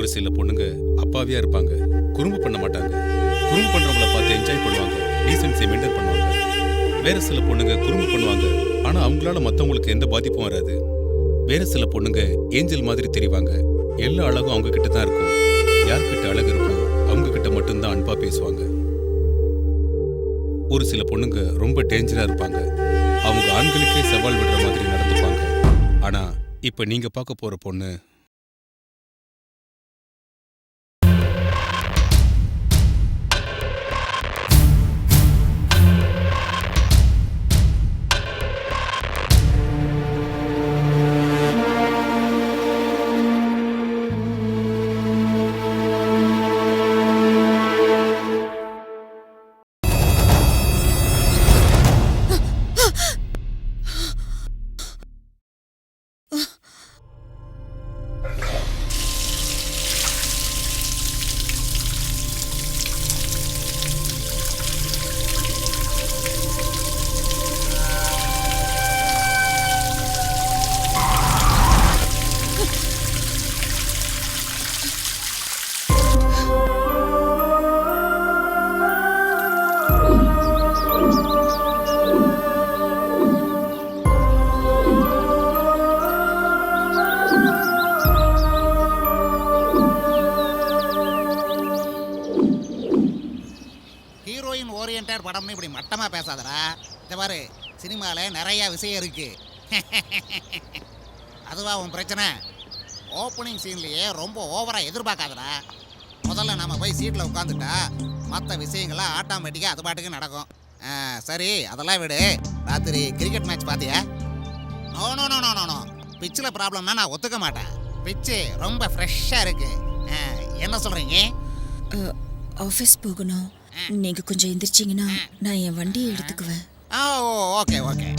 ஒரு சில பொண்ணுங்க அப்பாவியா இருப்பாங்க, குறும்பு பண்ண மாட்டாங்க. குறும்பு பண்றவங்கள பார்த்து என்ஜாய் பண்ணுவாங்க, டீசென்சி மெயின்டைன் பண்ணுவாங்க. வேற சில பொண்ணுங்க குறும்பு பண்ணுவாங்க, ஆனா அவங்களால மத்தவங்களுக்கு எந்த பாதிப்பும் வராது. வேற சில பொண்ணுங்க ஏஞ்சல் மாதிரி தெரிவாங்க, எல்லா அழகும் அவங்க கிட்ட தான் இருக்கும். யார்கிட்ட அழகு இருக்கோ அவங்க கிட்ட மட்டும்தான் அன்பா பேசுவாங்க. ஒரு சில பொண்ணுங்க ரொம்ப டேஞ்சரா இருப்பாங்க, அவங்க ஆண்களுக்கே சவால் விடுற மாதிரி நடந்துப்பாங்க. ஆனா இப்ப நீங்க பார்க்க போற பொண்ணு படம்னு இப்படி மட்டமா பேசாதடா. இந்த பாரு, சினிமால நிறைய விஷயம் இருக்கு. அதுவா உன் பிரச்சனை? ஓப்பனிங் சீன்லயே ரொம்ப ஓவரா எதிர்பார்க்காதடா. முதல்ல நம்ம போய் சீட்ல உட்காந்துட்டா மற்ற விஷயங்கள்லாம் ஆட்டோமேட்டிக்கா அது பாட்டுக்கு நடக்கும். சரி, அதெல்லாம் விடு. ராத்திரி கிரிக்கெட் மேட்ச் பார்த்தியா? No no no no no பிச்சில் ப்ராப்ளம்னா நான் ஒத்துக்க மாட்டேன். பிச்சு ரொம்ப ஃப்ரெஷ்ஷாக இருக்கு. என்ன சொல்றீங்க? ஆஃபீஸ் போகணும். நீங்க கொஞ்சம் எந்திரிச்சிங்கன்னா நான் என் வண்டியை எடுத்துக்குவேன். Okay okay.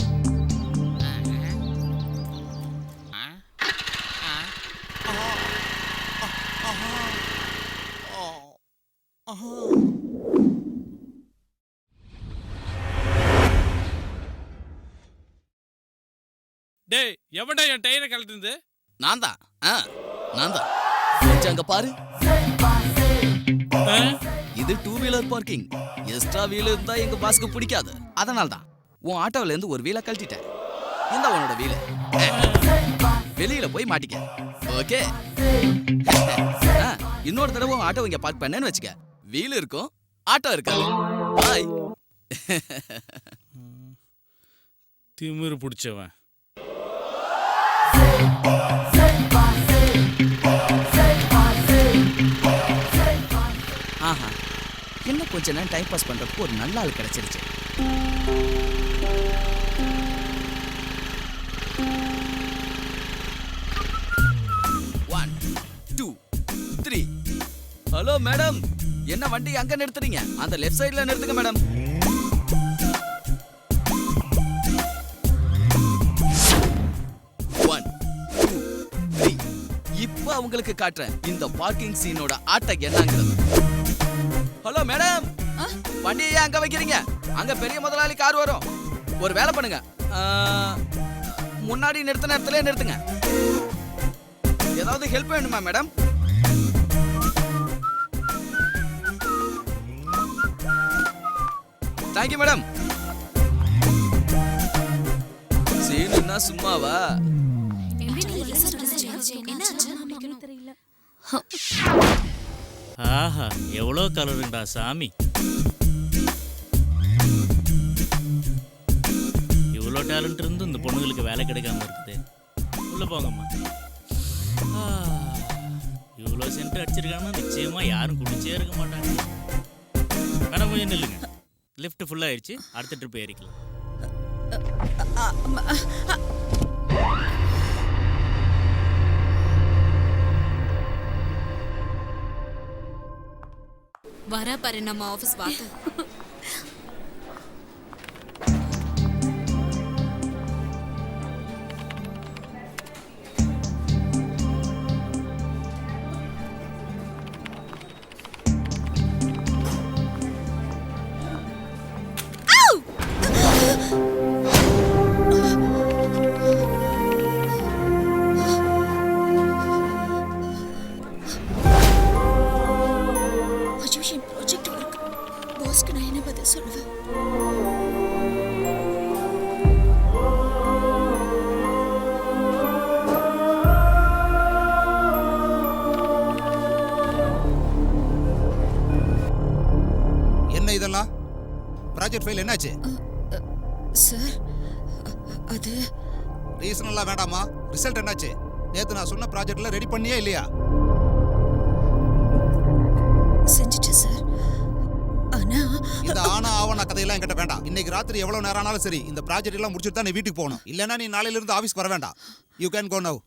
டேய், எவன்டா என் டயரை கழட்டுது? நான் தான். கொஞ்சம் அங்க பாரு. இது 2 வீலர் பார்க்கிங். எக்ஸ்ட்ரா வீல் இருந்தா எங்க பாஸ்க்கு பிடிக்காது. அதனால தான் உன் ஆட்டோல இருந்து ஒரு வீலை கழட்டிட்டேன். இந்த உன்னோட வீல். வெளியில போய் மாட்டிக்க. ஓகே. இன்னொரு தடவை உன் ஆட்டோ இங்க பார்க் பண்ணேன்னு வச்சுக்க, வீல் இருக்கும், ஆட்டோ இருக்காது. பாய். திமிரு பிடிச்சவன். ஆஹா, இன்னும் கொஞ்ச நேரம் டைம் பாஸ் பண்றதுக்கு ஒரு நல்ல ஆள் கிடைச்சிருச்சு. One, two, three. Hello madam, என்ன வண்டி அங்க நிறுத்துறீங்க? அந்த லெஃப்ட் சைடுல நிறுத்துங்க மேடம். இப்ப அவங்களுக்கு காட்டுறேன் இந்த பார்க்கிங் சீனோட ஆட்டம் என்னங்கிறது. ஹலோ மேடம், வண்டியை ஏன் அங்க வைக்கிறீங்க? அங்க பெரிய முதலாளி கார் வரும். ஒரு வேலை பண்ணுங்க, முன்னாடி நிறுத்தின இடத்துல நிறுத்துங்க. ஏதாவது ஹெல்ப் வேணுமா மேடம்? Thank you madam. சீனுன்னா சும்மாவா? ஆஹா, எவ்வளோ கலருண்டா சாமி. இவ்வளோ டேலண்ட் இருந்து இந்த பொண்ணுங்களுக்கு வேலை கிடைக்காம இருக்குது. உள்ள போங்கம்மா. இவ்வளோ சென்ட் அடிச்சிருக்காங்கன்னா நிச்சயமா யாரும் குடிச்சே இருக்க மாட்டாங்க. மேடம் கொஞ்சம் நில்லுங்க. லிஃப்ட் ஃபுல் ஆயிடுச்சு, அடுத்த ட்ரிப் ஏறிக்கலாம். வரா பாரு நம்ம ஆபீஸ் வாக்கு. ப்ராஜெக்ட் ஃபைல் என்னாச்சு? சார் அது ரீசனெல்லாம் வேண்டாமா, ரிசல்ட் என்னாச்சு? நேற்று நான் சொன்ன ப்ராஜெக்ட்ல ரெடி பண்ணியே இல்லையா? செஞ்சுட்டேன் சார். ஆனா இந்த ஆனா ஆவண கதையெல்லாம் என்கிட்ட வேண்டாம். இன்னைக்கு ராத்திரி எவ்வளவு நேரம் ஆனாலும் சரி இந்த ப்ராஜெக்ட் எல்லாம் முடிச்சுட்டு தான் நீ வீட்டுக்கு போகணும். இல்லைன்னா நீ நாளையில இருந்து ஆஃபீஸ்க்கு வர வேண்டாம். You can go now.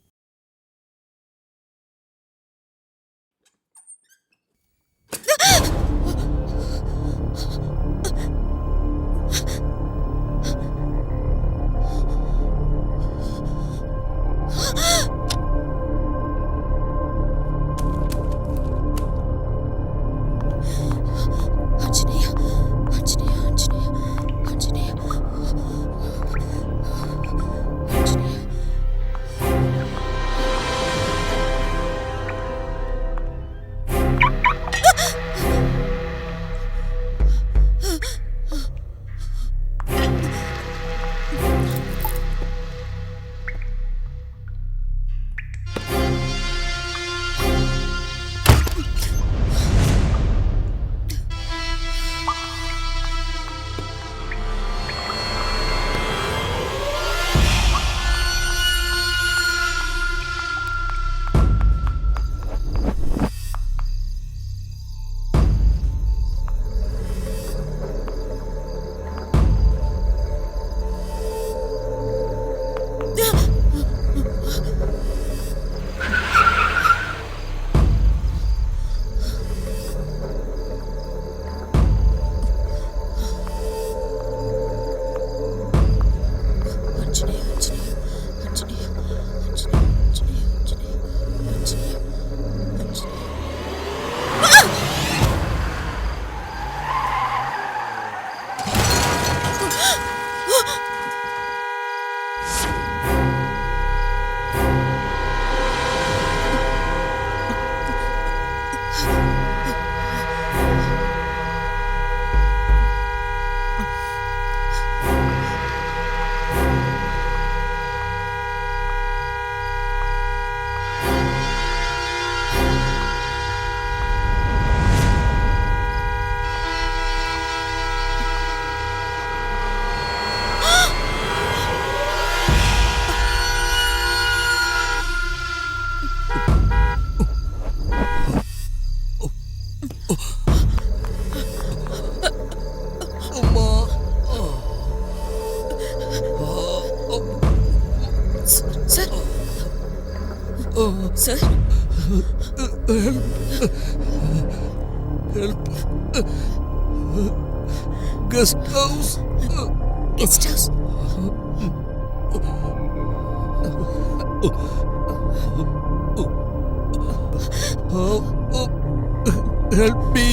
Anjaneya, Anjaneya, Anjaneya, Anjaneya, Anjaneya. Anjaneya, Anjaneya, Anjaneya, Anjaneya, Anjaneya, Anjaneya, Anjaneya, Anjaneya. Sir, sir, guest house. Guest house. Help me.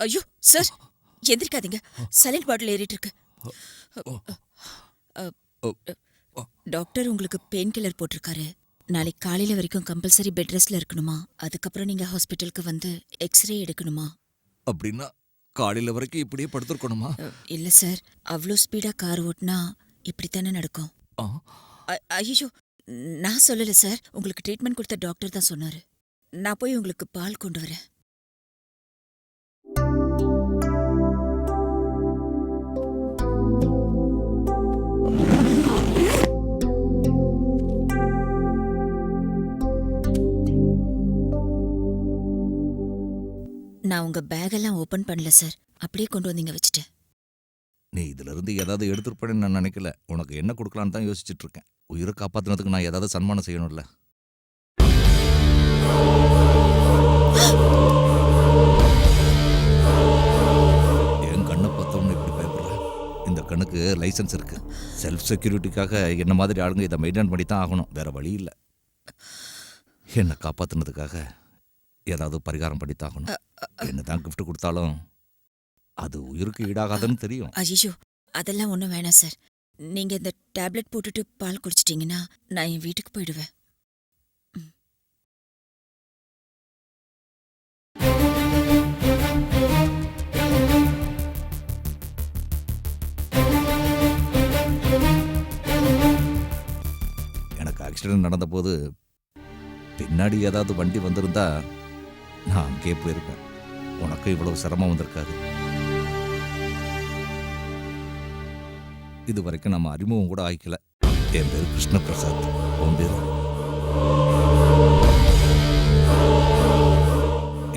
ஐயோ சார், எந்திரிக்காதீங்க. சைலண்ட் பாட்டில் ஏறிட்டு இருக்கு. டாக்டர் உங்களுக்கு பெயின் கில்லர் போட்டிருக்காரு. நாளைக்கு காலையில வரைக்கும் கம்பல்சரி பெட் ரெஸ்ட்ல இருக்கணுமா? அதுக்கப்புறம் நீங்க ஹாஸ்பிட்டலுக்கு வந்து எக்ஸ்ரே எடுக்கணுமா? அப்படின்னா காலையில வரைக்கும் இப்படியே படுத்துருக்கணுமா? இல்ல சார், அவ்வளோ ஸ்பீடா கார் ஓட்டினா இப்படித்தானே நடக்கும். ஐயோ, நான் சொல்லல சார், உங்களுக்கு ட்ரீட்மெண்ட் கொடுத்த டாக்டர் தான் சொன்னாரு. நான் போய் உங்களுக்கு பால் கொண்டு வரேன். நான் உங்க பேகெல்லாம் ஓபன் பண்ணல சார், அப்படியே கொண்டு வந்தீங்க வச்சுட்டேன். நீ இதுல இருந்து ஏதாவது எடுத்துருப்பேன்னு நான் நினைக்கல. உனக்கு என்ன கொடுக்கலான்னு தான் யோசிச்சுட்டு இருக்கேன். உயிரை காப்பாத்தினதுக்கு நான் ஏதாவது சன்மானம் செய்யணும்ல. என் கண்ணை பார்த்தோம்னு இப்படி பயப்படுற? இந்த கண்ணுக்கு லைசன்ஸ் இருக்கு. செல்ஃப் செக்யூரிட்டிக்காக என்ன மாதிரி ஆளுங்க இதை மெயின்டைன் பண்ணி தான் ஆகணும். வேற வழி இல்லை. என்னை காப்பாத்தினதுக்காக ஏதாவது பரிகாரம் பண்ணித்தாகணும். என்னதான் கிஃப்ட் கொடுத்தாலும் அது உயிருக்கு ஈடாகாதுன்னு தெரியும். ஐயோ அதெல்லாம் ஒன்றும் வேணாம் சார். நீங்க இந்த டேப்லெட் போட்டுட்டு பால் குடிச்சிட்டீங்கன்னா நான் என் வீட்டுக்கு போயிடுவேன். எனக்கு ஆக்சிடென்ட் நடந்தபோது பின்னாடி ஏதாவது வண்டி வந்திருந்தா நான் அங்கேயே போயிருப்பேன். உனக்கும் இவ்வளவு சிரமம் வந்திருக்காது. இது வரைக்கும் நம்ம அறிமுகம் கூட ஆயிக்கல. என் பேர் கிருஷ்ணபிரசாத். உன் பேர்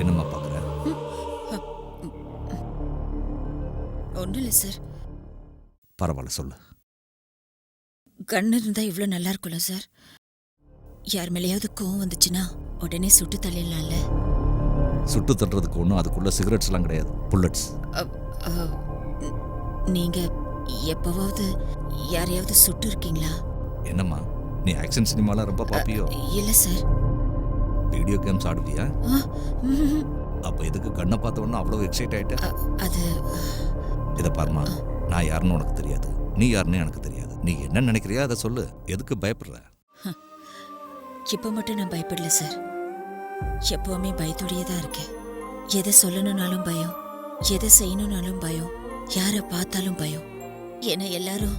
என்னம்மா பார்க்குற? ஒன்றும் இல்லை சார். பரவாயில்ல சொல்லு. கன் இருந்தா இவ்வளோ நல்லா இருக்கும்ல சார். யார் மேலேயாவது கோவம் வந்துச்சுன்னா உடனே சுட்டு தள்ளிடலாம்ல. சுட்டு தட்டுறதுக்கு ஒன்றும் அதுக்குள்ள சிகரெட்ஸ்லாம் கிடையாது, புல்லட்ஸ். நீங்க எப்பவாவது யாரையாவது சுட்டு இருக்கீங்களா? என்னம்மா நீ ஆக்ஷன் சினிமாலாம் ரொம்ப பாப்பியோ? இல்ல சார். Video games ஆடுவியா? ம்ஹும். அப்ப எதுக்கு கண்ணை பார்த்த உடனே அவ்வளோ எக்ஸைட் ஆயிட்ட? அது இதை பாருமா, நான் யாருன்னு உனக்கு தெரியாது, நீ யாருன்னு எனக்கு தெரியாது. நீ என்ன நினைக்கிறியா அதை சொல்லு. எதுக்கு பயப்படுற? இப்ப மட்டும் நான் பயப்படல சார். எப்பவுமே பயத்தோடயே தான் இருக்கேன். எதை சொல்லணும்னாலும் பயம், எதை செய்யணும்னாலும் பயம், யாரை பார்த்தாலும் பயம். ஏன்னா எல்லாரும்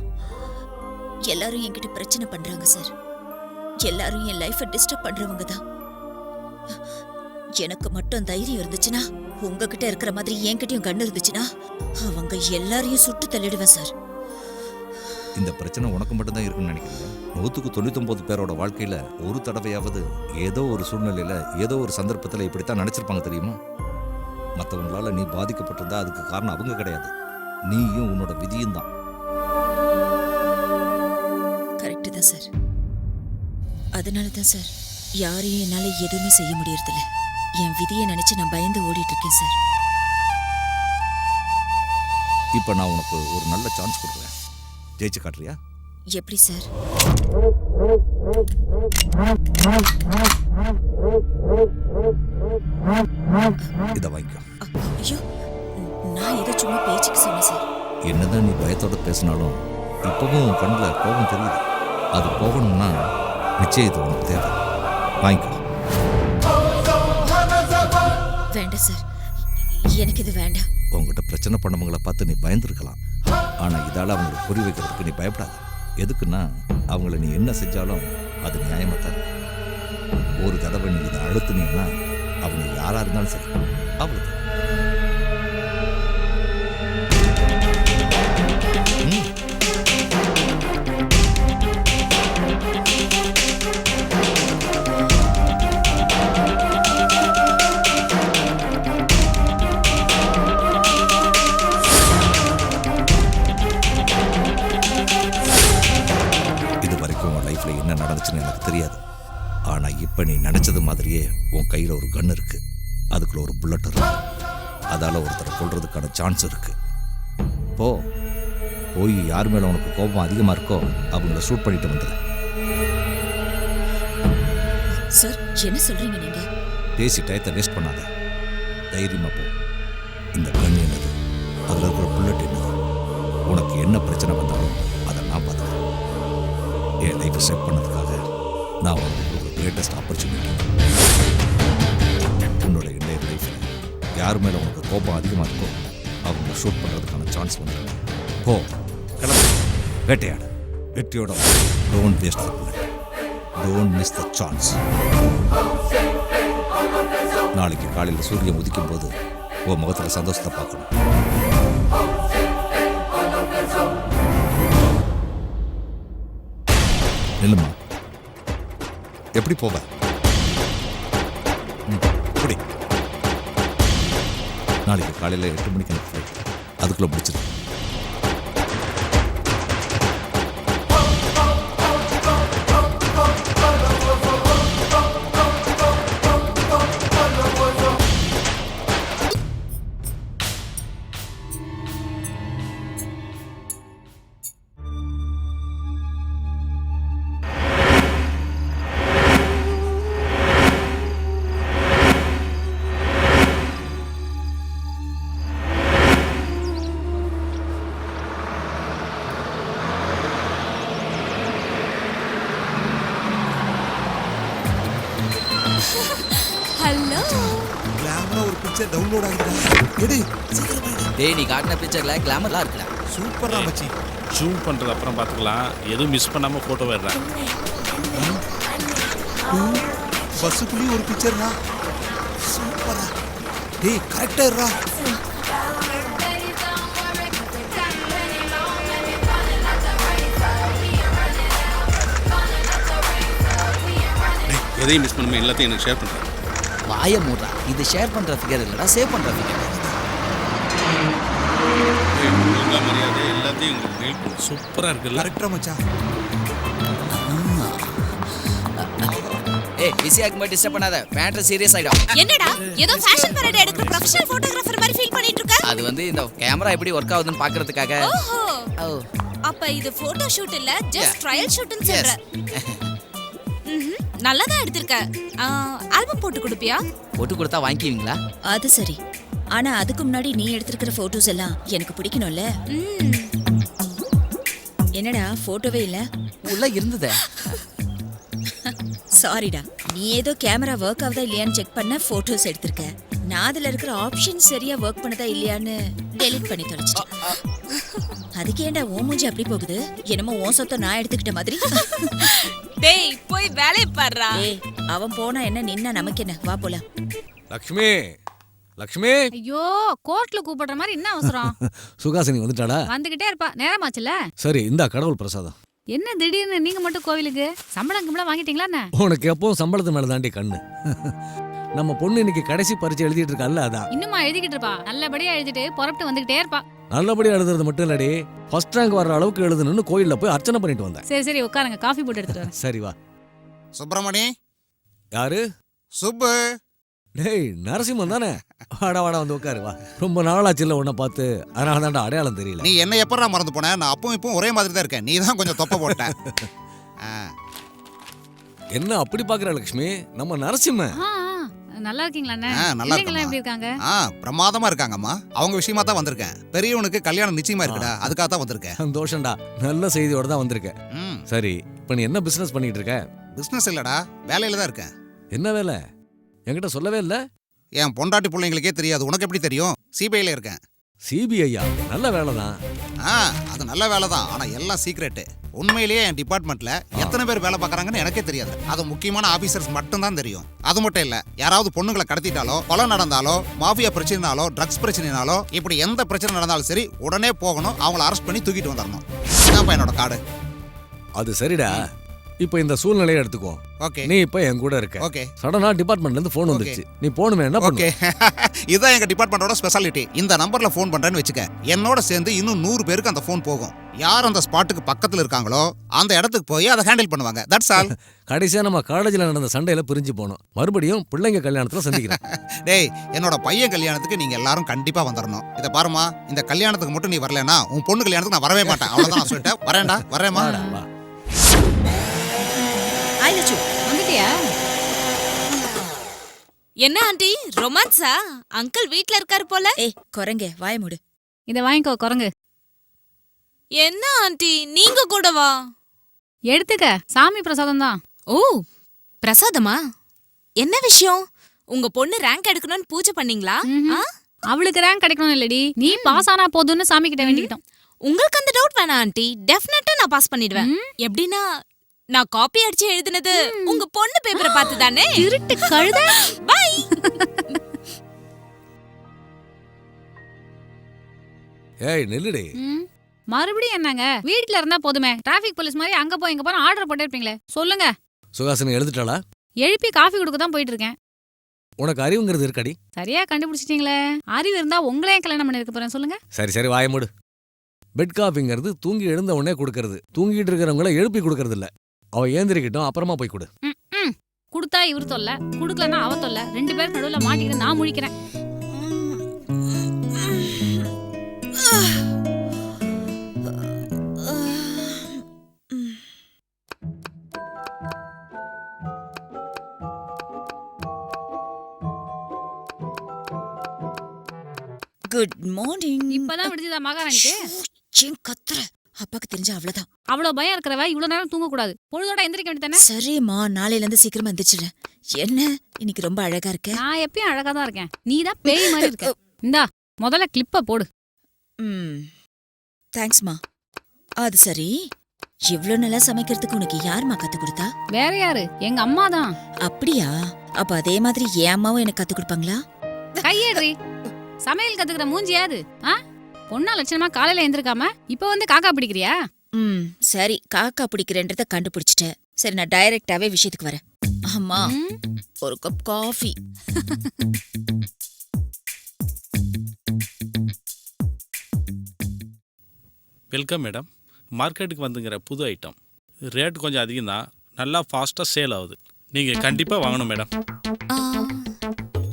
என்கிட்ட பிரச்சனை பண்றாங்க சார். எல்லாரும் என் லைஃபை டிஸ்டர்ப் பண்றவங்க தான். எனக்கு மட்டும் தைரியம் இருந்துச்சுன்னா, உங்ககிட்ட இருக்கிற மாதிரி என்கிட்டயும் கண்ணு இருந்துச்சுன்னா, அவங்க எல்லாரையும் சுட்டு தள்ளிடுவேன் சார். இந்த பிரச்சனை உனக்கு மட்டும்தான் இருக்குன்னு நினைக்கிறேன். 199 பேரோட வாழ்க்கையில ஒரு தடவையாவது ஏதோ ஒரு சூழ்நிலையில ஏதோ ஒரு சந்தர்ப்பத்தில் இப்படித்தான் நினைச்சிருப்பாங்க தெரியுமா? மற்றவங்களால நீ பாதிக்கப்பட்டிருந்தா அதுக்கு காரணம் அவங்க கிடையாது, நீயும் உன்னோட விதியும் தான். கரெக்டு தான் சார். அதனால தான் சார் யாரையும் என்னால எதுவுமே செய்ய முடியறதில்ல. என் விதியை நினைச்சு நான் பயந்து ஓடிட்டு இருக்கேன் சார். இப்போ நான் உனக்கு ஒரு நல்ல சான்ஸ் கொடுக்குறேன். ஜெயிச்சு காட்டுறியா? எப்படி சார்? இதை வாங்கிக்கோ. ஐயோ, நான் ஏதோ சும்மா பேச்சுக்கு சொன்னேன் சார். என்னதான் நீ பயத்தோட பேசினாலும் இப்பவும் உன் கண்ணில் கோபம் தெரியுது. அது போகணும்னா நிச்சயம் இது உனக்கு தேவை. வாங்கிக்கோ. வேண்டாம் சார், எனக்கு இது வேண்டாம். உங்ககிட்ட பிரச்சனை பண்ணவங்களை பார்த்து நீ பயந்துருக்கலாம், ஆனால் இதால் அவங்களுக்கு புரி வைக்கிறதுக்கு நீ பயப்படாத. எதுக்குன்னா அவங்கள நீ என்ன செஞ்சாலும் அது நியாயமாக தான். ஒரு தடவை நீ இதை அழுத்துனீங்கன்னா அவங்க யாராக இருந்தாலும் சரி, அவ்வளோதான். என்ன நடந்துச்சுன்னு எனக்கு தெரியாது, ஆனால் இப்போ நீ நினச்சது மாதிரியே உன் கையில் ஒரு கன் இருக்கு, அதுக்குள்ள ஒரு புல்லட் இருக்கு. அதால் ஒருத்தரை கொல்றதுக்கான சான்ஸ் இருக்கு. போய் யார் மேலே உனக்கு கோபம் அதிகமாக இருக்கோ அவங்கள ஷூட் பண்ணிட்டு வந்துடு. சார் என்ன சொல்றீங்க நீங்க? பேசி டயத்தை வேஸ்ட் பண்ணாத, தைரியமாக போ. இந்த கன் என்னது, அதில் இருக்கிற புல்லட் என்னது, உனக்கு என்ன பிரச்சனை வந்தாலும் அதை நான் பார்த்துக்கிறேன். என் லைஃப்பை செட் பண்ணதுக்காக நான் உங்களுக்கு ஒரு கிரேட்டஸ்ட் ஆப்பர்ச்சுனிட்டி. உன்னோட இன்றைய லைஃப்பில் யார் மேலே உனக்கு கோபம் அதிகமாக இருக்கோ அவங்க ஷூட் பண்ணுறதுக்கான சான்ஸ் வந்துருக்கு. போ, கிளம்பு, வேட்டையாடு. வெற்றியோட don't waste the bullet, don't miss the chance. நாளைக்கு காலையில் சூரியன் உதிக்கும் போது உன் முகத்தில் சந்தோஷத்தை பார்க்கணும். நில்லுமா, எப்படி போவ? அப்படி நாளைக்கு காலையில் 8 மணிக்கு எனக்கு ஃப்ளைட், அதுக்குள்ளே முடிச்சிடு. ஹலோ. கிளாமரா ஒரு பிக்சர் டவுன்லோட் ஆகுதுடா. எடு சீக்கிரம் எடு. டேய் நீ காட்டின பிக்சர்ல கிளாமர்லாம் இருக்குடா. சூப்பரா மச்சி. ஜூம் பண்றது அப்புறம் பார்த்துக்கலாம். எதுவும் மிஸ் பண்ணாம போட்டோ வர்றேன். பஸ்ஸுக்குள்ளேயும் ஒரு பிக்சர்டா. சூப்பரா. டேய் கரெக்டா இருடா. எதையும் மிஸ் பண்ணாம எல்லாத்தையும் எனக்கு ஷேர் பண்ணுறேன். வாய மூடுறா. இது ஷேர் பண்ற ஃபிகர் இல்லடா, சேவ் பண்ற ஃபிகர். ஒழுங்கா மரியாதை எல்லாத்தையும் உங்களுக்கு மெயில் பண்ணு. சூப்பரா இருக்குல்ல? கரெக்டா மச்சான். ஏய் பிஸியா இருக்கும்போது டிஸ்டர்ப் பண்ணாத. மேட்டர் சீரியஸ் ஆயிடும். என்னடா ஏதோ ஃபேஷன் பரேட் எடுக்கிற ப்ரொஃபஷனல் போட்டோகிராஃபர் மாதிரி ஃபீல் பண்ணிட்டு இருக்க? அது வந்து இந்த கேமரா எப்படி ஒர்க் ஆகுதுன்னு பார்க்கிறதுக்காக. ஓஹோ. ஓ அப்ப இது போட்டோ ஷூட் இல்ல, ஜஸ்ட் ட்ரையல் ஷூட்னு சொல்ற. நல்லா தான் எடுத்திருக்க. ஆல்பம் போட்டு கொடுப்பியா? போட்டு கொடுத்தா வாங்கிக்குவீங்களா? அது சரி. ஆனா அதுக்கு முன்னாடி நீ எடுத்திருக்கிற போட்டோஸ் எல்லாம் எனக்கு பிடிக்கணும்ல. ம். என்னடா போட்டோவே இல்ல? உள்ள இருந்ததே. சாரிடா. நீ ஏதோ கேமரா ஒர்க் ஆகுதா இல்லையான்னு செக் பண்ண போட்டோஸ் எடுத்திருக்க. நான் அதுல இருக்கிற ஆப்ஷன் சரியா ஒர்க் பண்ணதா இல்லையான்னு டெலீட் பண்ணி தொலைச்சிட்டேன். அதுக்கு ஏன்டா ஓ மூஞ்சி அப்படி போகுது? என்னமோ ஓ சொத்தை நான் எடுத்துக்கிட்ட மாதிரி. டேய் போய் வேலைய பாருடா. ஏய் அவன் போனா என்ன, நின்னா நமக்கு என்ன? வா போலாம். லக்ஷ்மி லக்ஷ்மி. ஐயோ கோர்ட்ல கூப்பிடுற மாதிரி என்ன அவசரம்? சுகாசினி வந்துட்டாடா? வந்துகிட்டே இருப்பா, நேரமாச்சுல. சரி இந்தா கடவுள் பிரசாதம். என்ன திடீர்னு நீங்க மட்டும் கோவிலுக்கு? சம்பளம் கிம்பளம் வாங்கிட்டீங்களா என்ன? உனக்கு எப்பவும் சம்பளத்து மேல தாண்டி கண்ணு. நம்ம பொண்ணு இன்னைக்கு கடைசி பரீட்சை எழுதிட்டு இருக்கல்ல, அதான். இன்னுமா எழுதிக்கிட்டு இருப்பா? நல்லபடியா எழுதிட்டு புறப்பட்டு வந்துகிட்டே இருப்பா. நல்லபடியா எழுதுறது மட்டும் இல்லடி, ஃபர்ஸ்ட் ரேங்க் வர்ற அளவுக்கு எழுதணும்னு கோயில்ல போய் அர்ச்சனை பண்ணிட்டு வந்தேன். சரி சரி உட்காருங்க, காஃபி போட்டு எடுத்துட்டு வரேன். சரி வா. சுப்பிரமணி. யாரு? சுப்பு. டேய் நரசிம்மன் தானே? வாடா வாடா வந்து உட்காரு வா. ரொம்ப நாளாச்சுல உன்னை பார்த்து, அதனால தான்டா அடையாளம் தெரியல. நீ என்ன எப்படா மறந்து போன? நான் அப்பவும் இப்பவும் ஒரே மாதிரி தான் இருக்கேன். நீ தான் கொஞ்சம் தொப்பை போட்ட. என்ன அப்படி பாக்குற லக்ஷ்மி? நம்ம நரசிம்மன். நல்லா இருக்கீங்களா அண்ணே? நல்லா பிள்ளைங்கலாம் எப்படி இருக்காங்க? பிரமாதமா இருக்காங்கம்மா. அவங்க விஷயமா தான் வந்திருக்கேன். பெரியவனுக்கு கல்யாணம் நிச்சயமா இருக்குடா, அதுக்காக தான் வந்திருக்கேன். சந்தோஷம்டா, நல்ல செய்தியோட தான் வந்திருக்கேன். சரி இப்போ நீ என்ன பிசினஸ் பண்ணிட்டு இருக்க? பிசினஸ் இல்லடா, வேலையில தான் இருக்கேன். என்ன வேலை? என்கிட்ட சொல்லவே இல்ல. என் பொண்டாட்டி பிள்ளைங்களுக்கே தெரியாது, உனக்கு எப்படி தெரியும்? சிபிஐல இருக்கேன். சிபிஐயா? நல்ல வேலை தான். அது நல்ல வேலை தான், ஆனா எல்லாம் சீக்ரெட். உண்மையிலேயே என் டிபார்ட்மெண்ட்ல எத்தனை பேர் வேலை பார்க்கறாங்கன்னு எனக்கே தெரியாது. அது முக்கியமான ஆபீசர்ஸ் மட்டும் தான் தெரியும். அது மட்டும் இல்ல, யாராவது பொண்ணுங்களை கடத்திட்டாலோ, கொலை நடந்தாலோ, மாஃபியா பிரச்சனைனாலோ, ட்ரக்ஸ் பிரச்சனைனாலோ, இப்படி எந்த பிரச்சனை நடந்தாலும் சரி உடனே போகணும், அவங்கள அரெஸ்ட் பண்ணி தூக்கிட்டு வந்துடணும். இதான் என்னோட கார்டு. அது சரிடா. இப்போ இந்த சூழ்நிலையை எடுத்துக்கோ. ஓகே. நீ இப்போ என் கூட இருக்க. ஓகே. சடனா டிபார்ட்மெண்ட்ல இருந்து போன் வந்துச்சு. நீ போனுமே என்ன பண்ணு? ஓகே. இதான் எங்க டிபார்ட்மெண்டோட ஸ்பெஷாலிட்டி. இந்த நம்பர்ல போன் பண்றேன்னு வெச்சுக்க, என்னோட சேர்ந்து இன்னும் 100 பேருக்கு அந்த போன் போகும். யார் அந்த ஸ்பாட்டுக்கு பக்கத்துல இருக்காங்களோ அந்த இடத்துக்கு போய் அதை ஹேண்டில் பண்ணுவாங்க. That's all. கடைசியா நம்ம காலேஜ்ல நடந்த சண்டையில பிரிஞ்சு போனோம். மறுபடியும் பிள்ளைங்க கல்யாணத்துல சந்திக்கிறேன். டேய் என்னோட பையன் கல்யாணத்துக்கு நீங்க எல்லாரும் கண்டிப்பா வந்துடணும். இத பாருமா, இந்த கல்யாணத்துக்கு மட்டும் நீ வரலனா உன் பொண்ணு கல்யாணத்துக்கு நான் வரவே மாட்டேன். அவ்வளவுதான் நான் சொல்லிட்டேன். வரேன்டா, வரேம்மா. வந்துட்டியா? என்ன ஆண்டி ரொமான்ஸா? அங்கிள் வீட்ல இருக்காரு போல. ஏய் குரங்கே வாய மூடு. இத வாங்கிக்கோ குரங்கு. என்ன ஆண்டி நீங்க கூடவா? எடுத்துக்க, சாமி பிரசாதம் தான். ஓ பிரசாதமா? என்ன விஷயம்? உங்க பொண்ணு ரேங்க் எடுக்கணும்னு பூஜை பண்ணீங்களா? அவளுக்கு ரேங்க் கிடைக்கணும் இல்லடி, நீ பாஸ் ஆனா போதும்னு சாமி கிட்ட வேண்டிக்கிட்டோம். உங்களுக்கு அந்த டவுட் வேணாம் ஆண்டி, டெஃபினட்டா நான் பாஸ் பண்ணிடுவேன். எப்படின்னா நான் காப்பி அடிச்சு எழுதுனது உங்க பொண்ணு பேப்பரை பார்த்து தானே. திருட்டு கழுத. பை. ஏய் நில்லுடி. மறுபடியும் என்னங்க? வீட்ல இருந்தா போதுமே, டிராஃபிக் போலீஸ் மாதிரி அங்க போய் இங்க போய் ஆர்டர் போட்டே இருப்பீங்களே. சொல்லுங்க. சுகாசினி எழுதிட்டாளா? எழுப்பி காஃபி கொடுக்க தான் போயிட்டு இருக்கேன். உனக்கு அறிவுங்கிறது இருக்கடி? சரியா கண்டுபிடிச்சிட்டீங்களே. அறிவு இருந்தா உங்களே கல்யாணம் பண்ணிருக்க போறேன். சொல்லுங்க. சரி சரி வாய மூடு. பெட் காஃபிங்கிறது தூங்கி எழுந்த உடனே கொடுக்கறது. தூங்கிட்டு இருக்கிறவங்கள எழுப்பி கொடுக்கறது இல்ல. அவ ஏந்திரிக்கிட்டோம், அப்புறமா போய் கொடு. குடுத்தா இவரு தொல்ல, குடுக்கலன்னா அவ தொல்ல. 2 பேருக்கு நடுவுல மாட்டிக்கிட்டு நான் முழிக்கிறேன். Good morning. இப்பதான் விடுதா மகாராணிக்கு? கத்துற அப்பாக்கு தெரிஞ்சா அவ்வளவுதான். அவ்வளவு பயம் இருக்கிறவ இவ்வளவு நேரம் தூங்க கூடாது. பொழுதோட எந்திரிக்க வேண்டியதானே? சரிம்மா, நாளையில இருந்து சீக்கிரமா எந்திரிச்சிடுறேன். என்ன இன்னைக்கு ரொம்ப அழகா இருக்க. நான் எப்பயும் அழகா தான் இருக்கேன். நீ தான் பேய் மாதிரி இருக்க. இந்தா முதல்ல கிளிப்ப போடு. தேங்க்ஸ்மா. அது சரி, இவ்ளோ நல்லா சமைக்கிறதுக்கு உனக்கு யாரும்மா கத்து கொடுத்தா? வேற யாரு? எங்க அம்மா தான். அப்படியா? அப்ப அதே மாதிரி என் அம்மாவும் எனக்கு கத்து கொடுப்பாங்களா? கையேடுறி. சமையல் கத்துக்கிற மூஞ்சியாது. பொண்ணா லட்சணமா காலையில எந்திருக்காம இப்ப வந்து காக்கா பிடிக்கிறியா? சரி, காக்கா பிடிக்கிறேன்றத கண்டுபிடிச்சிட்டேன். சரி, நான் டைரக்டாவே விஷயத்துக்கு வரேன். அம்மா, ஒரு கப் காஃபி. Welcome madam. மார்க்கெட்டுக்கு வந்துங்கிற புது ஐட்டம். ரேட் கொஞ்சம் அதிகம் தான், நல்லா ஃபாஸ்ட்டாக சேல் ஆகுது. நீங்கள் கண்டிப்பாக வாங்கணும் மேடம்.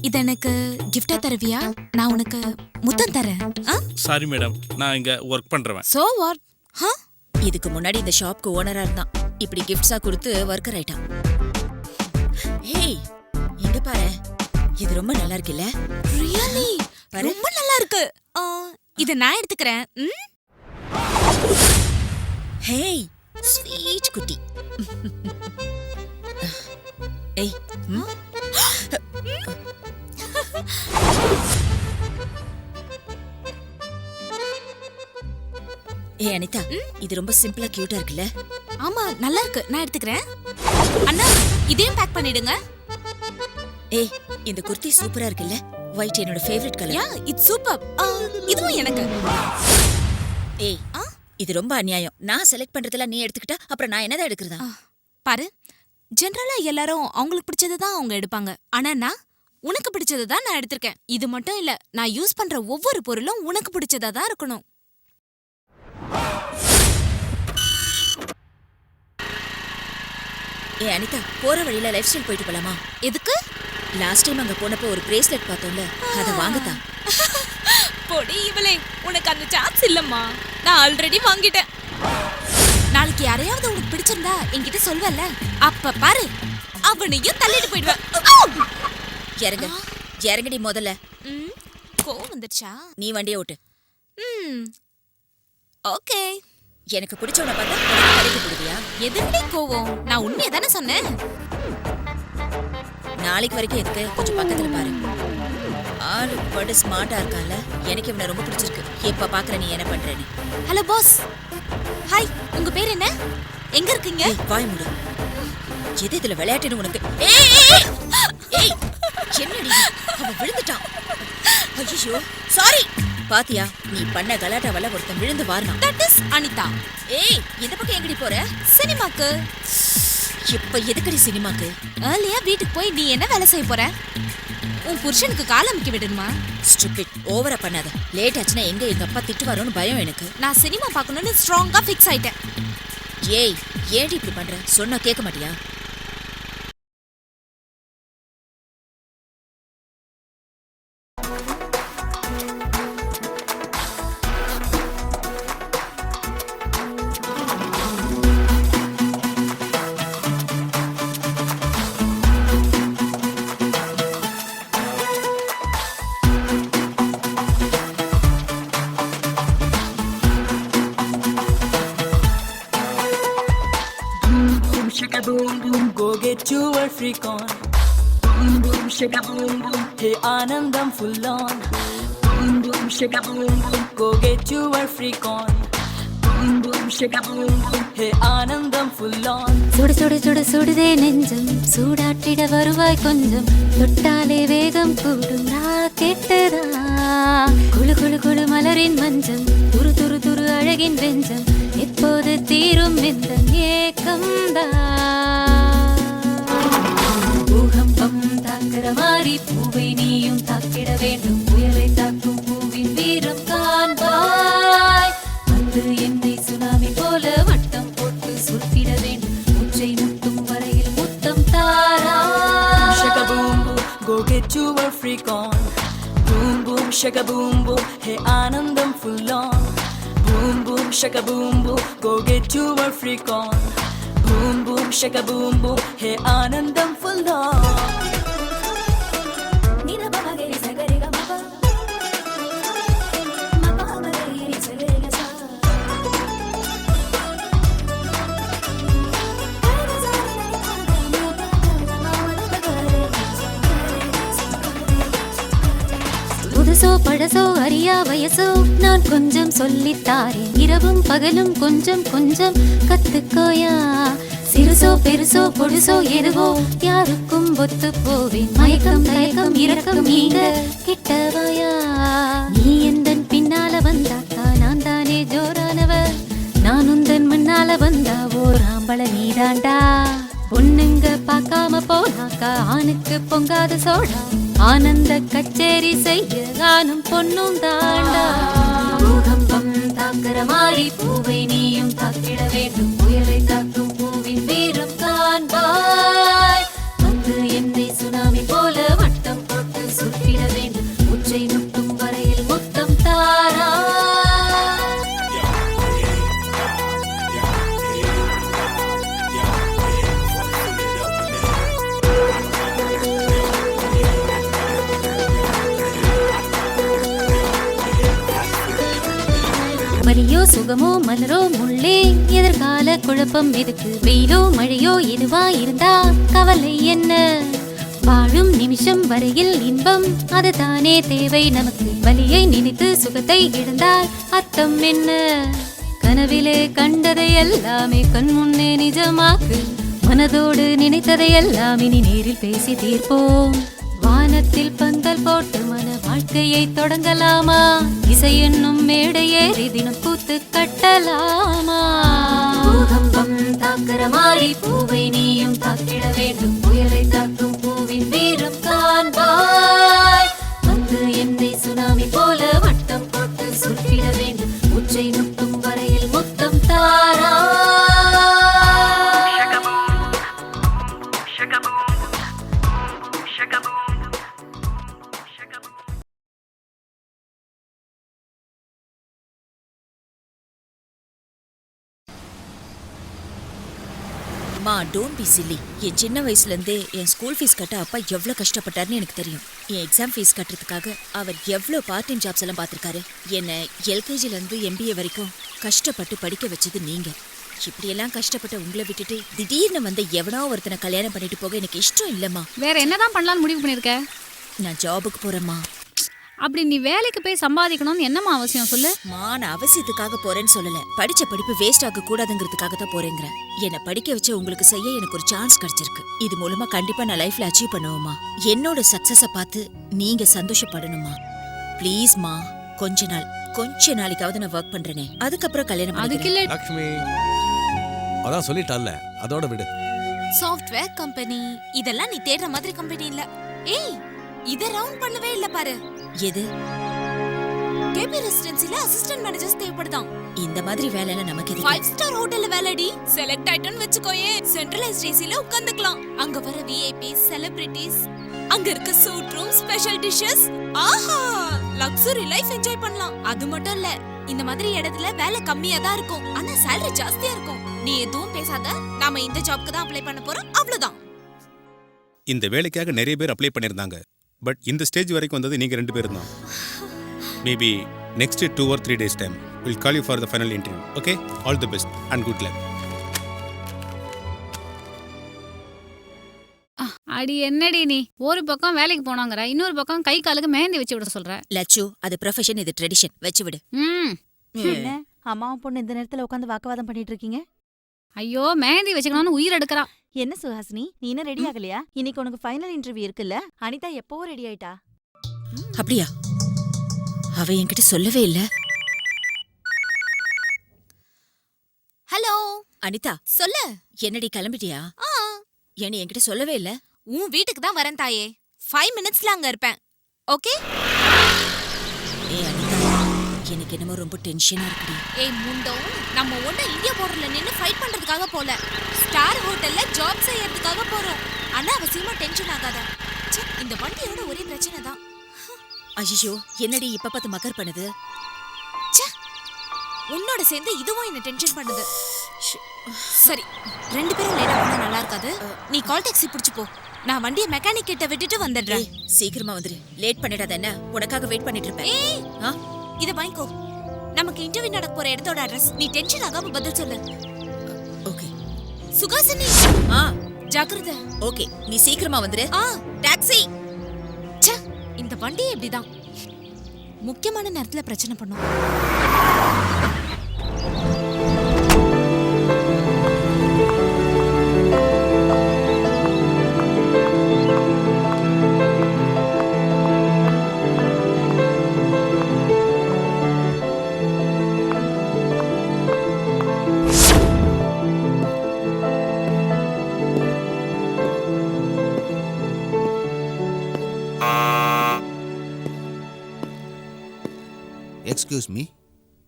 இது எனக்கு கிஃப்டா தருவியா? நான் உனக்கு முத்தம் தரேன். சாரி மேடம், நான் இங்கே ஒர்க் பண்ணுறேன். So what? இதுக்கு முன்னாடி இந்த ஷாப்க்கு ஓனரா இருந்தான். இப்படி கிஃப்ட்ஸா கொடுத்து ஒர்க்கர் ஆயிட்டான். ஹேய், இங்க பாரு, இது ரொம்ப நல்லா இருக்குல்ல? ரியலி ரொம்ப நல்லா இருக்கு. இத நான் எடுத்துக்கிறேன். ஹேய், ஸ்வீட் குட்டி. ஏய், ஏய் அனிதா, இது ரொம்ப சிம்பிளா கியூட்டா இருக்குல்ல? ஆமா, நல்லா இருக்கு. நான் எடுத்துக்கிறேன். அண்ணா, இதையும் பேக் பண்ணிடுங்க. ஏய், இந்த குர்த்தி சூப்பரா இருக்குல்ல? ஒயிட் என்னோட favourite colour. Yeah, it's super. இதுவும் எனக்கு. ஏய், இது ரொம்ப அநியாயம். நான் செலக்ட் பண்றதெல்லாம் நீ எடுத்துக்கிட்டா அப்புறம் நான் என்னதான் எடுக்கிறதா? பாரு, ஜெனரலா எல்லாரும் அவங்களுக்கு பிடிச்சதை தான் அவங்க எடுப்பாங்க. ஆனா நான் உனக்கு பிடிச்சதை தான் நான் எடுத்திருக்கேன். இது மட்டும் இல்ல, நான் யூஸ் பண்ற ஒவ்வொரு பொருளும் உனக்கு பிடிச்சதா தான் இருக்கணும். ஏய் அனிதா, போற வழியில லைஃப் ஸ்டைல் போயிட்டு போலாமா? எதுக்கு? லாஸ்ட் டைம் அங்க போனப்போ ஒரு பிரேஸ்லெட் பார்த்தோம்ல, அதை வாங்கத்தான். பொடி இவளே, உனக்கு அந்த சான்ஸ் இல்லம்மா. நான் ஆல்ரெடி வாங்கிட்டேன். நாளைக்கு யாரையாவது உனக்கு பிடிச்சிருந்தா என்கிட்ட சொல்வல்ல, அப்ப பாரு அவனையும் தள்ளிட்டு போயிடுவேன். இறங்க, இறங்கடி முதல்ல. கோவம் வந்துடுச்சா? நீ வண்டியை ஓட்டு. ஓகே. எனக்கு பிடிச்சவனை பார்த்தா கடைக்கு போடுவியா? எதுக்கு கோவம்? நான் உண்மையை தானே சொன்னேன். நாளைக்கு வரைக்கும் எதுக்கு? கொஞ்சம் பக்கத்துல பாரு. ஆளு படு ஸ்மார்ட்டா இருக்கான்ல, எனக்கு இவனை ரொம்ப பிடிச்சிருக்கு. இப்ப பாக்குற நீ என்ன பண்றேன்னு. Hello boss. ஹாய், உங்க பேர் என்ன? எங்க இருக்கீங்க? வாய் மூடு. எது இதுல விளையாட்டுன்னு உனக்கு? ஏய், என்னடி அவன் விழுந்துட்டான். ஐயோ, சாரி. பாத்தியா, நீ பண்ண கலாட்டாவல ஒருத்தன் விழுந்து வாரணும். That is Anitha. ஏய், இந்த பக்கம் எங்கடி போற? சினிமாக்கு. இப்ப எதுக்கடி சினிமாக்கு? ஏர்லியா வீட்டுக்கு போய் நீ என்ன வேலை செய்ய போற? உன் புருஷனுக்கு கால் அமுக்கி விடணுமா? ஸ்டூபிட், ஓவரா பண்ணாத. லேட் ஆச்சுன்னா எங்க அப்பா திட்டுவாரோன்னு பயம் எனக்கு. நான் சினிமா பார்க்கணும்னு ஸ்ட்ராங்கா ஃபிக்ஸ் ஆயிட்டேன். ஏய், ஏன்டி இப்படி பண்ற? சொன்னா கேட்க மாட்டியா? Shaka boom boom, go get your freak on. Boom boom, shaka boom boom, hey Anandam full on. Boom boom, shaka boom boom, go get your freak on. Boom boom, shaka boom boom, hey Anandam full on. சுடு சுடு சுடு சுடுதே நெஞ்சம், சூடாட்டிட வருவாய் கொஞ்சம், தொட்டாலே வேகம் கூடும் ராக்கெட்டுதா. குளு குளு குளு மலரின் மஞ்சம், துரு துரு துரு அழகின் வெஞ்சம், எப்போது தீரும் இந்த ஏக்கம்தான். பூகம்பம் தாக்கிற மாதிரி பூவை நீயும் தாக்கிட வேண்டும், புயலை தாக்கும் பூவின் வீரம் காண்பாய். வந்து என்னை சுனாமி போல வட்டம் போட்டு சுற்றிட வேண்டும், உச்சை முட்டும் வரையில் முத்தம் தாரா. Shaka boom boom, go get your freak on. Boom boom, shaka boom boom, hey Anandam full on. Boom boom, shaka boom boom, go get your freak on. Boom boom, shaka boom boom, hey Anandam full on. புதுசோ பழசோ அறியா வயசோ நான் கொஞ்சம் சொல்லித்தாரேன். இரவும் பகலும் கொஞ்சம் கொஞ்சம் கத்துக்கோயா. சிறுசோ பெருசோ பொடுசோ எதுவோ யாருக்கும் ஒத்து போவேன். மயக்கம் தயக்கம் இரக்கம் நீங்க கிட்டவாயா. நீ எந்தன் பின்னால வந்தாக்கா நான் தானே ஜோரானவ. நான் உந்தன் முன்னால வந்தா ஓர் ஆம்பள நீதாண்டா. பொண்ணுங்க பார்க்காம போனாக்கா ஆணுக்கு பொங்காத சோடா. ஆனந்த கச்சேரி செய்ய ஆணும் பொண்ணும் தாண்டா. பூகம்பம் தாக்குற மாதிரி பூவை நீயும் தாக்கிட வேண்டும். புயலை தாக்கும் பூவின் வீரம் காண்பாய். வந்து என்னை சுனாமி போல வட்டம் போட்டு சுற்றிட வேண்டும். உச்சை முட்டும் வரையில் முத்தம் தாரா. வலியோ சுகமோ மலரோ முள்ளே எதிர்கால குழப்பம் எதுக்கு. வெயிலோ மழையோ எதுவா இருந்தா கவலை என்ன. வாழும் நிமிஷம் வரையில் இன்பம் அதுதானே தேவை நமக்கு. வலியை நினைத்து சுகத்தை இழந்தால் அர்த்தம் என்ன. கனவிலே கண்டதை எல்லாமே கண் முன்னே நிஜமாக்கு. மனதோடு நினைத்ததை எல்லாம் இனி நேரில் பேசி தீர்ப்போம். வானத்தில் பந்தல் போட்டு மன வாழ்க்கையை தொடங்கலாமா. இசை என்னும் மேடையேறி தினம் கூத்து கட்டலாமா. பூகம்பம் தாக்குற மாதிரி பூவை நீயும் தாக்கிட வேண்டும். புயலை தாக்கும் பூவின் வீரம் காண்பாய். வந்து என்னை சுனாமி போல வட்டம் போட்டு சுற்றிட வேண்டும். உச்சை முட்டும் வரையில் முத்தம் தாரா. மா டோன்ட் பி சில்லி. என் சின்ன வயசுல இருந்தே என் ஸ்கூல் ஃபீஸ் கட்ட அப்பா எவ்வளவு கஷ்டப்பட்டாருன்னு எனக்கு தெரியும். என் எக்ஸாம் ஃபீஸ் கட்டுறதுக்காக அவர் எவ்வளவு பார்ட் டைம் ஜாப்ஸ் எல்லாம் பார்த்திருக்காரு. என்னை எல்கேஜில இருந்து MBA வரைக்கும் கஷ்டப்பட்டு படிக்க வச்சது நீங்க. இப்படியெல்லாம் கஷ்டப்பட்ட உங்களை விட்டுட்டு திடீர்னு வந்து எவனோ ஒருத்தனை கல்யாணம் பண்ணிட்டு போக எனக்கு இஷ்டம் இல்லம்மா. வேற என்னதான் பண்ணலாம்னு முடிவு பண்ணிருக்க? நான் ஜாபுக்கு போறேம்மா. அப்படி நீ வேலைக்கு போய் சம்பாதிக்கணும்னு என்னமா அவசியம் சொல்லு. நான் அவசியத்துக்காக போறேன்னு சொல்லல. படிச்ச படிப்பு வேஸ்ட் ஆக கூடாதுங்கிறதுக்காக தான் போறேங்கிறேன். என்னை படிக்க வச்சு உங்களுக்கு செய்ய எனக்கு ஒரு சான்ஸ் கிடைச்சிருக்கு. இது மூலமா கண்டிப்பா நான் லைஃப்ல அச்சீவ் பண்ணுவேமா. என்னோட சக்சஸ பார்த்து நீங்க சந்தோஷப்படணுமா. ப்ளீஸ்மா, கொஞ்ச நாளைக்காவது நான் ஒர்க் பண்றேனே, அதுக்கப்புறம் கல்யாணம் அதுக்கு இல்ல லக்ஷ்மி அதான் சொல்லிட்டால, அதோட விடு. சாஃப்ட்வேர் கம்பெனி இதெல்லாம் நீ தேடுற மாதிரி கம்பெனி இல்ல. ஏய், இத ரவுண்ட் பண்ணவே இல்ல பாரு. எது? கேபி ரெசிடென்சில அசிஸ்டன்ட் மேனேஜர்ஸ் தேவைப்படுதாம். இந்த மாதிரி வேலைல நமக்கு எதுக்கு? 5 ஸ்டார் ஹோட்டல்ல வேலைடி. Select ஆயிட்டோன்னு வெச்சுக்கோயே, centralised ஏசில உட்கார்ந்துக்கலாம். அங்க வர விஐபிஸ், செலிபிரிட்டிஸ், அங்க இருக்க சூட் ரூம், ஸ்பெஷல் டிஷஸ், ஆஹா, லக்ஸரி லைஃப் என்ஜாய் பண்ணலாம். அது மட்டும் இல்ல, இந்த மாதிரி இடத்துல வேலை கம்மியா தான் இருக்கும், ஆனா salary ஜாஸ்தியா இருக்கும். நீ எதுவும் பேசாத, நாம இந்த ஜாப்க்கு தான் அப்ளை பண்ண போறோம், அவ்வளவுதான். இந்த வேலைக்காக நிறைய பேர் அப்ளை பண்ணியிருந்தாங்க. பட் இந்த ஸ்டேஜ் வரைக்கும் வந்தது நீங்க 2 பேரும் தான். Maybe next 2 or 3 days time we'll call you for the final interview. Okay, all the best and good luck. அடி என்னடி நீ ஒரு பக்கம் வேலைக்கு போனாங்கற, இன்னொரு பக்கம் கை காலுக்கு மெஹந்தி வச்சு விட சொல்ற. லட்சு, அது ப்ரொஃபஷன், இது ட்ரெடிஷன், வச்சு விடு. என்ன அம்மாவும் பொண்ணு இந்த நேரத்துல உட்காந்து வாக்குவாதம் பண்ணிட்டு இருக்கீங்க? ஐயோ, மெஹந்தி வச்சுக்கணும்னு உயிர் எடுக்கறா. என்ன சுஹாசினி, நீ இன்னும் ரெடி ஆகலையா? இன்னைக்கு உனக்கு ஃபைனல் இன்டர்வியூ இருக்குல்ல? அனிதா எப்பவோ ரெடி ஆயிட்டா. அப்படியா? அவ என்கிட்ட சொல்லவே இல்ல. ஹலோ அனிதா, சொல்லு. என்னடி கிளம்பிட்டியா? ஏன்னு என்கிட்ட சொல்லவே இல்ல. உன் வீட்டுக்கு தான் வரேன் தாயே. 5 minutesல அங்க இருப்பேன். ஓகே? ஏய் அனிதா, எனக்கு என்னமோ ரொம்ப டென்ஷனா இருக்குடி. ஏய் முண்டோ, நம்ம ஒண்ணு இந்தியா போர்டர்ல நின்னு ஃபைட் பண்றதுக்காக போல, ஸ்டார் ஹோட்டல்ல ஜாப் செய்யறதுக்காக போறோம். அனாவசியமா டென்ஷன் ஆகாத. இந்த வண்டியோட ஒரே பிரச்சனை தான். ஐயோ, என்னடி இப்ப பார்த்து மக்கர் பண்ணுது? உன்னோட சேர்ந்து இதுவும் என்ன டென்ஷன் பண்ணுது. சரி, 2 பேரும் லேட்டா போனா நல்லா இருக்காது. நீ கால் டாக்ஸி பிடிச்சு போ. நான் வண்டியை மெக்கானிக் கிட்ட விட்டுட்டு வந்துடுறேன். சீக்கிரமா வந்துரு. லேட் பண்ணிடாத என்ன? உனக்காக வெயிட் பண்ணிட்டு இருப்பேன். ஏய், இத வாங்கிக்கோ. நமக்கு இன்டர்வியூ நடக்க போற இடத்தோட அட்ரஸ். நீ டென்ஷன் ஆகாம பதில் சொல்லு. ஓகே. சுகாசினி, ஜாக்கிரதை. ஓகே, நீ சீக்கிரமா வந்துரு. டாக்ஸி. இந்த வண்டியே இப்படிதான். முக்கியமான நேரத்துல பிரச்சனை பண்ணும். எக்ஸ்கியூஸ் மீ,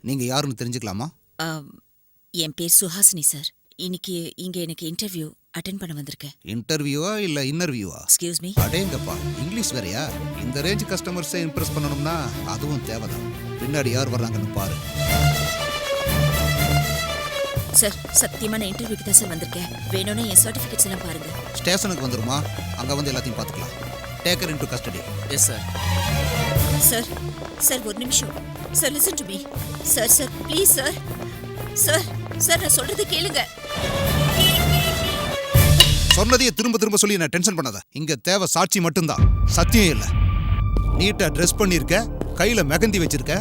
நீங்க யாருன்னு தெரிஞ்சுக்கலாமா? என் பேர் சுஹாசினி சார். இன்னைக்கு இங்க எனக்கு இன்டர்வியூ அட்டென்ட் பண்ண வந்திருக்கேன். இன்டர்வியூவா இல்ல இன்னர்வியூவா? Excuse me. அடேங்கப்பா, இங்கிலீஷ் வேறயா? இந்த ரேஞ்ச் கஸ்டமர்ஸை இம்ப்ரெஸ் பண்ணணும்னா அதுவும் தேவைதான். பின்னாடி யார் வர்றாங்கன்னு பாரு. சார், சத்தியமா நான் இன்டர்வியூக்கு தான் சார் வந்திருக்கேன். வேணும்னா என் சர்டிஃபிகேட்ஸ் எல்லாம் பாருங்க. ஸ்டேஷனுக்கு வந்துருமா? அங்க வந்து எல்லாத்தையும் பார்த்துக்கலாம். Take her into custody. Yes sir. Sir, sir ஒரு நிமிஷம். Sir listen to me. Sir sir please sir. Sir sir நான் சொல்றது கேளுங்க. சொன்னதையே திரும்ப திரும்ப சொல்லி நான் டென்ஷன் பண்ணாத. இங்க தேவை சாட்சி மட்டும்தான், சத்தியம் இல்ல. நீட்டா ட்ரெஸ் பண்ணிருக்க, கையில மெகந்தி வச்சிருக்க,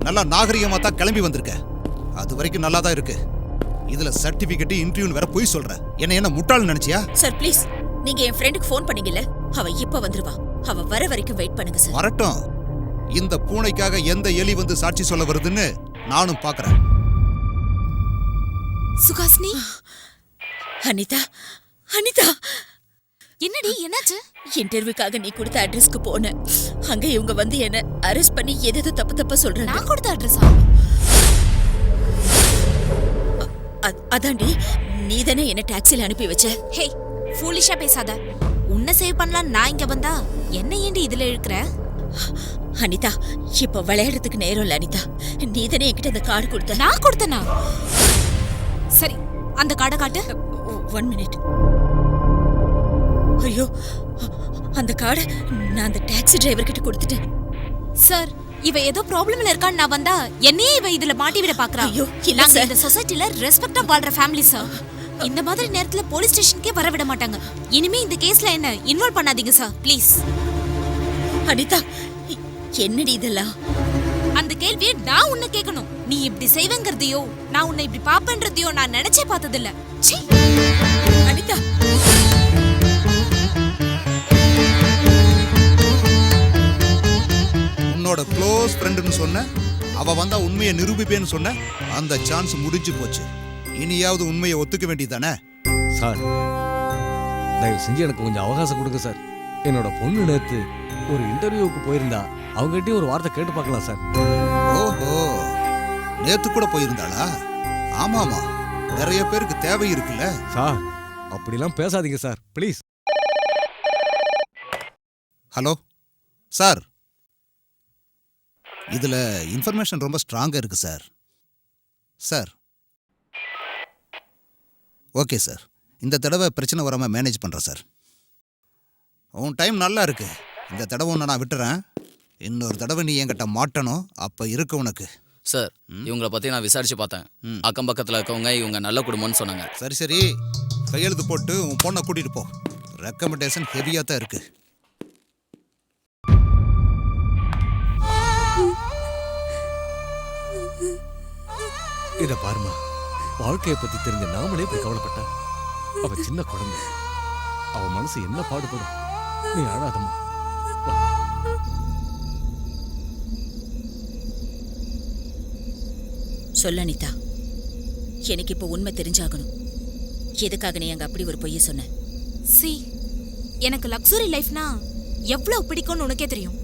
நல்லா நாகரிகமா தான் கிளம்பி வந்திருக்க. அது வரைக்கும் நல்லா தான் இருக்கு. இதுல சர்டிபிகேட் இன்டர்வியூன்னு வேற போய் சொல்ற. என்ன முட்டாள் நினைச்சியா? சார் ப்ளீஸ், நீங்க என் ஃப்ரெண்டுக்கு ஃபோன் பண்ணீங்கல்ல, அவ இப்ப வந்துருவா. அவ வர வரைக்கும் வெயிட் பண்ணுங்க சார். வரட்டும். இந்த பூனைக்காக எந்த எலி வந்து சாட்சி சொல்ல வருதுன்னு நானும் பாக்குறேன். சுகாசினி. அனிதா, அனிதா, என்னடி என்னாச்சு? இன்டர்வியூக்காக நீ கொடுத்த அட்ரஸ்க்கு போனேன். அங்க இவங்க வந்து என்ன அரெஸ்ட் பண்ணி ஏதேதோ தப்பா சொல்றாங்க. நான் கொடுத்த அட்ரஸா? அதாண்டி, நீ தானே என்ன டாக்ஸில அனுப்பி வச்ச. ஹே, ஃபூலிஷா பேசாத. உன்னை சேவ் பண்ணலாம் நான் இங்க வந்தா என்ன ஏண்டி இதுல இழுக்கிற? அனிதா, இப்ப விளையாடுறதுக்கு நேரம் இல்ல அனிதா. நீ தானே என்கிட்ட அந்த கார்டு கொடுத்த. நான் கொடுத்தனா? சரி, அந்த கார்டை காட்டு. 1 மினிட். ஐயோ, அந்த கார்டை நான் அந்த டாக்ஸி டிரைவர் கிட்ட கொடுத்துட்டேன். சார், இவ ஏதோ ப்ராப்ளம்ல இருக்கான்னு நான் வந்தா என்னையே இவ இதுல மாட்டி விட பாக்குறா. ஐயோ, இல்ல நாங்க சார். இந்த சொசைட்டில ரெஸ்பெக்டா வாழ்ற ஃபேமிலி சார். இந்த மாதிரி நேரத்துல போலீஸ் ஸ்டேஷனுக்கே வர விட மாட்டாங்க. இனிமே இந்த கேஸ்ல என்ன இன்வால்வ் பண்ணாதீங்க சார், ப்ளீஸ். அனிதா, என்னடி இதெல்லாம்? அந்த கேள்வியை நான் உன்னை கேட்கணும். நீ இப்படி செய்வேங்கிறதையோ நான் உன்னை இப்படி பாப்பேன்றதையோ நான் நினைச்சே பார்த்ததில்ல. சீ. அனிதா, உன்னோட க்ளோஸ் ஃப்ரெண்டுன்னு சொன்ன, அவ வந்தா உண்மையை நிரூபிப்பேன்னு சொன்ன, அந்த சான்ஸ் முடிஞ்சு போச்சு. இனியாவது உண்மையை ஒத்துக்க வேண்டியதானே? சார், தயவு செஞ்சு எனக்கு கொஞ்சம் அவகாசம் கொடுங்க சார். என்னோட பொண்ணு நேத்து ஒரு இன்டர்வியூக்கு போயிருந்தா, அவங்ககிட்டயும் ஒரு வார்த்தை கேட்டு பார்க்கலாம் சார். ஓஹோ, நேத்து கூட போயிருந்தாளா? ஆமாமா, நிறைய பேருக்கு தேவை இருக்குல்ல. சார், அப்படிலாம் பேசாதீங்க சார், ப்ளீஸ். ஹலோ சார், இதுல இன்ஃபர்மேஷன் ரொம்ப ஸ்ட்ராங்கா இருக்கு சார். சார், ஓகே சார், இந்த தடவை பிரச்சனை வராம மேனேஜ் பண்றேன் சார். உன் டைம் நல்லா இருக்கு. இந்த தடவை ஒன்று நான் விட்டுறேன். இன்னொரு தடவை நீ என்கிட்ட மாட்டணும், அப்ப இருக்கு உனக்கு. சார், இவங்களை பத்தி நான் விசாரிச்சு பார்த்தேன். அக்கம் பக்கத்துல இருக்கவங்க இவங்க நல்ல குடும்பம்னு சொன்னாங்க. சரி சரி, கையெழுத்து போட்டு உன் பொண்ணை கூட்டிட்டு போ. ரெக்கமெண்டேஷன் ஹெவியா தான் இருக்கு. இத பாருமா, வாழ்க்கையை பத்தி தெரிஞ்ச நாமளே இப்படி கவலைப்பட்ட. அவ சின்ன குழந்தை, அவ மனசு என்ன பாடுபடும். நீ அழாதம்மா. சொல்ல அனிதா, எனக்கு இப்போ உண்மை தெரிஞ்சாகணும். எதுக்காக நீ அங்க அப்படி ஒரு பொய்ய சொன்ன? சி, எனக்கு லக்ஸுரி லைஃப்னா எவ்வளவு பிடிக்கும்னு உனக்கே தெரியும்.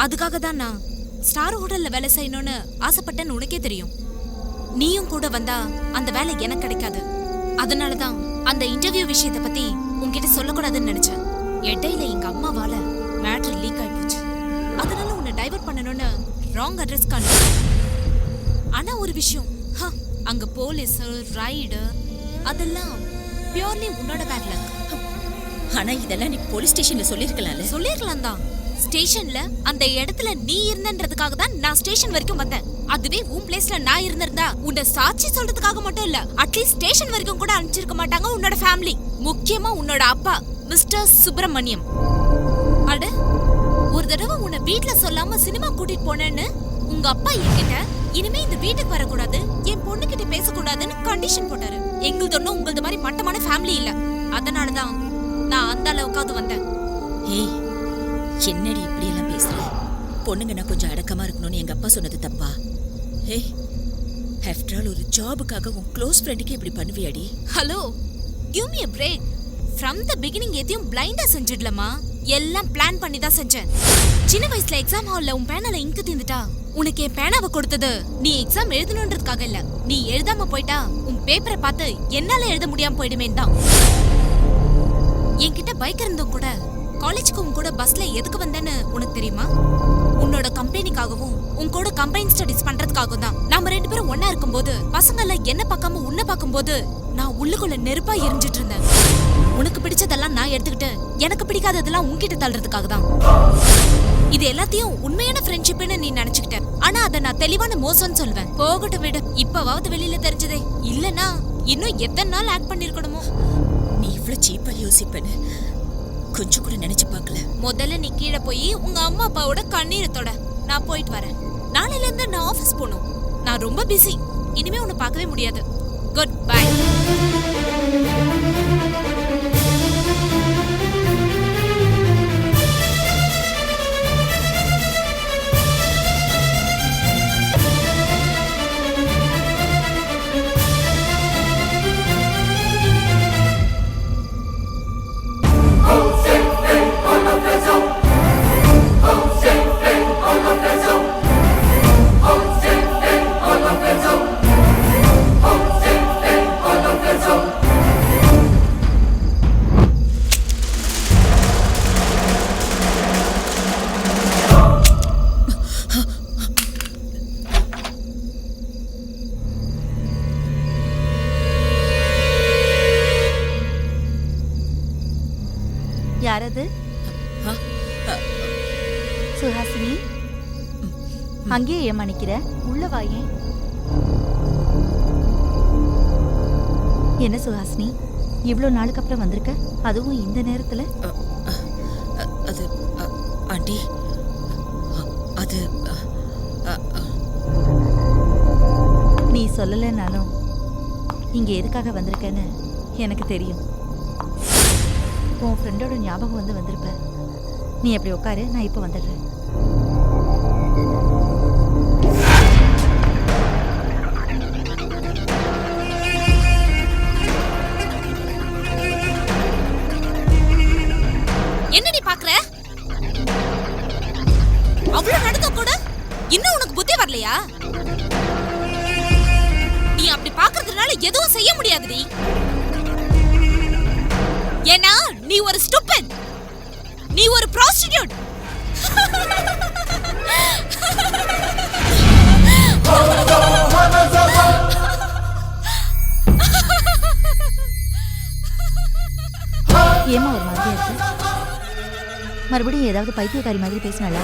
அதுக்காக தான் நான் ஸ்டார் ஹோட்டல்ல வேலை செய்யணும்னு ஆசைப்பட்டேன்னு உனக்கே தெரியும். நீயும் கூட வந்தா அந்த வேலை எனக்கு கிடைக்காது. அதனாலதான் அந்த இன்டர்வியூ விஷயத்தை பத்தி உன்கிட்ட சொல்லக்கூடாதுன்னு நினைச்சேன். இடையில எங்க அம்மாவால மேட்ரு லீக் ஆகி போச்சு. அதனால உன்னை டைவர்ட் பண்ணணும்னு ராங் அட்ரஸ் காண. ஆனா ஒரு விஷயம், அங்க போலீஸ் ரைடு அதெல்லாம் பியூர்லி உன்னோட பேட் லக். ஆனா இதெல்லாம் நீ போலீஸ் ஸ்டேஷன்ல சொல்லிருக்கலாம்ல. சொல்லிருக்கலாம் தான். ஸ்டேஷன்ல அந்த இடத்துல நீ இருந்தன்றதுக்காக தான் நான் ஸ்டேஷன் வரைக்கும் வந்தேன். அதுவே உன் பிளேஸ்ல நான் இருந்திருந்தா உன்னை சாட்சி சொல்றதுக்காக மட்டும் இல்ல, அட்லீஸ்ட் ஸ்டேஷன் வரைக்கும் கூட அனுப்பிச்சிருக்க மாட்டாங்க உன்னோட ஃபேமிலி. முக்கியமா உன்னோட அப்பா மிஸ்டர் சுப்பிரமணியம். அட, ஒரு தடவை உன்னை வீட்ல சொல்லாம சினிமா கூட்டிட்டு போனேன்னு உங்க அப்பா என்கிட்ட இனிமே இந்த வீட்டுக்கு வரக்கூடாது, என் பொண்ணு கிட்ட பேசக்கூடாதுன்னு கண்டிஷன் போட்டாரு. எங்களுது ஒன்னும் உங்களது மாதிரி மட்டமான ஃபேமிலி இல்ல, அதனாலதான் நான் அந்த அளவுக்காவது வந்தேன். ஏய், என்னடி இப்படி எல்லாம் பேசுற? பொண்ணுங்க நான் கொஞ்சம் அடக்கமா இருக்கணும்னு எங்க அப்பா சொன்னது தப்பா? ஏய், ஆஃப்டர் ஆல் ஒரு ஜாபுக்காக உன் க்ளோஸ் ஃப்ரெண்டுக்கு இப்படி பண்ணுவியாடி? Hello, give me a break. from the beginning எதையும் பிளைண்டா செஞ்சிடலமா, எல்லாம் பிளான் பண்ணி தான் செஞ்சேன். சின்ன வயசுல எக்ஸாம் ஹால்ல உன் பேனால இங்கு தீந்துட்டா உனக்கு என் பேனாவை கொடுத்தது நீ எக்ஸாம் எழுதணுன்றதுக்காக இல்ல, நீ எழுதாம போயிட்டா உன் பேப்பரை பார்த்து என்னால எழுத முடியாம போயிடுமே தான். என்கிட்ட பைக் இருந்தும் கூட காலேஜுக்கு உன் கூட பஸ்ல எதுக்கு வந்தேன்னு உனக்கு தெரியுமா? உன்னோட கம்பெனிக்காகவும் உன் கூட கம்பைன் ஸ்டடிஸ் பண்றதுக்காகவும் தான். நாம 2 பேரும் ஒன்னா இருக்கும்போது பசங்க எல்லாம் என்ன பார்க்காம உன்னை பார்க்கும்போது நான் உள்ளுக்குள்ள நெருப்பா எரிஞ்சிட்டு இருந்தேன். உனக்கு பிடிச்சதெல்லாம் நான் எடுத்துக்கிட்டு எனக்கு பிடிக்காததெல்லாம் உன்கிட்ட தள்ளுறதுக்காக தான். இது எல்லாத்தையும் உண்மையான ஃப்ரெண்ட்ஷிப்னு நீ நினைச்சுக்கிட்ட, ஆனா அதை நான் தெளிவான மோசம்னு சொல்வேன். போகட்டும் விடு, இப்பவாவது வெளியில தெரிஞ்சதே, இல்லனா இன்னும் எத்தனை நாள் ஆக்ட் பண்ணிருக்கணுமோ. நீ இவ்வளவு சீப்பா யோசிப்பேன்னு கொஞ்சம் கூட நினைச்சு பார்க்கல. முதல்ல நீ கீழே போய் உங்க அம்மா அப்பாவோட கண்ணீரத்தோட நான் போயிட்டு வரேன். நாளையில இருந்து நான் ஆபீஸ் போகணும், நான் ரொம்ப பிஸி, இனிமே உன்னை பார்க்கவே முடியாது. Good bye. யாரது? சுஹாசினி, அங்கேயே ஏமாணிக்கிற, உள்ள வாயே. என்ன சுஹாசினி, இவ்வளவு நாளுக்கு அப்புறம் வந்திருக்க, அதுவும் இந்த நேரத்துல? அது ஆண்டி, அது நீ சொல்லலைனாலும் இங்க எதுக்காக வந்திருக்கேன்னு எனக்கு தெரியும். உன் ஃப்ரெண்டோட ஞாபகம் வந்திருப்ப. நீ எப்படி உட்காரு, நான் இப்போ வந்துடுறேன். என்னடி பாக்குற? அவ்வளவு நடக்க கூட இன்னும் உனக்கு புத்தி வரலையா? நீ அப்படி பாக்குறதுனால எதுவும் செய்ய முடியாதுடி. ஏன்னா நீ ஒரு ஸ்டூபிட், நீ ஒரு prostitute. ஏமா ஒரு மாதிரியா இருக்கு? மறுபடியும் ஏதாவது பைத்தியக்காரி மாதிரி பேசினாளா?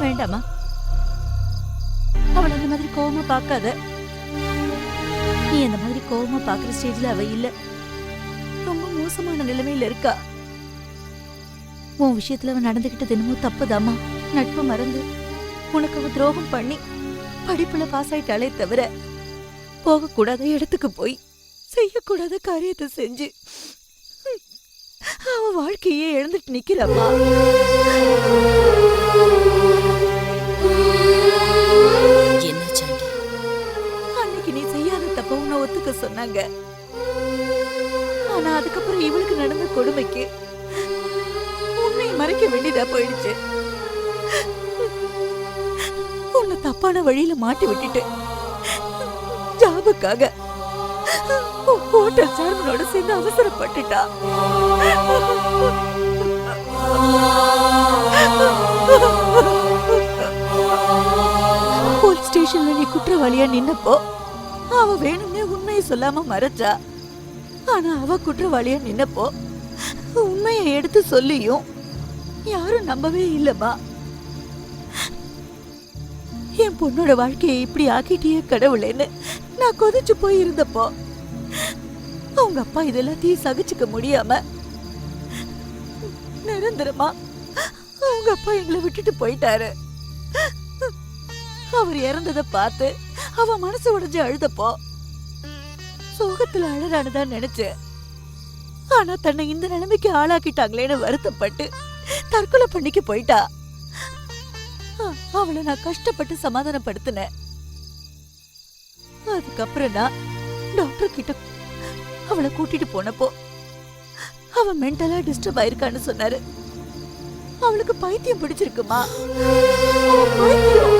வேண்டாமா, அவள் அந்த மாதிரி கோவமா பார்க்காத. நீ அந்த மாதிரி கோவமா பாக்குற ஸ்டேஜ்ல அவ இல்ல, ரொம்ப மோசமான நிலைமையில இருக்கா. உன் விஷயத்துல அவன் நடந்துகிட்டது என்னமோ தப்புதாமா. நட்பு மறந்து உனக்கு அவ துரோகம் பண்ணி படிப்புல பாஸ் ஆயிட்டாலே தவிர போகக்கூடாத இடத்துக்கு போய் செய்யக்கூடாத காரியத்தை செஞ்சு அவ வாழ்க்கையே இழந்துட்டு நிக்கிறாமா. அன்னைக்கு நீ செய்யாத தப்ப உன்னை ஒத்துக்க சொன்னாங்க, ஆனா அதுக்கப்புறம் இவளுக்கு நடந்த கொடுமைக்கு உன்னை மறைக்க வேண்டியதா போயிடுச்சு. உன்னை தப்பான வழியில மாட்டி விட்டுட்டு ஜாபுக்காக ஹோட்டல் சேர்மனோட சேர்ந்து அவசரப்பட்டுட்டா. போலீஸ் ஸ்டேஷன்ல நீ குற்றவாளியா நின்னப்போ அவ வேணும்னே உண்மையை சொல்லாம மறைச்சா. ஆனா அவ குற்றவாளியா நின்னப்போ உண்மையை எடுத்து சொல்லியும் யாரும் நம்பவே இல்லம்மா. என் பொண்ணோட வாழ்க்கையை இப்படி ஆக்கிட்டியே கடவுளேன்னு நான் கொதிச்சு போயிருந்தப்போ அவங்க அப்பா இதெல்லாத்தையும் சகிச்சுக்க முடியாம நிரந்தரமா உங்க அப்பா எங்களை விட்டுட்டு போயிட்டாரு. அவர் இறந்ததை பார்த்து அவ மனசு உடைஞ்சு அழுதப்போ சோகத்துல அழறானுதான் நினைச்சேன். ஆனா தன்னை இந்த நிலைமைக்கு ஆளாக்கிட்டாங்களேன்னு வருத்தப்பட்டு தற்கொலை பண்ணிக்க போயிட்டா. அவளை நான் கஷ்டப்பட்டு சமாதானப்படுத்தினேன். அதுக்கப்புறம் நான் டாக்டர் கிட்ட அவளை கூட்டிட்டு போனப்போ அவ மென்டலா டிஸ்டர்ப் ஆயிருக்கான்னு சொன்னாரு. அவளுக்கு பைத்தியம் பிடிச்சிருக்குமா? பைத்தியம்.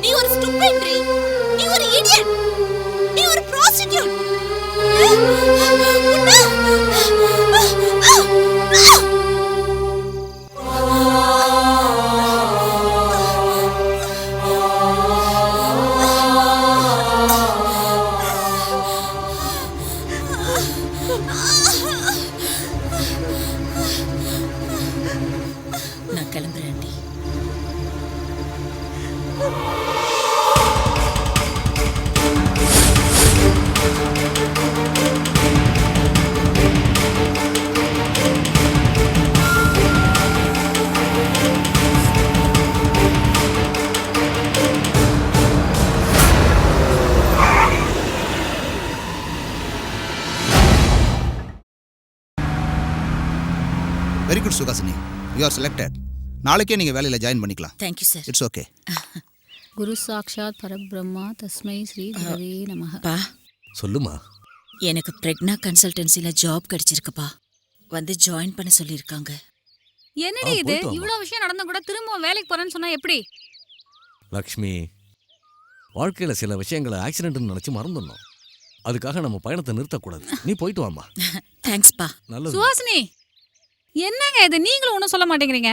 நீ ஒரு ஸ்டூபிட், நீ ஒரு இடியட், நீ ஒரு ப்ராஸ்டிடியூட். நான் கிளம்புறேன் aunty. Very good Suhasini, you are selected. நாளைக்கே நீங்கள் வேலையில் ஜாயின் பண்ணிக்கலாம். Thank you sir. It's okay. குரு சாக்ஷாத் பரபிரம்மா தஸ்மை ஸ்ரீ குருவே நமஹ. பா, சொல்லுமா. எனக்கு பிரெக்னா கன்சல்டன்சில ஜாப் கிடைச்சிருக்குப்பா. வந்து ஜாயின் பண்ண சொல்லியிருக்காங்க. என்னடி இது இவ்வளவு விஷயம் நடந்தா கூட திரும்ப வேலைக்கு போறேன்னு சொன்னா எப்படி? லக்ஷ்மி, வாழ்க்கையில சில விஷயங்களை ஆக்சிடென்ட்னு நினைச்சு மறந்துடணும். அதுக்காக நம்ம பயணத்தை நிறுத்தக்கூடாது. நீ போயிட்டு வாமா. தேங்க்ஸ்பா. நல்லது. சுஹாசினி, என்னங்க இது, நீங்களும் ஒன்றும் சொல்ல மாட்டேங்கிறீங்க?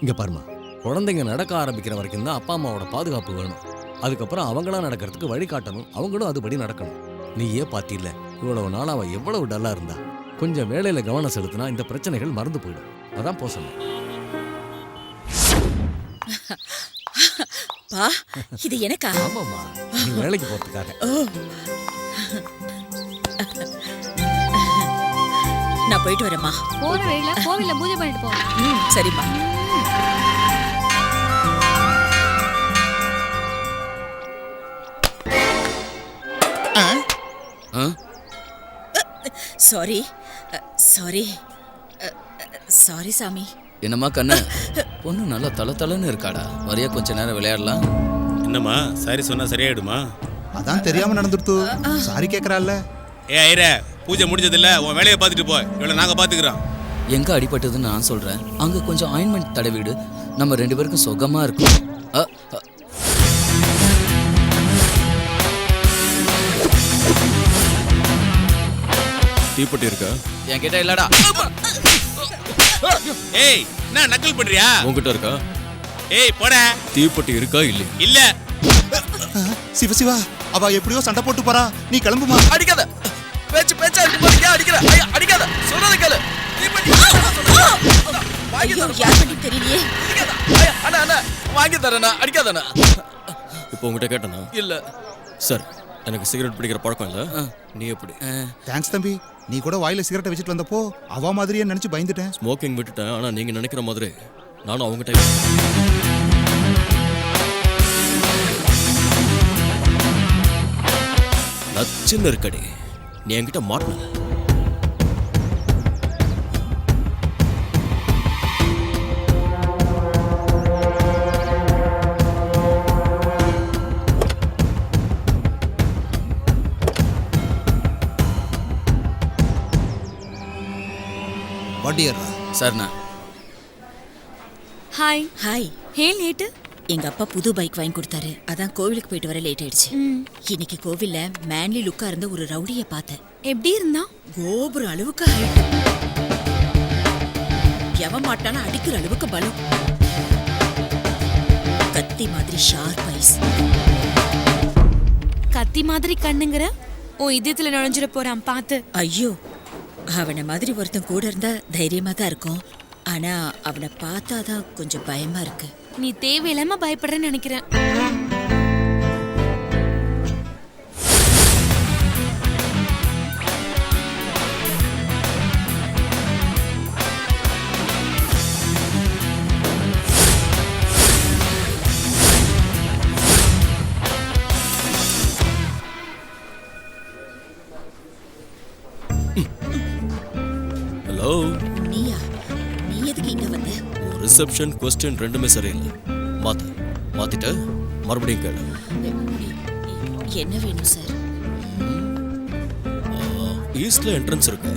இங்க பாருமா, குழந்தைங்க நடக்க ஆரம்பிக்கிற வரைக்கும் தான் அப்பா அம்மாவோட பாதுகாப்பு வேணும். அதுக்கப்புறம் அவங்களா நடக்கிறதுக்கு வழி காட்டணும், அவங்களும் அதுபடி நடக்கணும். நீயே பாத்தியில்ல, இவ்வளவு நாள் அவ எவ்வளவு டல்லா இருந்தா. கொஞ்சம் வேலையில கவனம் செலுத்தினா இந்த பிரச்சனைகள் மறந்து போயிடும். அதான் போ சொன்னேன். பா, இது எனக்கா? ஆமாம்மா, நீ வேலைக்கு போறதுக்காக. நான் போயிட்டு வரேம்மா. போற வழியில கோவில்ல பூஜை பண்ணிட்டு போ. சரிம்மா. சாரி சாரி சாரி சாமி. என்னம்மா கண்ணு, பொண்ணு நல்லா தளன்னு இருக்காடா. வரையா கொஞ்ச நேரம் விளையாடலாம். என்னம்மா சாரி சொன்னா சரியாயிடுமா? அதான் தெரியாம நடந்துடுத்து. சாரி கேட்கறாள்ல. ஏ ஐரே, பூஜை முடிஞ்சதில்ல, உன் வேலையை பார்த்துட்டு போ. இவ்வளோ நாங்கள் பார்த்துக்கிறோம். எங்க அடிபட்டதுன்னு நான் சொல்றேன். அங்க கொஞ்சம் ஆயின்மெண்ட் தடவிடு, நம்ம 2 பேருக்கும் சுகமா இருக்கும். தீப்பெட்டி இருக்கா? என்கிட்ட இல்லடா. ஏய், என்ன நக்கல் பண்றியா? உங்ககிட்ட இருக்கா? ஏய் போட. தீப்பெட்டி இருக்கா? இல்ல இல்ல. சிவசிவா, அவ எப்படியோ சண்டை போட்டு போறா. நீ கிளம்புமா. அடிக்காத, பேச்சா இருக்கு போறீங்க. அடிக்கிற, ஐயா அடிக்காத, சொல்றத கேளு. தெரியலையே. அண்ணா வாங்கி தரேண்ணா, அடிக்காதண்ணா. இப்போ உங்ககிட்ட கேட்டனா? இல்ல சார், எனக்கு சிகரெட் பிடிக்கிற பழக்கம் இல்ல. நீ எப்படி? தேங்க்ஸ் தம்பி. நீ கூட வாயில சிகரெட்டை வச்சுட்டு வந்தப்போ அவ மாதிரியே நினைச்சு பயந்துட்டேன். ஸ்மோக்கிங் விட்டுட்டேன், ஆனா நீங்க நினைக்கிற மாதிரி நானும் அவங்க டைப். நச்சுன்னு இருக்கடி, நீ என்கிட்ட மாட்டின. சரிண்ணா. ஹாய். ஹாய். ஏன் லேட்டு? எங்க அப்பா புது பைக் வாங்கி கொடுத்தாரு. அதான் கோவிலுக்கு போயிட்டு வர லேட் ஆயிடுச்சு. இன்னைக்கு கோவில்ல மேன்லி லுக்கா இருந்த ஒரு ரவுடிய பார்த்தேன். எப்படி இருந்தா? கோபுர அளவுக்கு ஹைட். எவன் மாட்டானா அடிக்கிற அளவுக்கு பலம். கத்தி மாதிரி ஷார்ப் ஐஸ். கத்தி மாதிரி கண்ணுங்கற? உன் இதயத்துல நுழைஞ்சிட போறான் பாத்து. ஐயோ, அவனை மாதிரி ஒருத்தன் கூட இருந்தா தைரியமா தான் இருக்கும். ஆனா அவனை பார்த்தாதான் கொஞ்சம் பயமா இருக்கு. நீ தேவையில்லாம பயப்படுறேன்னு நினைக்கிறேன். ரிசப்ஷன் கொஸ்டின் ரெண்டுமே சரியில்லை. மாத்திட்டு மறுபடியும் கேளு. என்ன வேணும் சார்? ஈஸ்ட்ல என்ட்ரன்ஸ் இருக்கு,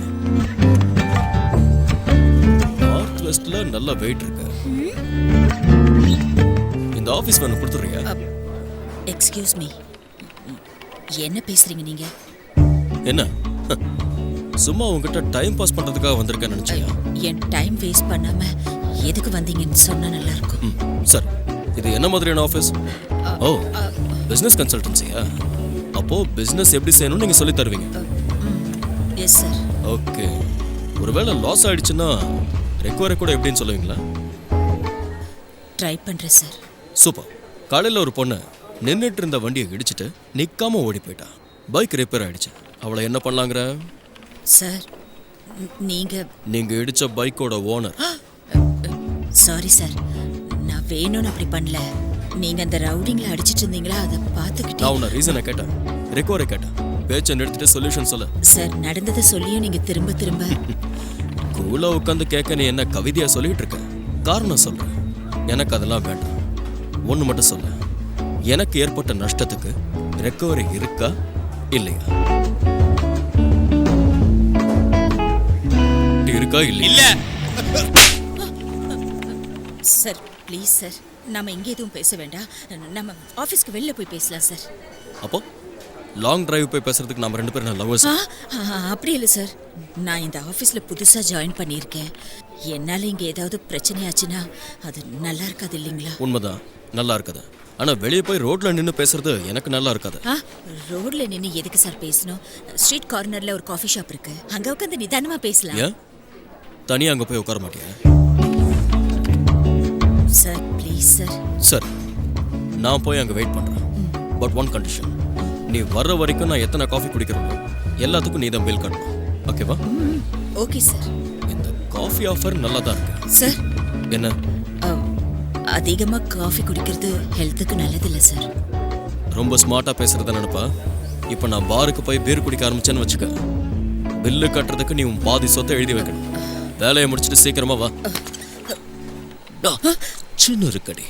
நார்த் வெஸ்ட்ல நல்ல வெயிட் இருக்கு. இந்த ஆபீஸ் வேணும் கொடுத்துறியா? எக்ஸ்கியூஸ் மீ, என்ன பேசுறீங்க நீங்க? என்ன சும்மா உங்ககிட்ட டைம் பாஸ் பண்றதுக்காக வந்திருக்கேன்னு நினைச்சியா? என் டைம் வேஸ்ட் பண்ணாம எதுக்கு வந்தீங்கன்னு சொன்னா நல்லா இருக்கும். சார், இது என்ன மாதிரியான ஆஃபீஸ்? ஓ, பிசினஸ் கன்சல்டன்சியா? அப்போ பிசினஸ் எப்படி செய்யணும்னு நீங்க சொல்லி தருவீங்க? Yes sir. ஓகே, ஒருவேளை லாஸ் ஆயிடுச்சுன்னா ரெக்கவரி கூட எப்படின்னு சொல்லுவீங்களா? ட்ரை பண்றேன் சார். சூப்பர். காலையில் ஒரு பொண்ணு நின்றுட்டு இருந்த வண்டியை இடிச்சிட்டு நிற்காம ஓடி போயிட்டா. பைக் ரிப்பேர் ஆயிடுச்சு. அவளை என்ன பண்ணலாங்கிற? சார், நீங்க இடிச்ச பைக்கோட ஓனர். சாரி சார், நான் வேணும்னு அப்படி பண்ணல. நீங்க அந்த ரவுடிங்ல அடிச்சிட்டு இருந்தீங்களா, அதை பார்த்துக்கிட்டு. நான் உன்னை ரீசனை கேட்டேன், ரெக்கவரி கேட்டேன். பேச்சை நிறுத்திட்டு சொல்யூஷன் சொல்ல. சார், நடந்ததை சொல்லியும் நீங்க திரும்ப திரும்ப கூலா உட்காந்து கேட்க நீ என்ன கவிதையா சொல்லிட்டு இருக்க? காரணம் சொல்றேன். எனக்கு அதெல்லாம் வேண்டாம். ஒன்று மட்டும் சொல்ல, எனக்கு ஏற்பட்ட நஷ்டத்துக்கு ரெக்கவரி இருக்கா இல்லையா? இருக்கா இல்ல? சார் ப்ளீஸ் சார், நாம இங்கே எதுவும் பேச வேண்டாம். நம்ம ஆஃபீஸ்க்கு வெளில போய் பேசலாம் சார். அப்போ லாங் டிரைவ் போய் பேசுறதுக்கு நம்ம ரெண்டு பேரும் லவ்வர்ஸ்? அப்படி இல்லை சார், நான் இந்த ஆஃபீஸில் புதுசாக ஜாயின் பண்ணியிருக்கேன். என்னால் இங்கே ஏதாவது பிரச்சனையாச்சுன்னா அது நல்லா இருக்காது இல்லைங்களா? உண்மைதான், நல்லா இருக்காது. ஆனால் வெளியே போய் ரோட்ல நின்று பேசுறது எனக்கு நல்லா இருக்காது. ரோட்ல நின்று எதுக்கு சார் பேசணும்? ஸ்ட்ரீட் கார்னரில் ஒரு காஃபி ஷாப் இருக்கு, அங்கே உட்காந்து நிதானமாக பேசலாம். ஏன் தனியாக அங்கே போய் உட்கார மாட்டியா? Sir please sir. சார், நான் போய் அங்கே வெயிட் பண்ணுறேன். பட் ஒன் கண்டிஷன், நீ வர்ற வரைக்கும் நான் எத்தனை காஃபி குடிக்கிறோம் எல்லாத்துக்கும் நீ தான் பில் கட்டணும். ஓகேவா? Okay sir. இந்த காஃபி ஆஃபர் நல்லா தான் இருக்கு. சார், என்ன அதிகமாக காஃபி குடிக்கிறது ஹெல்த்துக்கு நல்லதில்லை சார். ரொம்ப ஸ்மார்ட்டாக பேசுகிறத நினைப்பா. இப்போ நான் பாருக்கு போய் பீர் குடிக்க ஆரம்பிச்சேன்னு வச்சுக்க, பில்லு கட்டுறதுக்கு நீ உன் பாதி சொத்தை எழுதி வைக்கணும். வேலையை முடிச்சுட்டு சீக்கிரமா வா. சின்ன இருக்கடி.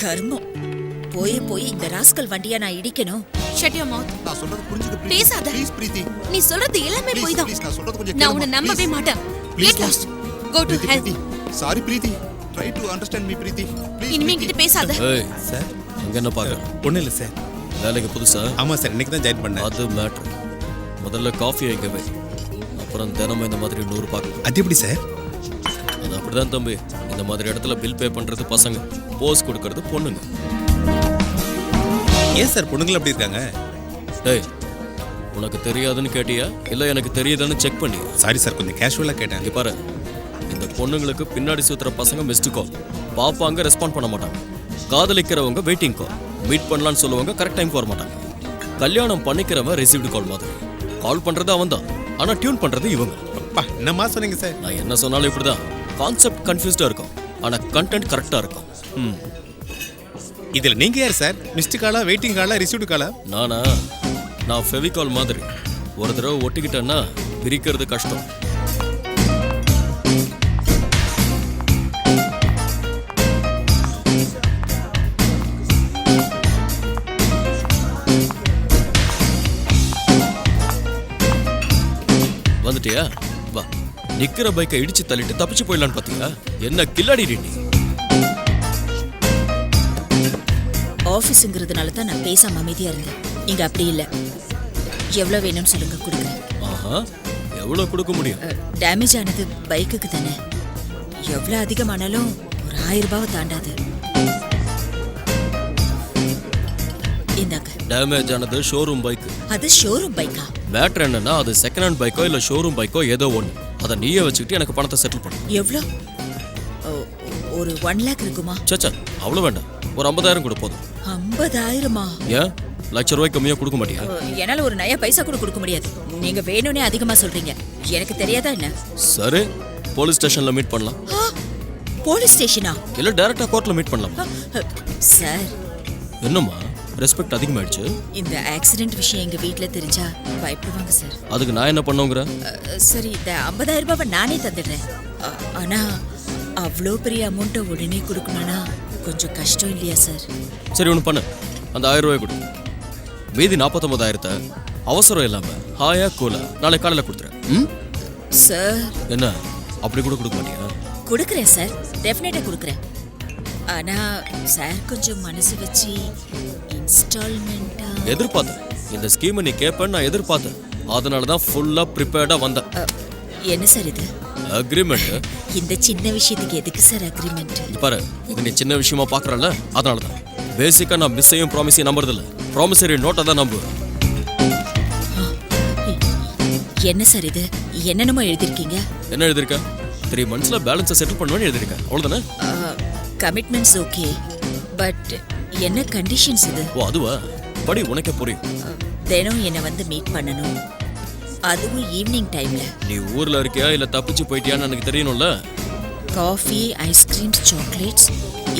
கர்மம், போய் இந்த ராஸ்கல் வண்டியா நான் இடிக்கணும். Shut your mouth. நான் சொல்றது புரிஞ்சுக்க பேசாத. ப்ளீஸ் பிரீத்தி. நீ சொல்றது எல்லாமே போய் தான். ப்ளீஸ், நான் சொல்றது கொஞ்சம் நான் உன்னை நம்பவே மாட்டேன். Get lost. Go to hell. Sorry Preethi. Try to understand me Preethi. Please. இனிமே கிட்ட பேசாத. ஏய் சார், அங்க என்ன பாக்குற? ஒன்றும் இல்லை சார். வேலைக்கு புதுசா? ஆமாம் சார், இன்னைக்கு தான் ஜாயின் பண்ணேன். அது மேட்ரு. முதல்ல காஃபி இங்கே வை, அப்புறம் தினமும் இந்த மாதிரி 100 பார்க்கலாம். அது எப்படி சார்? அது அப்படிதான் தம்பி. இந்த மாதிரி இடத்துல பில் பே பண்றது பசங்க, போஸ் கொடுக்கறது பொண்ணுங்க. ஏன் சார் பொண்ணுங்கள் அப்படி இருக்காங்க? டேய், உனக்கு தெரியாதுன்னு கேட்டியா இல்லை எனக்கு தெரியுதான்னு செக் பண்ணி? சாரி சார், கொஞ்சம் கேஷுவலாக கேட்டேன். இங்கே பாரு, இந்த பொண்ணுங்களுக்கு பின்னாடி சுத்துற பசங்க மிஸ்டு கால் பார்ப்பாங்க, ரெஸ்பாண்ட் பண்ண மாட்டாங்க. காதலிக்கிறவங்க வெயிட்டிங் கால், மீட் பண்ணலான்னு சொல்லுவாங்க, கரெக்ட் டைம் வர மாட்டாங்க. கல்யாணம் பண்ணிக்கிறவன் ரிசீவ்டு கால் மாதிரி. கால் பண்றது அவன் தான், ஆனா டியூன் பண்றது இவங்க. அப்பா, என்னமா சொன்னீங்க சார்? நான் என்ன சொன்னாலும் இப்படிதான். கான்செப்ட் கன்ஃபியூஸ்டா இருக்கும், ஆனா கண்டென்ட் கரெக்டா இருக்கும். இதில் நீங்க யார் சார்? மிஸ்டு காலா, வெயிட்டிங் காலா, ரிசீவ்டு காலா? நான் ஃபெவிகால் மாதிரி. ஒரு தடவை ஒட்டிக்கிட்டேன்னா பிரிக்கிறது கஷ்டம். வந்துட்டியா? வா. நிக்கிற பைக்கை இடிச்சு தள்ளிட்டு தப்பிச்சு போயிடலான்னு பாத்தியா? என்ன கில்லாடி நீ? ஆஃபீஸுங்கிறதுனால தான் நான் பேசாம அமைதியா இருந்தேன். இங்க அப்படி இல்லை. எவ்வளோ வேணும்னு சொல்லுங்க, கொடுக்குறேன். ஆஹா, எவ்வளோ கொடுக்க முடியும்? டேமேஜ் ஆனது பைக்குக்கு தானே. எவ்வளோ அதிகமானாலும் ஒரு 1000 ரூபாவை தாண்டாது. இந்தாங்க. டேமேஜ் ஆனது ஷோரூம் பைக். அது ஷோரூம் பைக்கா? மேட்ரு என்னன்னா, அது செகண்ட் ஹேண்ட் பைக்கோ இல்லை ஷோரூம் பைக்கோ ஏதோ ஒன்று. அதை நீயே வச்சுக்கிட்டு எனக்கு பணத்தை செட்டில் பண்ணு. எவ்வளோ? ஒரு 1 lakh இருக்குமா? சச்சா, அவ்வளோ வேண்டாம், ஒரு 50,000 கூட போதும். 50,000மா? ஏன் ₹1,00,000 கம்மியாக கொடுக்க மாட்டியா? என்னால் ஒரு நயா பைசா கூட கொடுக்க முடியாது. நீங்க வேணும்னே அதிகமா சொல்றீங்க. எனக்கு தெரியாதா என்ன? சரி, போலீஸ் ஸ்டேஷன்ல மீட் பண்ணலாம். போலீஸ் ஸ்டேஷனா? இல்ல டைரக்டா கோர்ட்ல மீட் பண்ணலாம். சார், என்னம்மா ரெஸ்பெக்ட் அதிகமாயிடுச்சு. இந்த ஆக்சிடென்ட் விஷயம் எங்க வீட்ல தெரிஞ்சா பயப்படுவாங்க சார். அதுக்கு நான் என்ன பண்ணுங்கிற? சரி, இந்த 50,000 ரூபாவை நானே தந்துடுறேன். ஆனா அவ்வளோ பெரிய அமௌண்ட்டை உடனே கொடுக்கணும்னா கொஞ்சம் கஷ்டம் இல்லையா சார்? சரி ஒன்று பண்ணு, அந்த 1000 ரூபாய் கொடு. மீதி 49,000 அவசரம் இல்லாம ஹாயா கூலா நாளை காலையில் கொடுத்துறேன். சார் என்ன அப்படி கூட கொடுக்க மாட்டியா? கொடுக்குறேன் சார், டெஃபினட்டா கொடுக்குறேன். ஆனா சார் கொஞ்சம் மனசு வச்சு இன்ஸ்டால்மெண்டா. எதிர்பார்த்தேன் இந்த ஸ்கீமை நீ கேட்பேன்னு நான் எதிர்பார்த்தேன். அதனால தான் ஃபுல்லா ப்ரிப்பேர்டா வந்தேன். என்ன சார் இது? அக்ரிமெண்ட். இந்த சின்ன விஷயத்துக்கு எதுக்கு சார் அக்ரிமெண்ட்? பாரு, இது நீ சின்ன விஷயமா பாக்குறல, அதனால தான். பேசிக்கா நான் மிஸ்ஸையும் ப்ராமிஸையும் நம்புறதில்ல, ப்ராமிசரி நோட்டை தான் நம்புவேன். என்ன சார் இது? என்னென்னமோ எழுதிருக்கீங்க. என்ன எழுதிருக்க? 3 monthsல பேலன்ஸை செட்டில் பண்ணுவேன்னு எழுதிருக்கேன், அவ்வளோதானே? கமிட்மெண்ட்ஸ் ஓகே, பட் என்ன கண்டிஷன்ஸ் இது? ஓ அதுவா? படி, உனக்கே புரியும். தினம் என்னை வந்து மீட் பண்ணணும், அதுவும் ஈவினிங் டைம்ல. நீ ஊர்ல இருக்கியா இல்ல தப்பிச்சு போயிட்டியான்னு எனக்கு தெரியணும்ல. காஃபி, ஐஸ்கிரீம்ஸ், சாக்லேட்ஸ்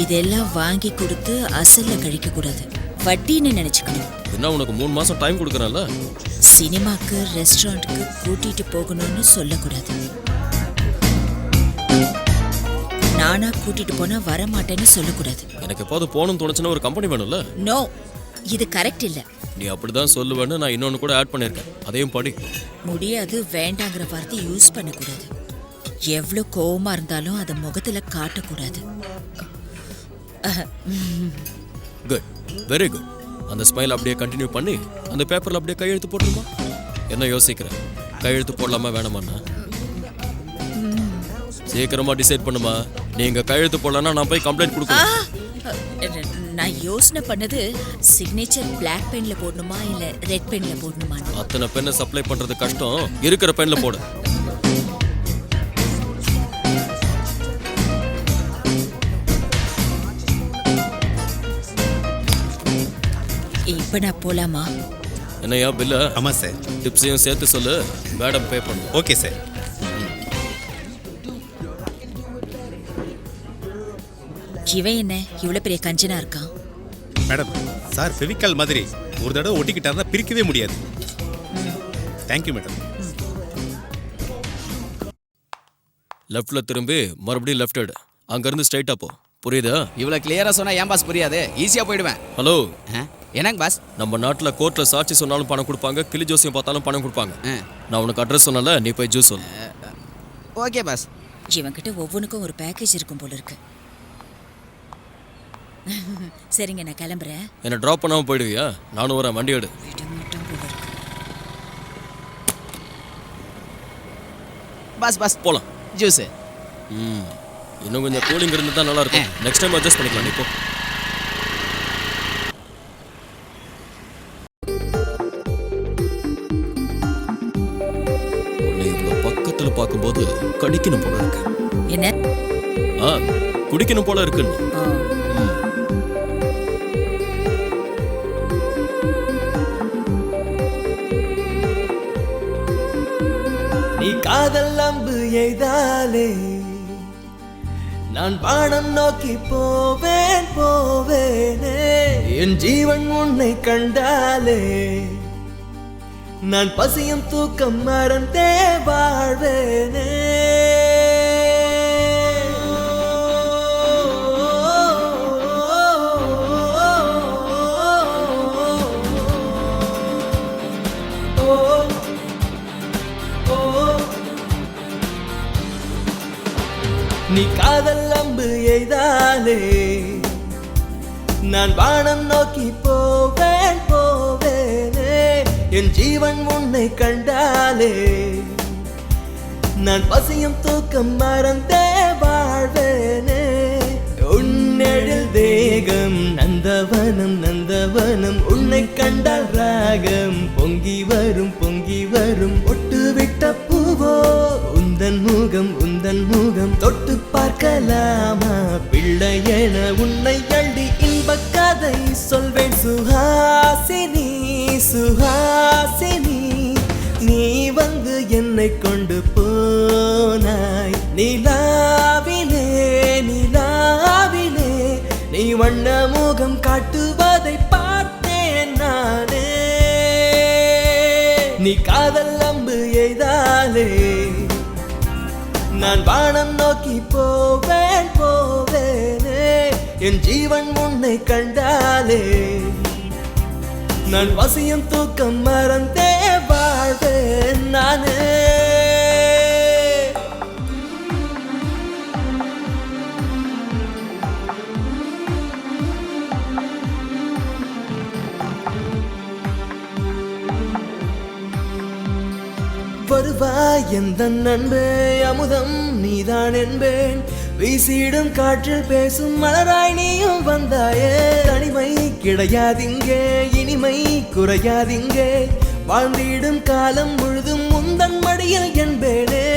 இதெல்லாம் வாங்கி கொடுத்து அசல்ல கழிக்க கூடாது, வட்டின்னு நினைச்சுக்கணும். என்ன உனக்கு 3 மாசம் டைம் கொடுக்குறேன்ல. சினிமாக்கு, ரெஸ்டாரண்ட்டுக்கு கூட்டிட்டு போகணும்னு சொல்லக்கூடாது. நானா கூட்டிட்டு போனா வர மாட்டேன்னு சொல்லக்கூடாது. எனக்கு எப்போது போகணும்னு தோணுச்சுன்னா ஒரு கம்பெனி வேணும்ல. நோ, இது கரெக்ட் இல்ல. நீ அப்படிதான் சொல்லுவேன்னு நான் இன்னொன்னு கூட ஆட் பண்ணியிருக்கேன், அதையும் படி. முடியாது, வேண்டாங்கிற வார்த்தை யூஸ் பண்ணக்கூடாது. எவ்வளோ கோவமா இருந்தாலும் அதை முகத்துல காட்டக்கூடாது. Good, very good. அந்த ஸ்மைல் அப்படியே கண்டினியூ பண்ணி அந்த பேப்பர்ல அப்படியே கையெழுத்து போட்டுருமா? என்ன யோசிக்கிற? கையெழுத்து போடலாமா வேணாமாண்ணா? சீக்கிரமா டிசைட் பண்ணுமா. நீங்க கையெழுத்து போடலன்னா நான் போய் கம்ப்ளைண்ட் கொடுக்கணும். நான் யோசனை பண்ணது சிக்னேச்சர் பிளாக் பென்ல போடணுமா இல்ல ரெட் பென்ல போடணுமா. அத்தனை பெண்ணை சப்ளை பண்றது கஷ்டம், இருக்கிற பென்ல போடு. இப்ப நான் போலாமா? என்னையா பில்ல? ஆமா சார். டிப்ஸையும் சேர்த்து சொல்லு, மேடம் பே பண்ணு. Okay sir. இவன் என்ன இவ்வளவு பெரிய கஞ்சனா இருக்கான்? மேடம், சார் ஃபெவிகால் மாதிரி ஒரு தடவை ஒட்டிக்கிட்டாருன்னா பிரிக்கவே முடியாது. Thank you madam. லெஃப்ட்ல திரும்பி மறுபடியும் லெஃப்ட் எடு, அங்கிருந்து ஸ்ட்ரைட்டா போ. புரியுதா? இவ்வளவு கிளியரா சொன்னா ஏன் பாஸ் புரியாது? ஈஸியா போயிடுவேன். ஹலோ, என்னங்க பாஸ்? நம்ம நாட்டில் கோர்ட்ல சாட்சி சொன்னாலும் பணம் கொடுப்பாங்க, கிளி ஜோசியம் பார்த்தாலும் பணம் கொடுப்பாங்க. நான் உனக்கு அட்ரஸ் சொன்னல, நீ போய் ஜூஸ் சொல்லு. Okay boss. இவன்கிட்ட ஒவ்வொன்றுக்கும் ஒரு பேக்கேஜ் இருக்கும் போல இருக்கு. சரிங்க, நான் கிளம்புறேன். என்ன டிராப் பண்ணாம போயிடுவியா? நானும் வரேன், வண்டி எடு. பாஸ் பாஸ் போலாம். ஜூஸ். இன்னும் கொஞ்சம் கூலிங் இருந்து தான் நல்லா இருக்கும். நெக்ஸ்ட் டைம் அட்ஜஸ்ட் பண்ணிக்கலாம். நீ போ. உன்னை இவ்வளோ பக்கத்தில் பார்க்கும்போது கடிக்கணும் போல இருக்கு. என்ன? குடிக்கணும் போல இருக்குன்னு. நீ காதல் அம்பு எய்தாலே நான் பாடம் நோக்கி போவேன் போவேனே. என் ஜீவன் உன்னை கண்டாலே நான் பசியும் தூக்கம் மறந்தே வாழ்வேனே. நீ காதல் அம்பு எய்தாலே நான் வானம் நோக்கி போவேன் போவேனே. என் ஜீவன் உன்னை கண்டாலே நான் பசியும் தூக்கம் மறந்தே வாழ்வேனே. உன்னெழில் தேகம் நந்தவனம் நந்தவனம், உன்னை கண்டால் ராகம் பொங்கி வரும் பொங்கி வரும். ஒட்டுவிட்ட பூவோ உந்தன் முகம் தொட்டு பார்க்கலாமா பிள்ளை என உன்னை அள்ளி இன்பக் கதை சொல்வேன். சுஹாசினி சுஹாசினி, நீ வந்து என்னை கொண்டு போனாய் நிலாவிலே நிலாவிலே. நீ வண்ண முகம் காட்டுவதை பார்த்தேன் நான் வானம் நோக்கி போவேன் போவேனே என் ஜீவன் உன்னை கண்டாலே நான் வசியம் தூக்கம் மறந்தே வாழ்வேன் நானே வருவாய் எந்த நண்பே அமுதம் நீதான் என்பேன் வீசிடும் காற்றில் பேசும் மலராய் நீயும் வந்தாயே தனிமை கிடையாதிங்கே இனிமை குறையாதிங்கே வாழ்ந்திடும் காலம் முழுதும் முந்தன் மடியில் என்பேனே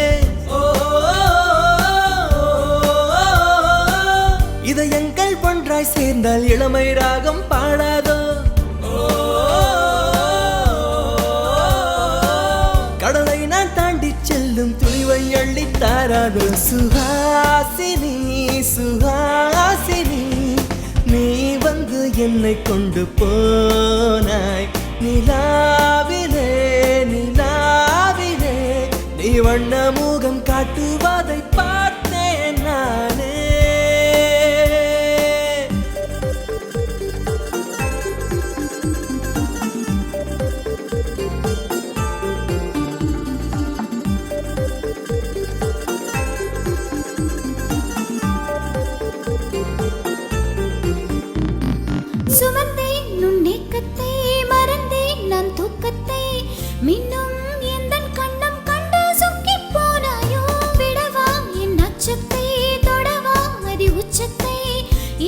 இதயங்கள் ஒன்றாய் சேர்ந்தால் இளமை ராகம் பாடாதோ கடலை நான் தாண்டி செல்லும் துணிவை அள்ளித்தாராதோ சுஹாசினி சுஹாசினி நீ வந்து என்னை கொண்டு போனாய் நிலாவிலே நிலாவிலே நீ வண்ண முகம் காட்டுவதை பார்த்தேன் நானே சுமந்தேன் நுண்ணேக்கத்தை மறந்தேன் நான் தூக்கத்தை மின்னும் எந்தன் கண்ணம் கண்டு சொக்கி போனாயோ விடவா என் அச்சத்தை தொடவா அதி உச்சத்தை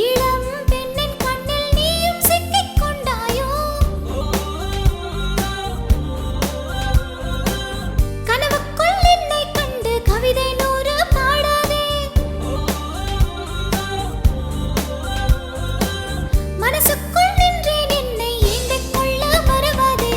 இளம் பெண்ணின் கண்ணில் நீயும் சிக்கிக் கொண்டாயோ கனவுக்குள் என்னை கண்டு கவிதை நூறு பாடாதே மனசுக்குள் நின்றேன் என்னை ஏந்திக் கொள்ள மறவாதே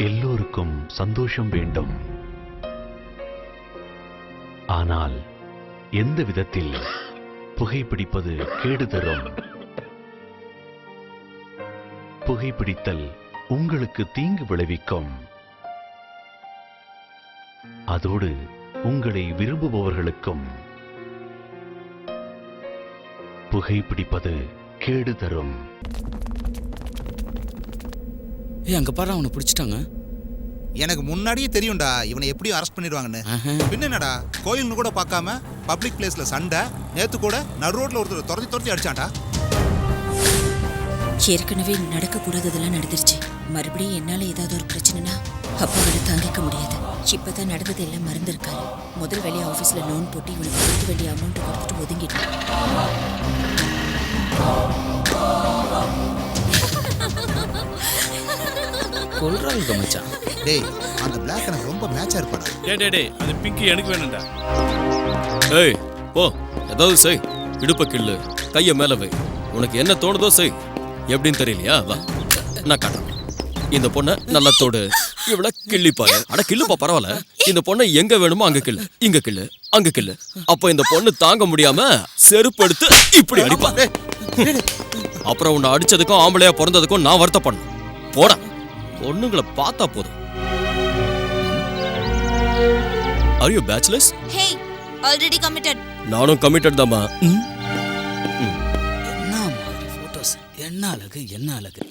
எல்லோருக்கும் சந்தோஷம் வேண்டும். ஆனால் எந்த விதத்தில் புகைப்பிடிப்பது கேடு தரும். புகைப்பிடித்தல் உங்களுக்கு தீங்கு விளைவிக்கும். அதோடு உங்களை விரும்புபவர்களுக்கும் புகைப்பிடிப்பது கேடு தரும். அங்க பாரு அவனை பிடிச்சிட்டாங்க. எனக்கு முன்னாடியே தெரியும்டா இவனை எப்படியும் அரெஸ்ட் பண்ணிடுவாங்கன்னு. பின்ன என்னடா கோயில்னு கூட பார்க்காம பப்ளிக் பிளேஸ்ல சண்டை. நேத்து கூட நடு ரோட்ல ஒருத்தர் துரத்தி துரத்தி அடிச்சான்டா. ஏற்கனவே நடக்கக்கூடாததெல்லாம் நடந்துருச்சு. மறுபடியும் என்னால ஏதாவது ஒரு பிரச்சனைனா அப்பாவோட தாங்கிக்க முடியாது. இப்பதான் நடந்தது எல்லாம் மறந்துருக்காரு. முதல் வேலையை ஆஃபீஸில் லோன் போட்டு இவனுக்கு கொடுக்க வேண்டிய அமௌண்ட் கொடுத்துட்டு ஒதுங்கிட்டான். கொல்றாங்க மச்சான். டேய் அந்த பிளாக் எனக்கு ரொம்ப மேட்சா இருப்பாடா. டேய் அந்த பிங்க் எனக்கு வேணும்டா. ஏய் போ ஏதாவது செய். இடுப்ப கிள்ளு, கைய மேல வை. உனக்கு என்ன தோணுதோ செய். எப்படின்னு தெரியலையா? வா நான் காட்டுறேன். இந்த பொண்ணை நல்லா தோடு. இவள கிள்ளி பாரு. அட கிள்ளுப்பா பரவாயில்ல. இந்த பொண்ணை எங்க வேணுமோ அங்க கிள்ளு, இங்க கிள்ளு, அங்க கிள்ளு. அப்ப இந்த பொண்ணு தாங்க முடியாம செருப்பு எடுத்து இப்படி அடிப்பா. அப்புறம் உன்னை அடிச்சதுக்கும் ஆம்பளையா பிறந்ததுக்கும் நான் வருத்தப்படணும். போடா. பொண்ணுங்களை பார்த்தா போதும். Are you bachelors? Hey, already committed. நானும் கமிட்டட் தாமா. என்ன மாதிரி போட்டோஸ், என்ன அழகு என்ன அழகு.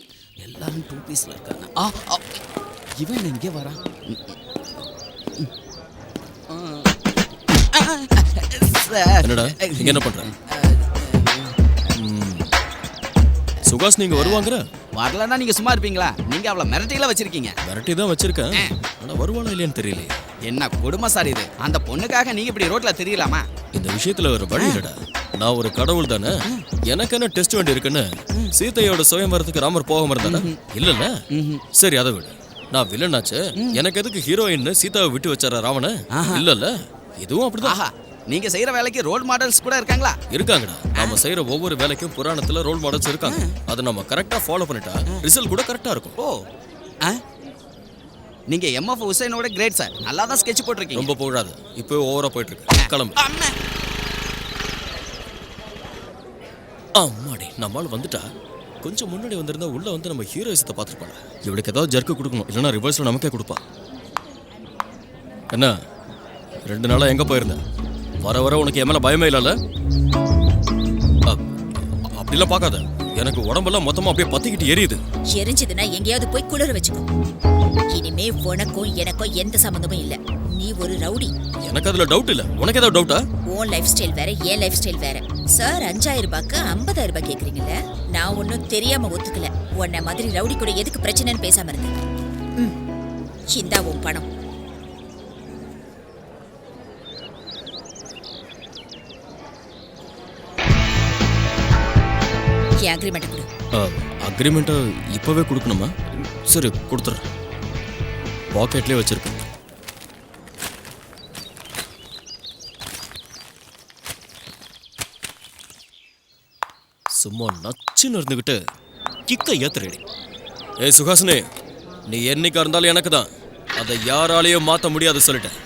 எல்லாரும் 2 பீஸ்ல இருக்காங்க. இவன் எங்கே வரான்? என்னடா இங்க என்ன பண்ற? சுகாஷ் நீங்க வருவாங்கற? வரலன்னா நீங்க சும்மா இருப்பீங்களா? நீங்க அவளை மிரட்டில வச்சிருக்கீங்க. மிரட்டி தான் வச்சிருக்கேன். ஆனா வருவாளா இல்லையான்னு தெரியல. என்ன கொடுமை சார் இது. அந்த பொண்ணுக்காக நீங்க இப்படி ரோட்ல தெரியலாமா? இந்த விஷயத்துல ஒரு வழி இல்லடா. நான் ஒரு கடவுள் தானே. எனக்கு என்ன டெஸ்ட் வேண்டி இருக்குன்னு சீதையோட சுயம்பரத்துக்கு ராமர் போகாம இருந்தானே? இல்லல்ல. சரி அதை விடு. நான் வில்லனாச்சு. எனக்கு எதுக்கு ஹீரோயின் சீதாவை விட்டு வச்சாரா ராவண? இல்லல்ல. இதுவும் அப்படிதான். நீங்க செய்யற வேலைக்கு ரோல் மாடல்ஸ் கூட இருக்காங்களா? இருக்காங்கடா. நாம செய்யற ஒவ்வொரு வேலைக்கும் புராணத்துல ரோல் மாடல்ஸ் இருக்காங்க. அதை நம்ம கரெக்டா ஃபாலோ பண்ணிட்டா ரிசல்ட் கூட கரெக்டா இருக்கும். ஓ, நீங்க எம்எஃப் ஹுசைனோட கிரேட் சார். நல்லா தான் ஸ்கெட்ச் போட்டுருக்கீங்க. ரொம்ப போடாது. இப்போ ஓவரா போயிட்டு இருக்கு. கிளம்பு. அம்மாடி, நம்மால வந்துட்டா. கொஞ்சம் முன்னாடி வந்திருந்தா உள்ள வந்து நம்ம ஹீரோயிசத்தை பார்த்துருப்பாங்க. இவளுக்கு ஏதாவது ஜர்க்கு கொடுக்கணும், இல்லைன்னா ரிவர்ஸ்ல நமக்கே கொடுப்பா. என்ன 2 நாளா எங்க போயிருந்த? வர வர உனக்கு என் மேல பயமே இல்லைல்ல? அப்படிலாம் பார்க்காத. எனக்கு உடம்பெல்லாம் மொத்தமா அப்படியே பத்திக்கிட்டு எரியுது. எரிஞ்சதுன்னா எங்கேயாவது போய் குளிர வச்சுக்கோ. இனிமே உனக்கும் எனக்கும் எந்த சம்பந்தமும் இல்ல. நீ ஒரு ரவுடி. எனக்கு அதுல டவுட் இல்ல. உனக்கு ஏதாவது டவுட்டா? உன் லைஃப் ஸ்டைல் வேற, என் லைஃப் ஸ்டைல் வேற. சார் 5000 ரூபாய்க்கு 50000 ரூபாய் கேக்குறீங்கல்ல? நான் ஒன்னும் தெரியாம ஒத்துக்கல. உன்ன மாதிரி ரவுடி கூட எதுக்கு பிரச்சனைன்னு பேசாம இருந்தேன். இந்தா உன் பணம். அக்ரிமெண்ட் கொடு. அக்ரிமெண்ட்டை இப்பவே கொடுக்கணுமா? சரி கொடுத்துறேன். பாக்கெட்லேயே வச்சிருக்கேன். சும்மா நச்சுன்னு இருந்துகிட்டு கிக்க ஏத்துறேடி. ஏய் சுகாசினி, நீ என்னைக்கா இருந்தாலும் எனக்கு தான். அதை யாராலையும் மாற்ற முடியாது சொல்லிட்டேன்.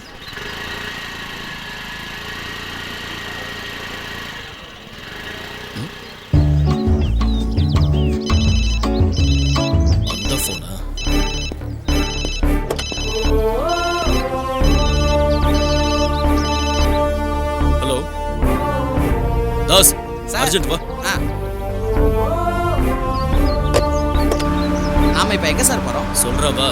தாஸ், அர்ஜென்ட் வா. நாம இப்ப எங்க சார் போறோம்? சொல்றா வா.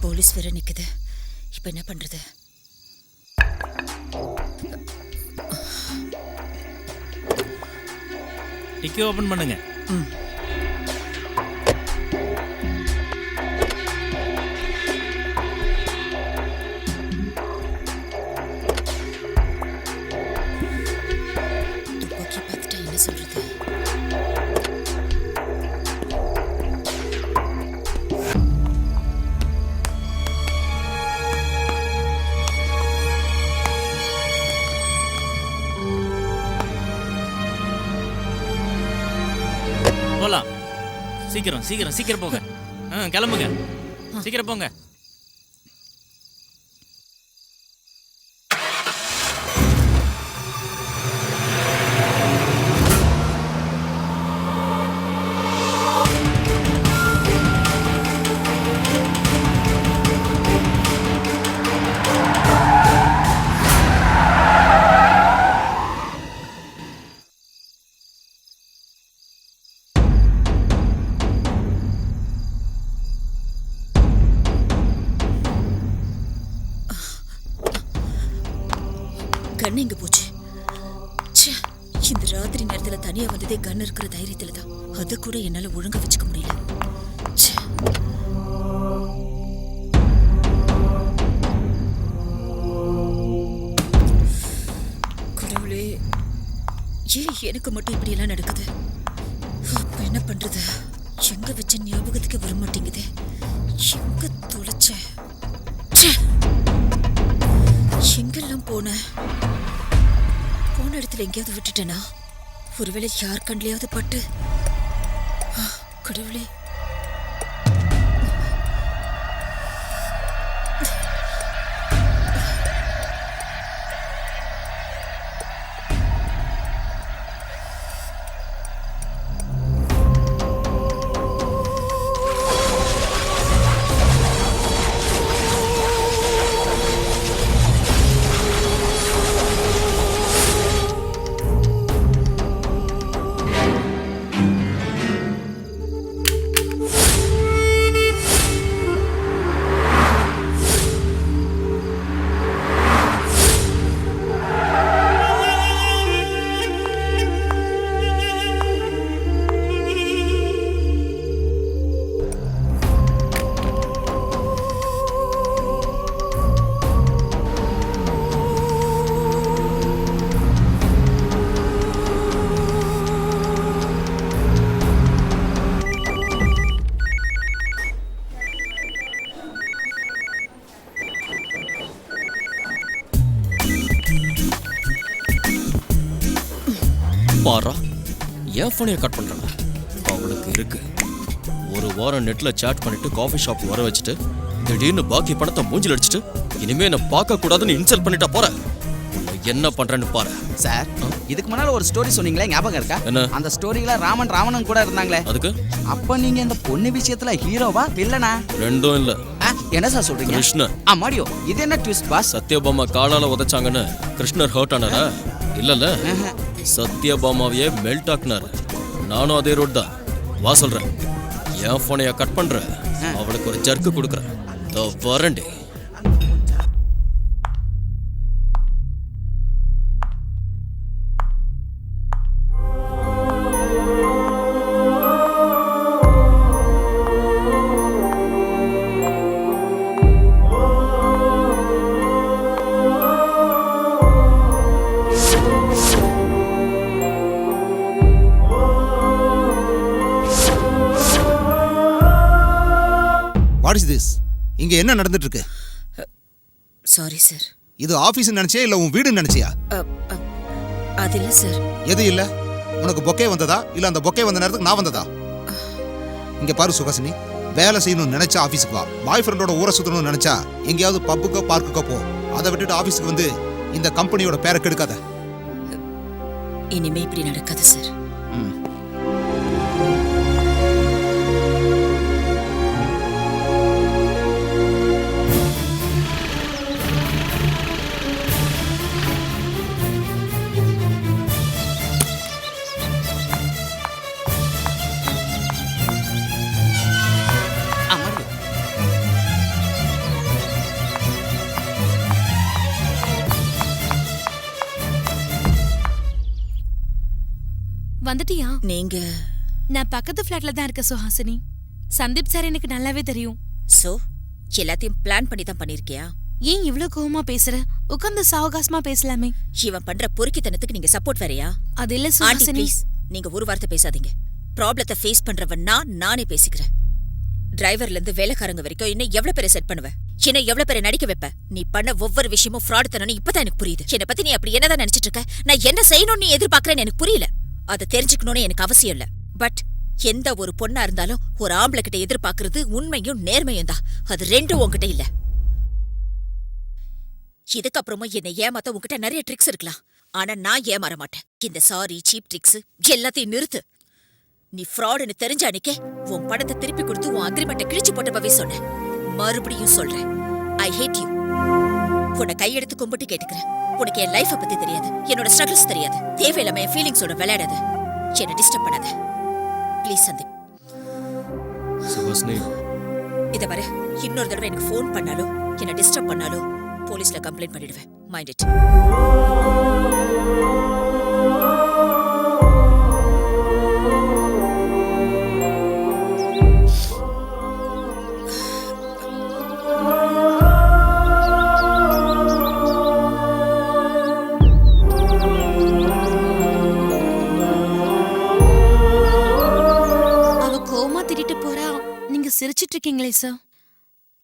போலீஸ் வேற நிக்குது. இப்ப என்ன பண்றது? டிக்கி ஓபன் பண்ணுங்க. துப்பாக்கி பார்த்துட்டா என்ன சொல்றது? போலாம். சீக்கிரம் சீக்கிரம் சீக்கிரம் போங்க. கிளம்புங்க. சீக்கிரம் போங்க. கண்ணு எங்க போச்சு? இந்த ராத்திரி நேரத்துல தனியா வந்ததே கண் இருக்கிற தைரியத்துல தான். அது கூட என்னால ஒழுங்கா வச்சுக்க முடியல. கடவுளே, ஏன் எனக்கு மட்டும் இப்படி எல்லாம் நடக்குது? அப்ப என்ன பண்றது? எங்க வச்ச ஞாபகத்துக்கு வர மாட்டேங்குது. எங்க தொலைச்ச? எங்கெல்லாம் போன இடத்துல எங்கேயாவது விட்டுட்டேனா? ஒருவேளை யார் கண்லையாவது பட்டு? கடவுளே, பாரா என் ஃபோனையை கட் பண்றாங்க. அவளுக்கு இருக்கு. ஒரு வாரம் நெட்ல சாட் பண்ணிட்டு காஃபி ஷாப் வர வச்சுட்டு திடீர்னு பாக்கி பணத்தை மூஞ்சில் அடிச்சுட்டு இனிமே என்ன பார்க்க கூடாதுன்னு இன்சல்ட் பண்ணிட்டா போற. உன்னை என்ன பண்றேன்னு பாரு. சார், இதுக்கு முன்னால ஒரு ஸ்டோரி சொன்னீங்களே, ஞாபகம் இருக்கா? என்ன? அந்த ஸ்டோரியில ராமன் கூட இருந்தாங்களே. அதுக்கு அப்ப நீங்க இந்த பொண்ணு விஷயத்துல ஹீரோவா வில்லனா? ரெண்டும் இல்ல. என்ன சார் சொல்றீங்க? கிருஷ்ணர். மாடியோ, இது என்ன ட்விஸ்ட் பாஸ்? சத்யபாமா காலால உதைச்சாங்கன்னு கிருஷ்ணர் ஹர்ட் ஆனாரா? இல்லல்ல, சத்யபாமாவையே மெல்ட் ஆக்குனாரு. நானும் அதே ரோட் தான். வா சொல்றேன். என் போனைய கட் பண்ற, அவளுக்கு ஒரு ஜர்க்கு கொடுக்குறேன். வரண்டே. What is this? இங்க என்ன நடந்துட்டு இருக்கு? Sorry sir. இது ஆபீஸ் நினைச்சியா இல்ல உன் வீடுன்னு நினைச்சியா? அது இல்ல சார். எது இல்ல? உனக்கு பொக்கே வந்ததா இல்ல அந்த பொக்கே வந்த நேரத்துக்கு நான் வந்ததா? இங்க பாரு சுகாசினி, வேலை செய்யணும்னு நினைச்சா ஆபீஸுக்கு வா. பாய் ஃப்ரெண்டோட ஊரை சுத்தணும்னு நினைச்சா எங்கேயாவது பப்புக்கோ பார்க்குக்கோ போ. அதை விட்டுட்டு ஆபீஸுக்கு வந்து இந்த கம்பெனியோட பேரை கெடுக்காத. இனிமே இப்படி நடக்காது சார். வந்துட்டியா? நீங்க? நான் பக்கத்து ஃபிளாட்ல தான் இருக்க சுஹாசினி. சந்தீப் சார் எனக்கு நல்லாவே தெரியும். சோ எல்லாத்தையும் பிளான் பண்ணி தான் பண்ணிருக்கியா? ஏன் இவ்ளோ கோவமா பேசுற? உட்கார்ந்து சாவகாசமா பேசலாமே. இவன் பண்ற பொறுக்கித்தனத்துக்கு நீங்க சப்போர்ட் வேறயா? அது இல்ல ஆண்டி சுஹாசினி. ப்ளீஸ், நீங்க ஒரு வார்த்தை பேசாதீங்க. ப்ராப்ளத்தை ஃபேஸ் பண்றவன் நானே பேசிக்கிறேன். டிரைவர்ல இருந்து வேலைக்காரங்க வரைக்கும் இன்னும் எவ்வளவு பேரை செட் பண்ணுவ? என்ன எவ்வளவு பேரை நடிக்க வைப்ப? நீ பண்ண ஒவ்வொரு விஷயமும் ஃப்ராட் தானே இப்பதான் எனக்கு புரியுது. என்னை பத்தி நீ அப்படி என்னதான் நினைச்சிட்டு இருக்க? நான் என்ன செய்யணும்னு நீ எதிர்பார்க்கறேன்னு எனக்கு புரியல. அதை தெரிஞ்சுக்கணும்னு எனக்கு அவசியம் இல்ல. பட் எந்த ஒரு பொண்ணா இருந்தாலும் ஒரு ஆம்பளை கிட்ட எதிர்பார்க்கறது உண்மையும் நேர்மையும் தான். அது ரெண்டும் உன்கிட்ட இல்ல. இதுக்கப்புறமும் என்னை ஏமாத்த உன்கிட்ட நிறைய ட்ரிக்ஸ் இருக்கலாம். ஆனா நான் ஏமாற மாட்டேன். இந்த சாரி, சீப் ட்ரிக்ஸ் எல்லாத்தையும் நிறுத்து. நீ ஃப்ராடுன்னு தெரிஞ்ச அன்னைக்கே உன் பணத்தை திருப்பி கொடுத்து உன் அக்ரிமெண்ட்டை கிழிச்சு போட்டப்பவே சொன்னேன். மறுபடியும் சொல்றேன், ஐ ஹேட் யூ. உன்னை கையெடுத்து கும்பிட்டு கேட்டுக்கிறேன். உனக்கு என் லைஃபை பத்தி தெரியாது, என்னோட ஸ்ட்ரகிள்ஸ் தெரியாது. தேவையில்லாம என் ஃபீலிங்ஸோட விளையாடாத. என்னை டிஸ்டர்ப் பண்ணாத ப்ளீஸ் சந்தீப். சுஹாசினி, இதை வர இன்னொரு தடவை எனக்கு ஃபோன் பண்ணாலும் என்னை டிஸ்டர்ப் பண்ணாலும் போலீஸ்ல கம்ப்ளைண்ட் பண்ணிடுவேன். Mind it. சிரிச்சிட்டு இருக்கீங்களே சார்.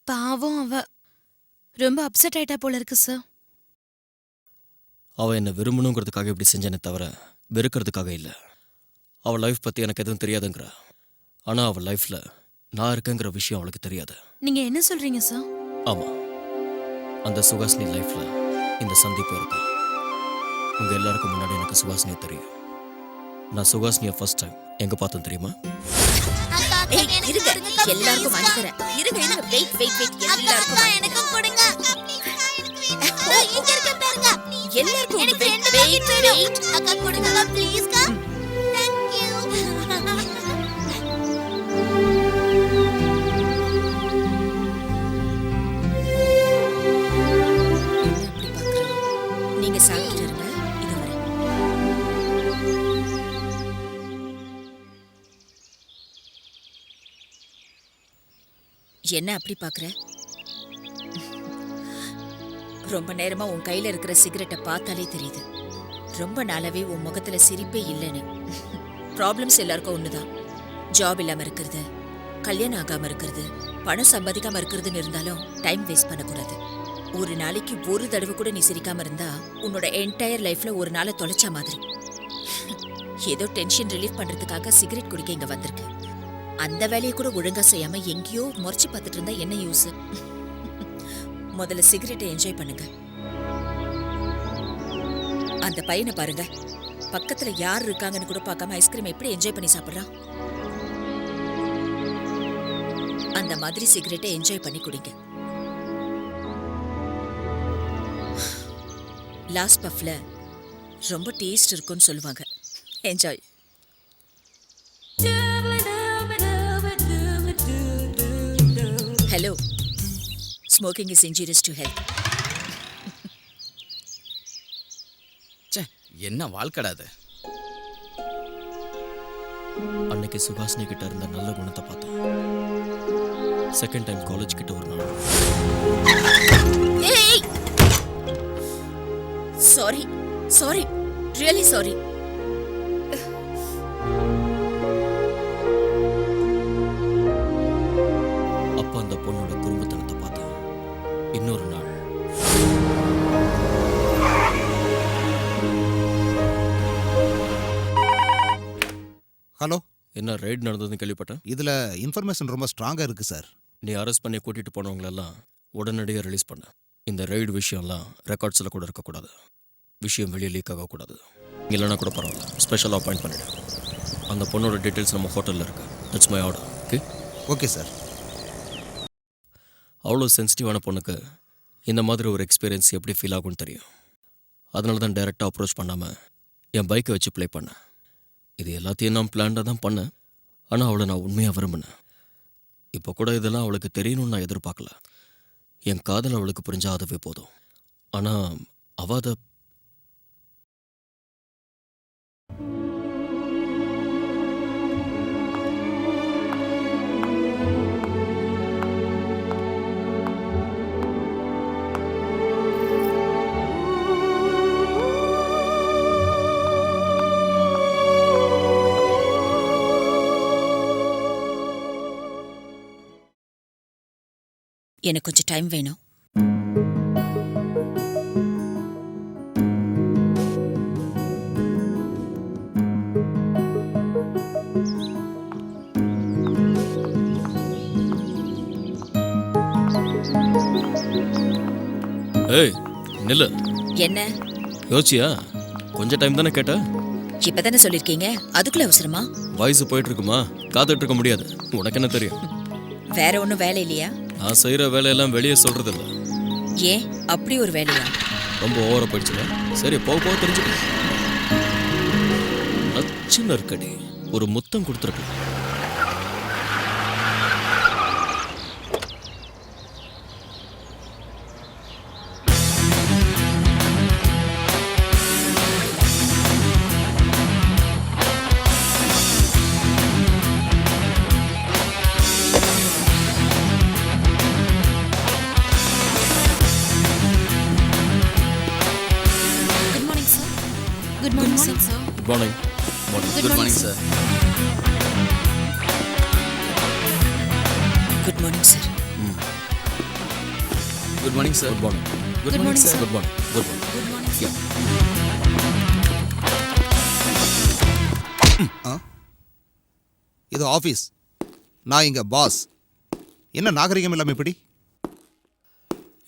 பாவம், அவ ரொம்ப அப்செட் ஆயிட்டா போல இருக்கு சார். அவள் என்னை விரும்பணுங்கிறதுக்காக இப்படி செஞ்சேனே தவிர வெறுக்கிறதுக்காக இல்லை. அவள் லைஃப் பற்றி எனக்கு எதுவும் தெரியாதுங்கிற. ஆனால் அவள் லைஃப்பில் நான் இருக்கேங்கிற விஷயம் அவளுக்கு தெரியாது. நீங்க என்ன சொல்றீங்க சார்? ஆமாம், அந்த சுஹாசினி லைஃப்பில் இந்த சந்திப்பு இருக்கா. உங்கள் எல்லாருக்கும் முன்னாடி எனக்கு சுஹாசினியை தெரியும். நான் சுஹாசினியை ஃபர்ஸ்ட் டைம் எங்கே பார்த்தேன் தெரியுமா? எல்லாருக்கும் வாங்கிக்கிறேன். இருங்க இருங்க, வெயிட் வெயிட் வெயிட். எல்லாருக்கும் எனக்கு கொடுங்க. இங்க இருக்க பாருங்க. எல்லாருக்கும் எனக்கு வெயிட் வெயிட். அக்கா கொடுங்க ப்ளீஸ் கா. Thank you. நீங்க சாப்பிட்டு இருங்க, இது வரேன். என்ன அப்படி பாக்குற? ரொம்ப நேரமா உன் கையில இருக்கிற சிகரெட்டை பார்த்தாலே தெரியுது. ரொம்ப நாளாவே உன் முகத்துல சிரிப்பே இல்லைன்னு. ப்ராப்ளம்ஸ் எல்லாருக்கும் ஒண்ணுதான். ஜாப் இல்லாம இருக்கிறது, கல்யாணம் ஆகாம இருக்கிறது, பணம் சம்பாதிக்காம இருக்கிறதுன்னு இருந்தாலும் டைம் வேஸ்ட் பண்ணக்கூடாது. ஒரு நாளைக்கு ஒரு தடவை கூட நீ சிரிக்காம இருந்தா உன்னோட என்டையர் லைஃப்ல ஒரு நாளை தொலைச்ச மாதிரி. ஏதோ டென்ஷன் ரிலீஃப் பண்றதுக்காக சிகரெட் குடிக்க இங்க வந்திருக்கு. அந்த வேலையை கூட ஒழுங்கா செய்யாம எங்கேயோ முறைச்சு பார்த்துட்டு இருந்தா என்ன யூஸ்? முதல்ல சிகரெட்டை என்ஜாய் பண்ணுங்க. அந்த பையனை பாருங்க, பக்கத்துல யார் இருக்காங்கன்னு கூட பார்க்காம ஐஸ்கிரீம் எப்படி என்ஜாய் பண்ணி சாப்பிடுறான். அந்த மாதிரி சிகரெட்டை என்ஜாய் பண்ணி குடிங்க. லாஸ்ட் பஃப்ல ரொம்ப டேஸ்ட் இருக்கும்னு சொல்லுவாங்க. Enjoy. Hello, smoking is injurious to health. ச்சே, என்ன வாழ்க்கடா அது. அன்னைக்கு சுகாசினி கிட்ட இருந்த நல்ல குணத்தை பார்த்தேன். செகண்ட் டைம் காலேஜ் கிட்ட ஒரு நாள். Sorry sorry, really sorry. அப்ப அந்த பொண்ணோட குடும்பத்தனத்தை பார்த்தேன். இன்னொரு நாள் ஹலோ, என்ன ரைட் நடந்ததுன்னு கேள்விப்பட்டேன். இதுல இன்ஃபர்மேஷன் ரொம்ப ஸ்ட்ராங்கா இருக்கு சார். நீ அரெஸ்ட் பண்ணி கூட்டிட்டு போனவங்களெல்லாம் உடனடியாக ரிலீஸ் பண்ண. இந்த ரைடு விஷயம்லாம் ரெக்கார்ட்ஸில் கூட இருக்கக்கூடாது. விஷயம் வெளியே லீக் ஆகக்கூடாது. இல்லைன்னா கூட பரவாயில்ல, ஸ்பெஷலாக அப்பாயிண்ட் பண்ணிடு. அந்த பொண்ணோட டீட்டெயில்ஸ் நம்ம ஹோட்டலில் இருக்கு. That's my order. Okay okay sir. அவ்வளோ சென்சிட்டிவான பொண்ணுக்கு இந்த மாதிரி ஒரு எக்ஸ்பீரியன்ஸ் எப்படி ஃபீல் ஆகும்னு தெரியும். அதனால தான் டைரெக்டாக அப்ரோச் பண்ணாமல் என் பைக்கை வச்சு ப்ளே பண்ணேன். இது எல்லாத்தையும் நான் பிளான்டாக தான் பண்ணேன். ஆனால் அவளை நான் உண்மையாக விரும்பினேன். இப்போ கூட இதெல்லாம் அவளுக்கு தெரியணும்னு நான் எதிர்பார்க்கல. என் காதல் அவளுக்கு புரிஞ்சா அதுவே போதும். ஆனால் அவள் அதை எனக்கு கொஞ்சம் டைம் வேணும். ஏய் நில்லு. என்ன யோசிச்சியா? கொஞ்சம் டைம் தானே கேட்ட. இப்பதானே சொல்லிருக்கீங்க, அதுக்குள்ள அவசரமா? வயசு போயிட்டு இருக்குமா, காத்துட்டு இருக்க முடியாது. உனக்கு என்ன தெரியும்? வேற ஒன்றும் வேலை இல்லையா? நான் செய்கிற வேலையெல்லாம் வெளியே சொல்றது இல்லை. ஏன் அப்படி ஒரு வேலையா? ரொம்ப ஓவரா போயிடுச்சுல. சரி, போக போக தெரிஞ்சுக்கலாம். நச்சுன்னு இருக்கடி, ஒரு முத்தம் கொடுத்துருக்கு. Good morning, sir. Good morning. Good morning sir. Good morning sir. Good morning sir. Good morning. Good morning sir. Good morning. Good morning. Good morning, sir. இது ஆஃபீஸ், நான் இங்க பாஸ். என்ன நாகரிகம் இல்லாம இப்படி?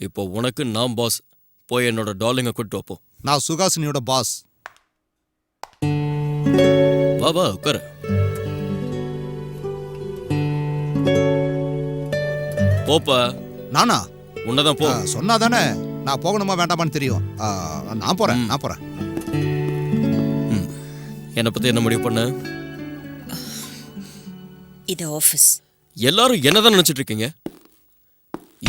இப்போ உனக்கு நான் பாஸ். போய் என்னோட டார்லிங்கை கூட்டு வைப்போம். நான் சுகாசினியோட பாஸ். வா வா உட்காரு. போப்பா. நானா? உன்னதான் போ. சொன்னா தானே நான் போகணுமா வேண்டாமான்னு தெரியும். நான் போறேன். என்னை பத்தி என்ன முடிவு பண்ண? இது ஆஃபீஸ். எல்லாரும் என்னதான் நினைச்சிட்டு இருக்கீங்க?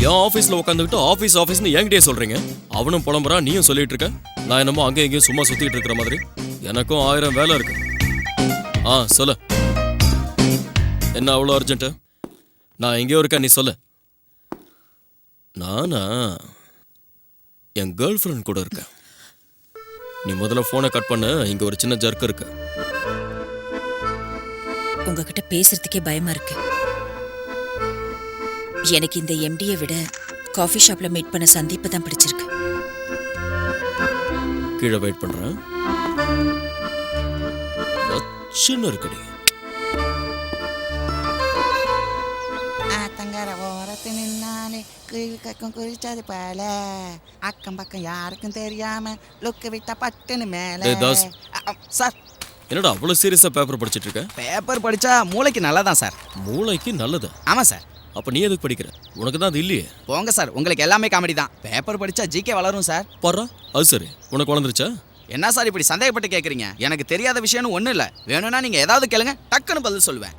என் ஆஃபீஸில் உட்காந்துக்கிட்டு ஆஃபீஸ்னு என்கிட்டயே சொல்றீங்க. அவனும் புலம்புறா, நீயும் சொல்லிட்டு இருக்க. நான் என்னமோ அங்கேயும் இங்கேயும் சும்மா சுத்திட்டு இருக்கிற மாதிரி. எனக்கும் 1000 வேலை இருக்கு. சொல்லு. என்ன அவ்வளோ அர்ஜென்ட்டு? நான் எங்கேயோ இருக்கேன், நீ சொல்லு. நானா என் கேர்ள் ஃப்ரெண்ட் கூட இருக்கேன். நீ முதல்ல ஃபோனை கட் பண்ணு. இங்க ஒரு சின்ன ஜர்க் இருக்கு. உங்ககிட்ட பேசுறதுக்கே பயமா இருக்கு. எனக்கு இந்த எம்டியை விட காஃபி ஷாப்ல மீட் பண்ண சந்தீப்பை தான் பிடிச்சிருக்கு. கீழே வெயிட் பண்றேன். சின்ன இருக்கடி. ஆத்தங்கர ஓரத்து நின்னாலே குயில் கக்கும் குறிச்சது போல அக்கம் பக்கம் யாருக்கும் தெரியாம லுக்கு விட்டா பட்டுன்னு மேல. டேய் தாஸ். சார் என்னடா அவ்வளவு சீரியஸா பேப்பர் படிச்சிட்டு இருக்க? பேப்பர் படிச்சா மூளைக்கு நல்லதான் சார். மூளைக்கு நல்லது? ஆமா சார். அப்ப நீ எதுக்கு படிக்கிற? உனக்கு தான் அது இல்லையே. போங்க சார், உங்களுக்கு எல்லாமே காமெடி தான். பேப்பர் படிச்சா ஜிகே வளரும் சார். பாரா, அது சரி. உனக்கு வளர்ந்துருச்சா? என்ன சார் இப்படி சந்தேகப்பட்டு கேக்குறீங்க? எனக்கு தெரியாத விஷயம்னு ஒண்ணும் இல்ல. வேணும்னா நீங்க ஏதாவது கேளுங்க, டக்குன்னு பதில் சொல்லுவேன்.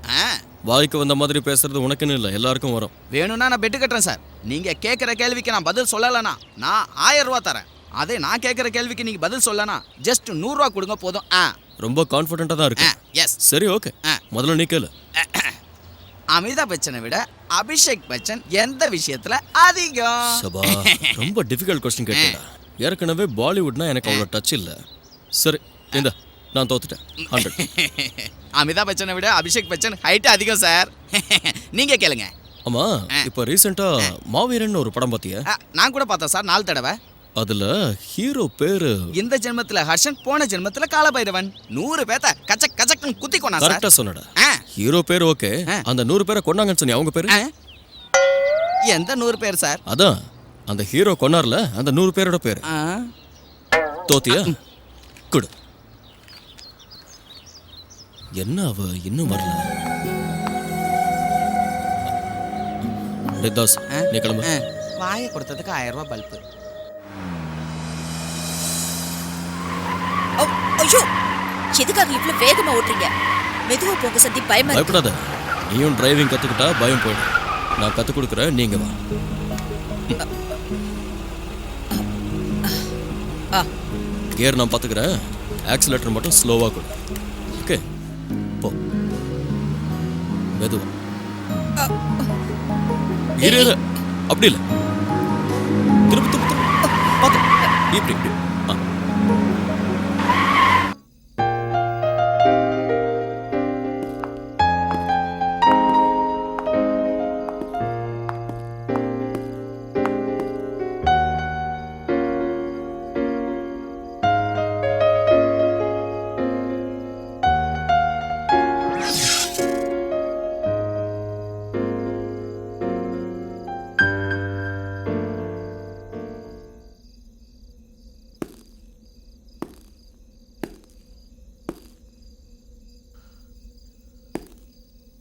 வாய்க்கு வந்த மாதிரி பேசுறது உனக்குன்னு இல்ல, எல்லாருக்கும் வரும். வேணும்னா நான் பெட்டு கட்டுறேன் சார். நீங்க கேட்குற கேள்விக்கு நான் பதில் சொல்லலைனா நான் 1000 ரூபா தரேன். அதே நான் கேட்குற கேள்விக்கு நீங்க பதில் சொல்லனா ஜஸ்ட் 100 ரூபா கொடுங்க போதும். ரொம்ப கான்ஃபிடென்ட்டா தான் இருக்கு. எஸ். சரி, ஓகே. முதல்ல நீ கேளு. அமிதாப் பச்சனை விட அபிஷேக் பச்சன் எந்த விஷயத்துல அதிகம்? சபா, ரொம்ப டிஃபிகல்ட் கொஸ்டின் கேட்டா. ஏற்கனவே பாலிவுட்னா எனக்கு அவ்வளோ டச் இல்லை. சரி, இந்த நான் தோத்துட்டேன். 100. அமிதாப் பச்சனை விட அபிஷேக் பச்சன் ஹைட் அதிகம் சார். நீங்க கேளுங்க. ஆமா, இப்போ ரீசெண்டா மாவீரன் ஒரு படம் பார்த்தியா? நான் கூட பார்த்தேன் சார், 4 தடவை. அதுல ஹீரோ பேரு இந்த ஜென்மத்துல ஹர்ஷன், போன ஜென்மத்துல காலபைரவன். 100 பேத்த கச்சக் கச்சக்னு குத்தி கொண்டா சார். கரெக்டா சொன்னடா. ஹீரோ பேர் ஓகே, அந்த 100 பேரை கொன்னாங்கன்னு சொன்னி அவங்க பேரு? எந்த 100 பேர் சார்? அதான் அந்த ஹீரோ கொன்னார்ல, அந்த 100 பேரோட பேரு. தோத்தியா? குடு. என்ன அவ இன்னும் வரல? தாஸ், நீ கிளம்பு. வாயை கொடுத்ததுக்கு 1000 ரூபாய் பல்பு. ஐயோ, எதுக்காக இவ்வளவு வேகமா ஓட்டுறீங்க? மெதுவா போங்க சந்தீப், பயமா இருக்கு. பயப்படாத, நீயும் டிரைவிங் கத்துக்கிட்டா பயம் போயிடும். நான் கத்து கொடுக்குறேன், நீங்க வா. கியர் நான் பாத்துக்கிறேன், ஆக்சிலேட்டர் மட்டும் ஸ்லோவா கொடு. ஓகே, போ. மெதுவா. இரு, அப்படி இல்லை. திரும்ப திரும்ப பார்த்து இப்படி இப்படி.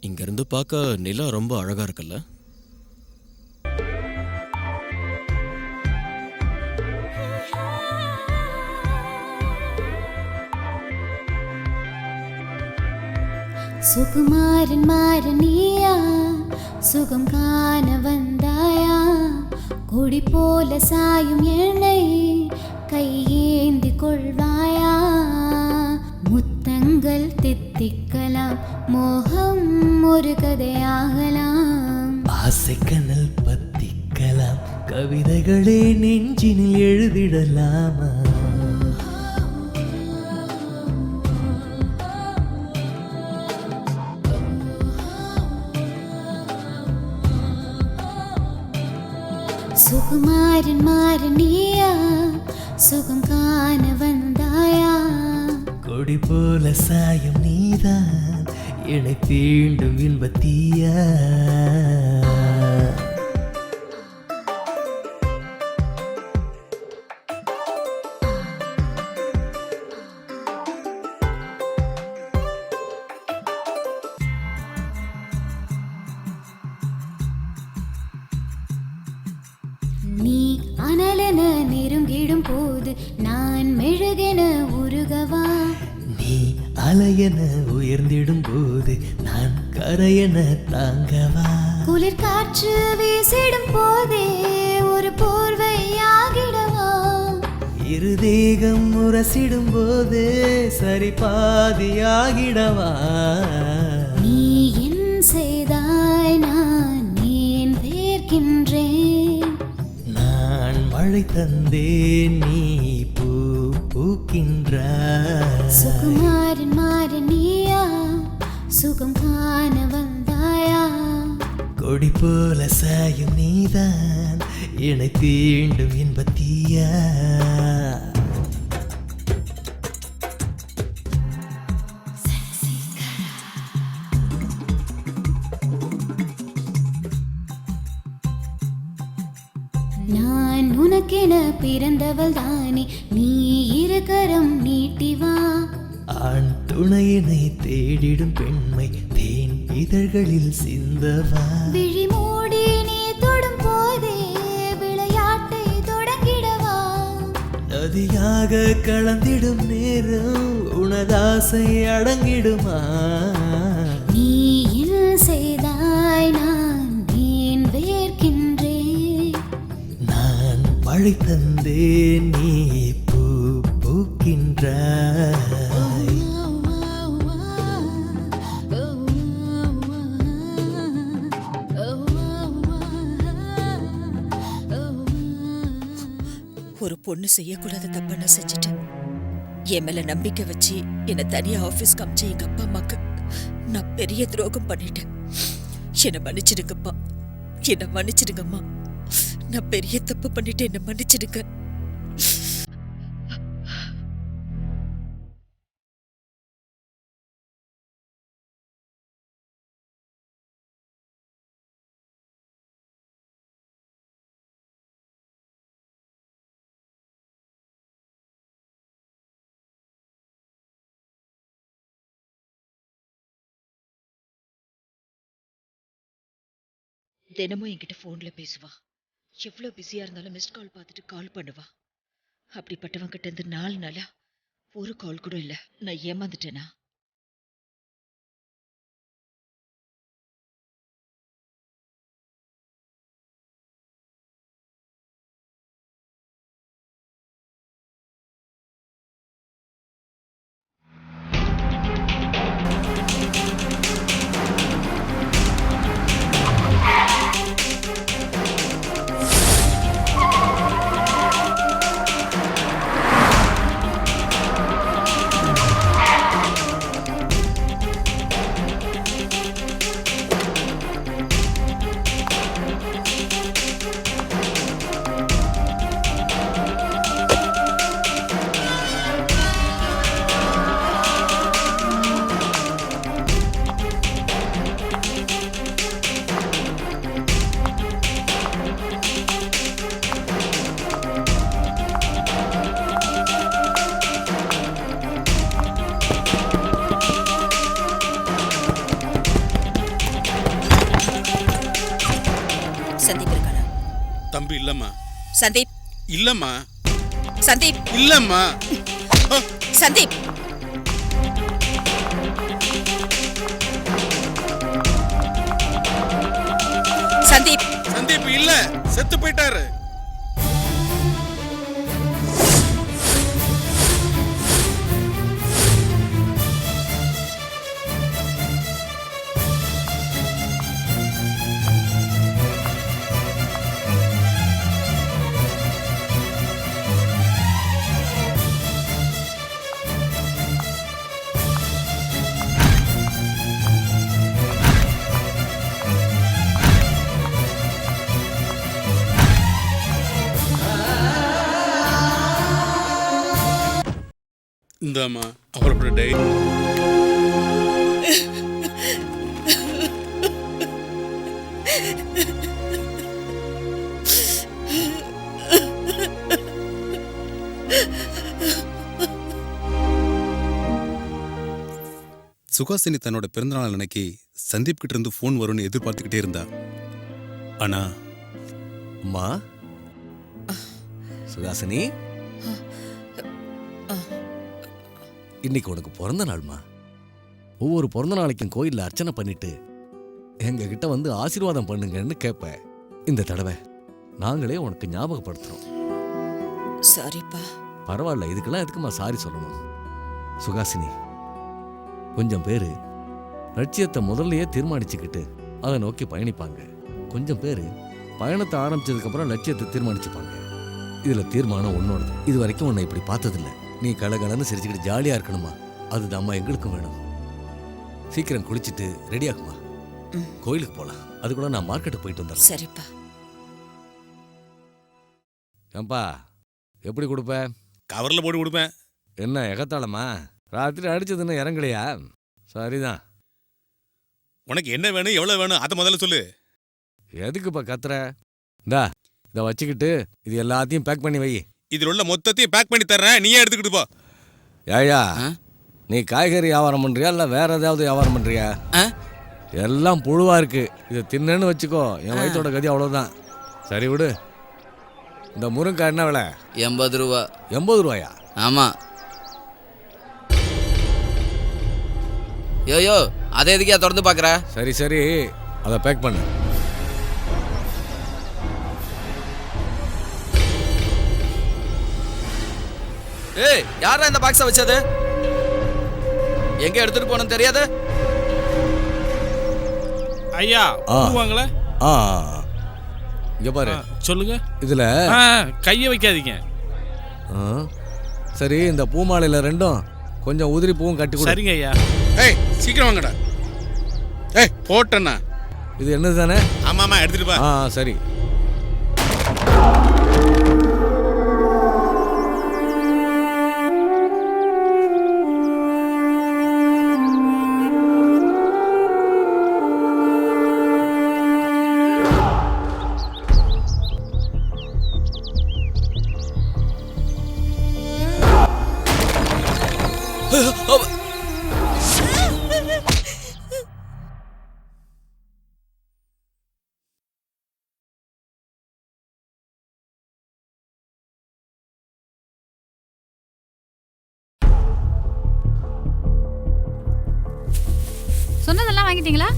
இங்கிருந்து பார்க்க நிலா ரொம்ப அழகா இருக்குல்ல? சுகுமாரன் மாறனியா, சுகம் காண வந்தாயா, கொடி போல சாயும் என்னை கையேந்தி கொள்வாயா, முத்தங்கள் தித்திக்கலாம், மோகம் ஒரு கதையாகலாம், ஆசை கனல் பத்திக்கலாம், கவிதைகளே நெஞ்சினில் எழுதிடலாமா, சுகுமாரன் மாறனியா, சுகம் காண வந்தாயா, கொடி போல சாயம் நீதான் என்னை தீண்டும் இன்பத்தீயா. நீ அனலென நெருங்கிடும் போது நான் மெழுகென உருகவா, நீ அலையென உயர்ந்திடும் போது நான் கரையென தாங்கவா, குளிர் காற்று வீசிடும் போதே ஒரு போர்வையாகிடவா, இரு தேகம் உரசிடும் போதே சரி பாதியாகிடவா, நீ என் செய்தாய் நான் ஏன் வேர்க்கின்றேன், நான் மழை தந்தேன் நீ பூ பூக்கின்றாய். சுகுமாரன் மாறனியா, சுகம் காண வந்தாயா, கொடி போல சாயும் நீதான் என்னை தீண்டும் இன்பத்தீயா. எனக்கென பிறந்தவள் தானே நீ இருக்கரம் நீட்டி வா. ஆண் துணையினை தேடிடும் பெண்மை தேன் இதழ்களில் சிந்தவா. விழி மூடி நீ தொடும் போதே விளையாட்டை தொடங்கிடவா. நதியாக கலந்திடும் நேரம் உனதாசை அடங்கிடுமா. நீ என்ன செய்தாய் நான் ஏன் வேர்க்கின்றேன். நான் மழை தந்தேன் நீ பூ பூக்கின்றாய். ஒரு பொண்ணு செய்யக்கூடாத தப்ப நான் செஞ்சுட்டேன். என் மேல நம்பிக்கை வச்சு என்னை தனியா ஆபீஸ்க்கு அமிச்ச எங்க அப்பா அம்மாக்கு நான் பெரிய துரோகம் பண்ணிட்டேன். என்னை மன்னிச்சிடுங்கப்பா, என்னை மன்னிச்சிடுங்கம்மா. நான் பெரிய தப்பு பண்ணிட்டு என்னை மன்னிச்சிடுங்க. தினமும் என்கிட்ட போன்ல பேசுவா. எவ்வளவு பிஸியா இருந்தாலும் மிஸ்ட் கால் பார்த்துட்டு கால் பண்ணுவா. அப்படிப்பட்டவன் கிட்ட இருந்து 4 நாளா ஒரு கால் கூட இல்ல. நான் ஏமாந்துட்டேனா? சந்தீப் இருக்கானா? தம்பி இல்லம்மா. சந்தீப் இல்லம்மா. சந்தீப் இல்லம்மா. சந்தீப் சந்தீப் சந்தீப் இல்ல, செத்து போயிட்டாரு. இந்தாம்மா அவரோட டைரி. சுகாசினி தன்னோட பிறந்தநாள் அன்னைக்கு சந்தீப் கிட்ட இருந்து போன் வரும்னு எதிர்பார்த்துக்கிட்டே இருந்தா. ஆனா அம்மா சுகாசினி, இன்னைக்கு உனக்கு பிறந்த நாள்மா. ஒவ்வொரு பிறந்த நாளைக்கும் கோயில்ல அர்ச்சனை பண்ணிட்டு எங்க கிட்ட வந்து ஆசீர்வாதம் பண்ணுங்கன்னு கேட்ப. இந்த தடவை நாங்களே உனக்கு ஞாபகப்படுத்துறோம். சாரிப்பா. பரவாயில்ல, இதுக்கெல்லாம் எதுக்குமா சாரி சொல்லணும்? சுகாசினி, கொஞ்சம் பேரு லட்சியத்தை முதல்லயே தீர்மானிச்சுக்கிட்டு அதை நோக்கி பயணிப்பாங்க. கொஞ்சம் பேரு பயணத்தை ஆரம்பிச்சதுக்கு அப்புறம் லட்சியத்தை தீர்மானிச்சுப்பாங்க. இதுல தீர்மானம் உன்னோடது. இது வரைக்கும் உன்னை இப்படி பார்த்ததில்ல. நீ கலகலன்னு சிரிச்சுக்கிட்டு ஜாலியா இருக்கணுமா, அதுதான் அம்மா எங்களுக்கும் வேணும். சீக்கிரம் குளிச்சுட்டு ரெடி ஆகுமா, கோயிலுக்கு போலாம். அது கூட நான் மார்க்கெட்டுக்கு போயிட்டு வந்துடுறேன். சரிப்பா. ஏம்பா, எப்படி கொடுப்ப? கவர்ல போட்டு கொடுப்பேன். என்ன எகத்தாளமா? ராத்திரி அடிச்சதுன்னு இறங்கலையா? சரிதான். உனக்கு என்ன வேணும், எவ்வளவு வேணும், அதை முதல்ல சொல்லு. எதுக்குப்பா கத்துற? இந்தா இதை வச்சுக்கிட்டு இது எல்லாத்தையும் பேக் பண்ணி வை. இதில் உள்ள மொத்தத்தையும் பேக் பண்ணி தர்றேன், நீயே எடுத்துக்கிட்டு போ. ஏயா நீ காய்கறி வியாபாரம் பண்ணுறியா இல்லை வேற ஏதாவது வியாபாரம் பண்ணுறியா? எல்லாம் புழுவா இருக்கு. இதை தின்னன்னு வச்சுக்கோ, என் வயிற்றோட கதி அவ்வளோதான். சரி விடு. இந்த முருங்கைக்காய் என்ன விலை? 80 ரூபா. 80 ரூபாயா? ஆமாம். யோ அதை எதுக்கே திறந்து பார்க்குற? சரி சரி, அதை பேக் பண்ணு. ஏய், யாரா இந்த பாக்ஸை வச்சது? எங்க எடுத்துட்டு போகணும் தெரியாது? ஐயா வாங்கல. இங்க பாரு. சொல்லுங்க. இதுல கையை வைக்காதீங்க. சரி, இந்த பூமாலையில ரெண்டும் கொஞ்சம் உதிரி பூவும் கட்டி கொடு. சரிங்க ஐயா. ஏய் சீக்கிரம் வாங்கடா. ஏய் போட்டண்ணா. இது என்னது தானே? ஆமாமா, எடுத்துட்டு போ. சரி. சொன்னதெல்லாம் வாங்கிட்டீங்களா?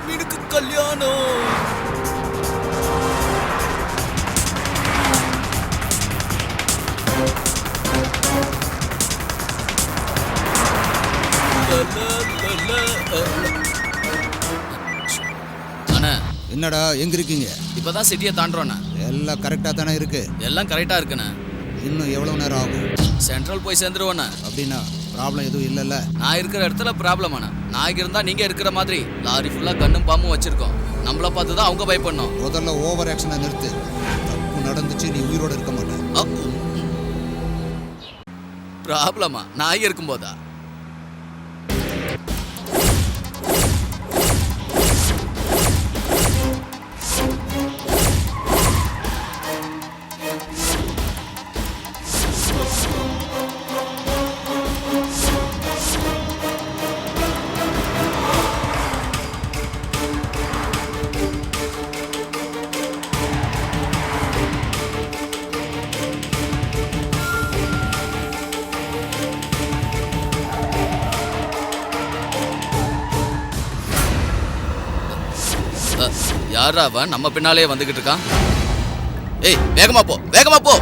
மீனுக்கு கல்யாணம். அண்ணா என்னடா எங்க இருக்கீங்க? இப்பதான் சிட்டியை தாண்டறோண்ணா. எல்லாம் கரெக்டா தானே இருக்கு? எல்லாம் கரெக்டா இருக்குண்ணா. இன்னும் எவ்வளவு நேரம் ஆகும்? சென்ட்ரல் போய் சேர்ந்துருவோண்ணா. அப்படின்னா ப்ராப்ளம் எதுவும் இல்லைல்ல? நான் இருக்கிற இடத்துல ப்ராப்ளம் ஆனா நான் இருந்தா நீங்க இருக்கிற மாதிரி லாரி ஃபுல்லா கண்ணும் பாம்பும் வச்சிருக்கோம். நம்மள பார்த்து தான் அவங்க பயப்படணும். முதல்ல ஓவர் ஆக்ஷனை நிறுத்து. தப்பு நடந்துச்சு, நீ உயிரோட இருக்க மாட்டேன். ப்ராப்ளமா? நான் இருக்கும்போதா? யாரா அவன் நம்ம பின்னாலே வந்துகிட்டு இருக்கான்? ஏய் வேகமா போ, வேகமா போ.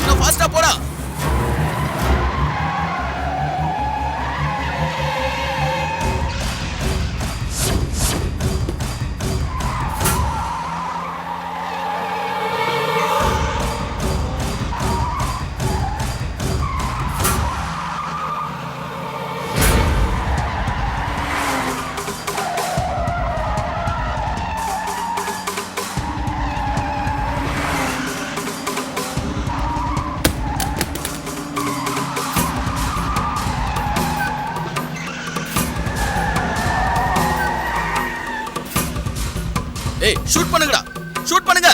இன்னும் ஃபாஸ்டா போடா. ஏய் ஷூட் பண்ணுங்கடா, ஷூட் பண்ணுங்க.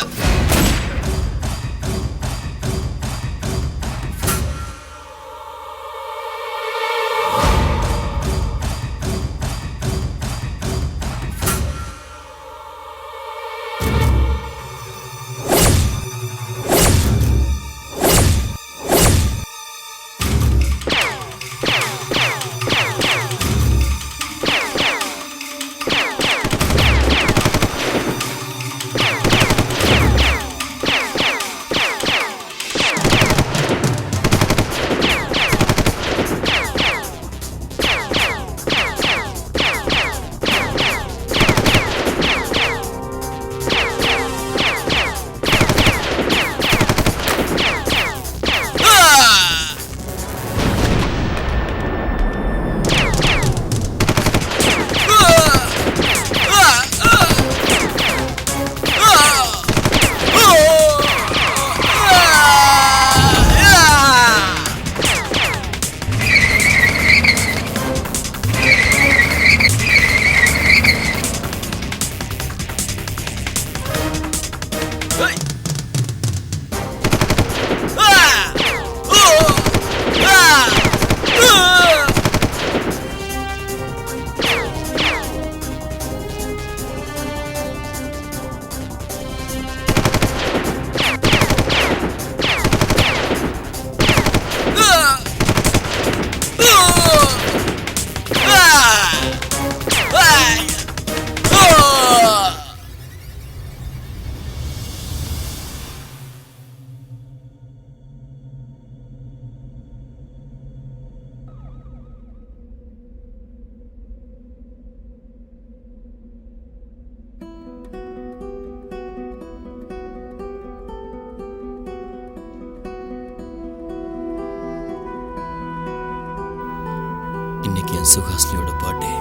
சுஹாஸ்னியோட பர்த்டே.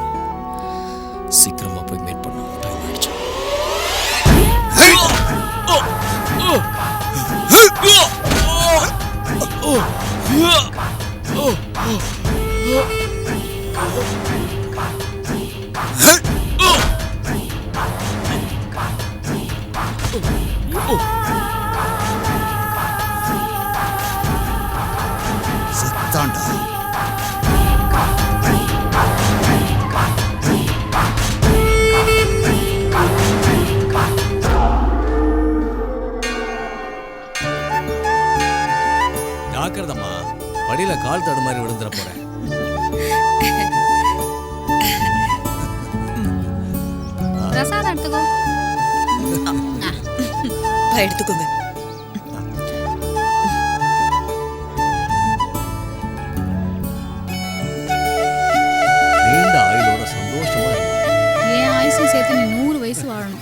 சீக்கிரமா போய் மீட் பண்ணணும். டைம் ஆயிடுச்சு. செத்தாண்டா. ஜாக்கிரதம்மா, படியில கால் தடுமாறி விழுந்துற போறேன். பிரசாதம் எடுத்துக்கோ. எடுத்துக்கோங்க. நீண்ட ஆயுளோட சந்தோஷமா இருக்கு. என் ஆயுசும் சேர்த்து நீ 100 வயசு வாழணும்.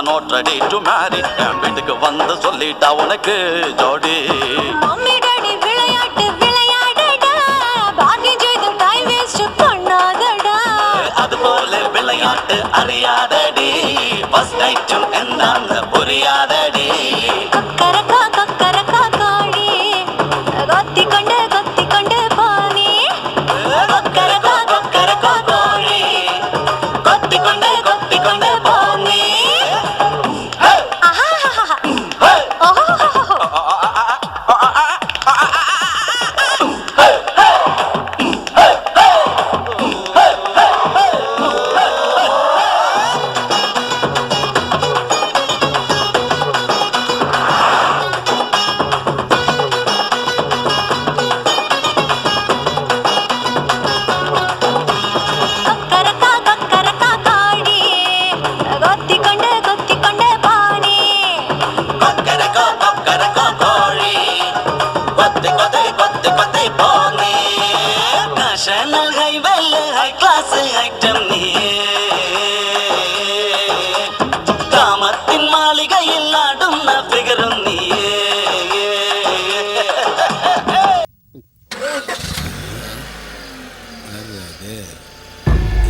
not ready to marry. வீட்டுக்கு வந்து சொல்லிட்டா உனக்கு ஜோடி. மம்மி டாடி விளையாட்டு விளையாடடா, பாக்கி ஜெயித்து டைம் வேஸ்ட் பண்ணாதடா. அது போல விளையாட்டு அறியாதடி, ஃபர்ஸ்ட் நைட்டும் என்னன்னு புரியாதடி. கொக்கரக்கா கொக்கரக்கா காடி, கொத்தி கொண்டு பானி. கொக்கரக்கா கொக்கரக்கா காடி, கொத்தி கொண்டு பானி. ஹை கிளாஸ் ஐட்டம் நீயே காமத்தின் மாளிகையில் ஆடும் நபிகரும் நீயே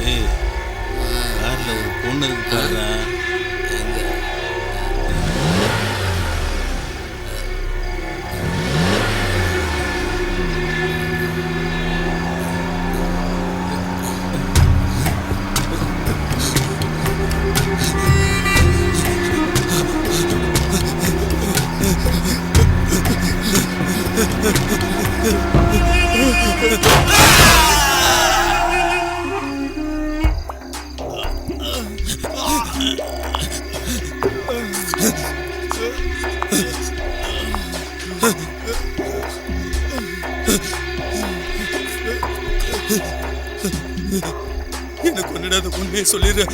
ஏய் கார்ல ஒரு பொண்ணு இருக்கு பாருடா. எனக்கு ஒன்னிடாத உண்மையை சொல்லிடுற.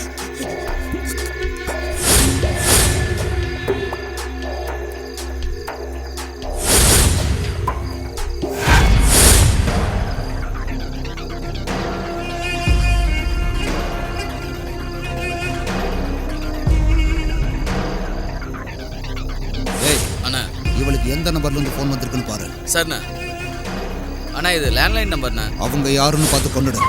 அண்ணா இவளுக்கு எந்த நம்பர்ல இருந்து ஃபோன் வந்திருக்குன்னு பாரு. சரிண்ணா. அண்ணா இது லேண்ட்லைன் நம்பர்ண்ணா. அவங்க யாருன்னு பார்த்து கொண்டுடு.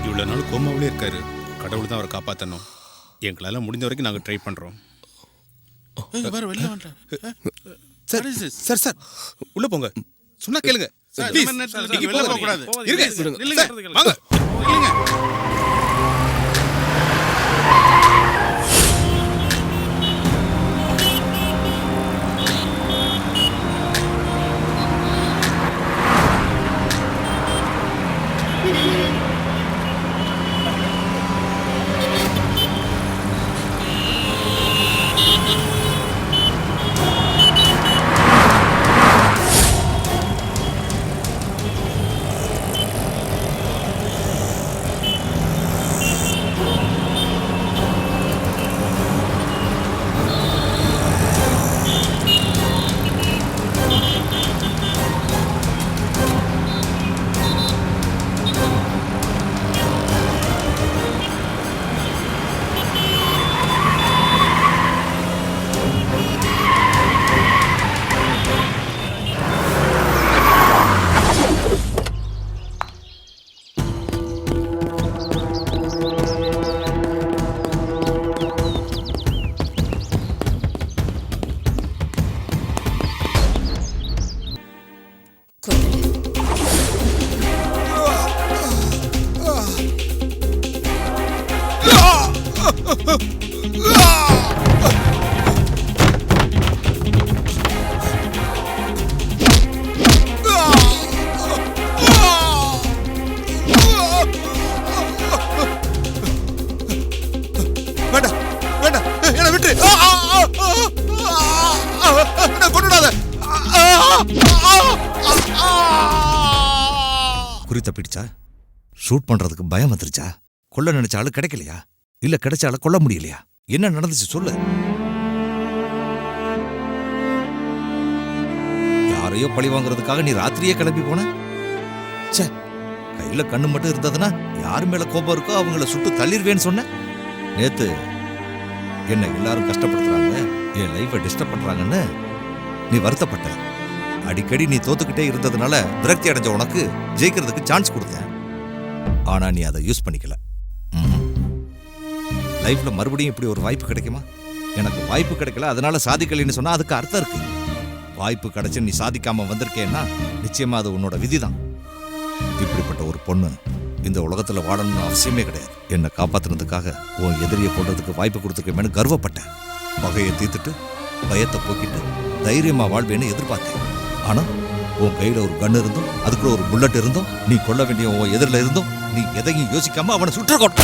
இவ்வளோ நாள் கோமாவிலே இருக்காரு. கடவுள் தான் அவரை காப்பாற்றணும். எங்களால் முடிஞ்ச வரைக்கும் நாங்கள் ட்ரை பண்ணுறோம். சார் சார் சார் உள்ள போங்க. சொன்னா கேளுங்க. Please. நீங்க போகக்கூடாது. இருங்க. சார், வாங்க. இல்லைங்க. குறி தப்பிடுச்சா? ஷூட் பண்றதுக்கு பயம் வந்துருச்சா? கொல்ல நினைச்ச ஆளு கிடைக்கலையா? இல்ல கிடைச்ச ஆளு கொல்ல முடியலையா? என்ன நடந்துச்சு சொல்லு. யாரையோ பழி வாங்குறதுக்காக நீ ராத்திரியே கிளம்பி போன? ச்சே, கையில கண்ணு மட்டும் இருந்ததுன்னா யாரு மேல கோபம் இருக்கோ அவங்கள சுட்டு தள்ளிடுவேன்னு சொன்ன. நேத்து என்ன எல்லாரும் கஷ்டப்படுத்துறாங்க, என் லைஃபை டிஸ்டர்ப் பண்றாங்கன்னு நீ வருத்தப்பட்ட. அடிக்கடி நீ தோத்துக்கிட்டே இருந்ததுனால விரக்தி அடைஞ்ச உனக்கு ஜெயிக்கிறதுக்கு சான்ஸ் கொடுத்தேன். ஆனா நீ அதை யூஸ் பண்ணிக்கல. லைஃப்ல மறுபடியும் இப்படி ஒரு வாய்ப்பு கிடைக்குமா? எனக்கு வாய்ப்பு கிடைக்கல அதனால சாதிக்கலைன்னு சொன்னா அதுக்கு அர்த்தம் இருக்கு. வாய்ப்பு கிடைச்சு நீ சாதிக்காம வந்திருக்கேன்னா நிச்சயமா அது உன்னோட விதிதான். இப்படிப்பட்ட ஒரு பொண்ணு இந்த உலகத்துல வாழணும்னு அவசியமே கிடையாது. என்னை காப்பாத்துனதுக்காக உன் எதிரியை கொள்றதுக்கு வாய்ப்பு கொடுத்துருக்கேன்னு கர்வப்பட்டேன். பகையை தீர்த்துட்டு பயத்தை போக்கிட்டு தைரியமா வாழ்வேன்னு எதிர்பார்த்தேன். ஆனா உன் கையில ஒரு கன் இருந்தும் அதுக்குள்ள ஒரு புல்லட் இருந்தும் நீ கொல்ல வேண்டிய உன் எதிரில இருந்தும் நீ எதையும் யோசிக்காம அவனை சுட்டுக்கொட்ட.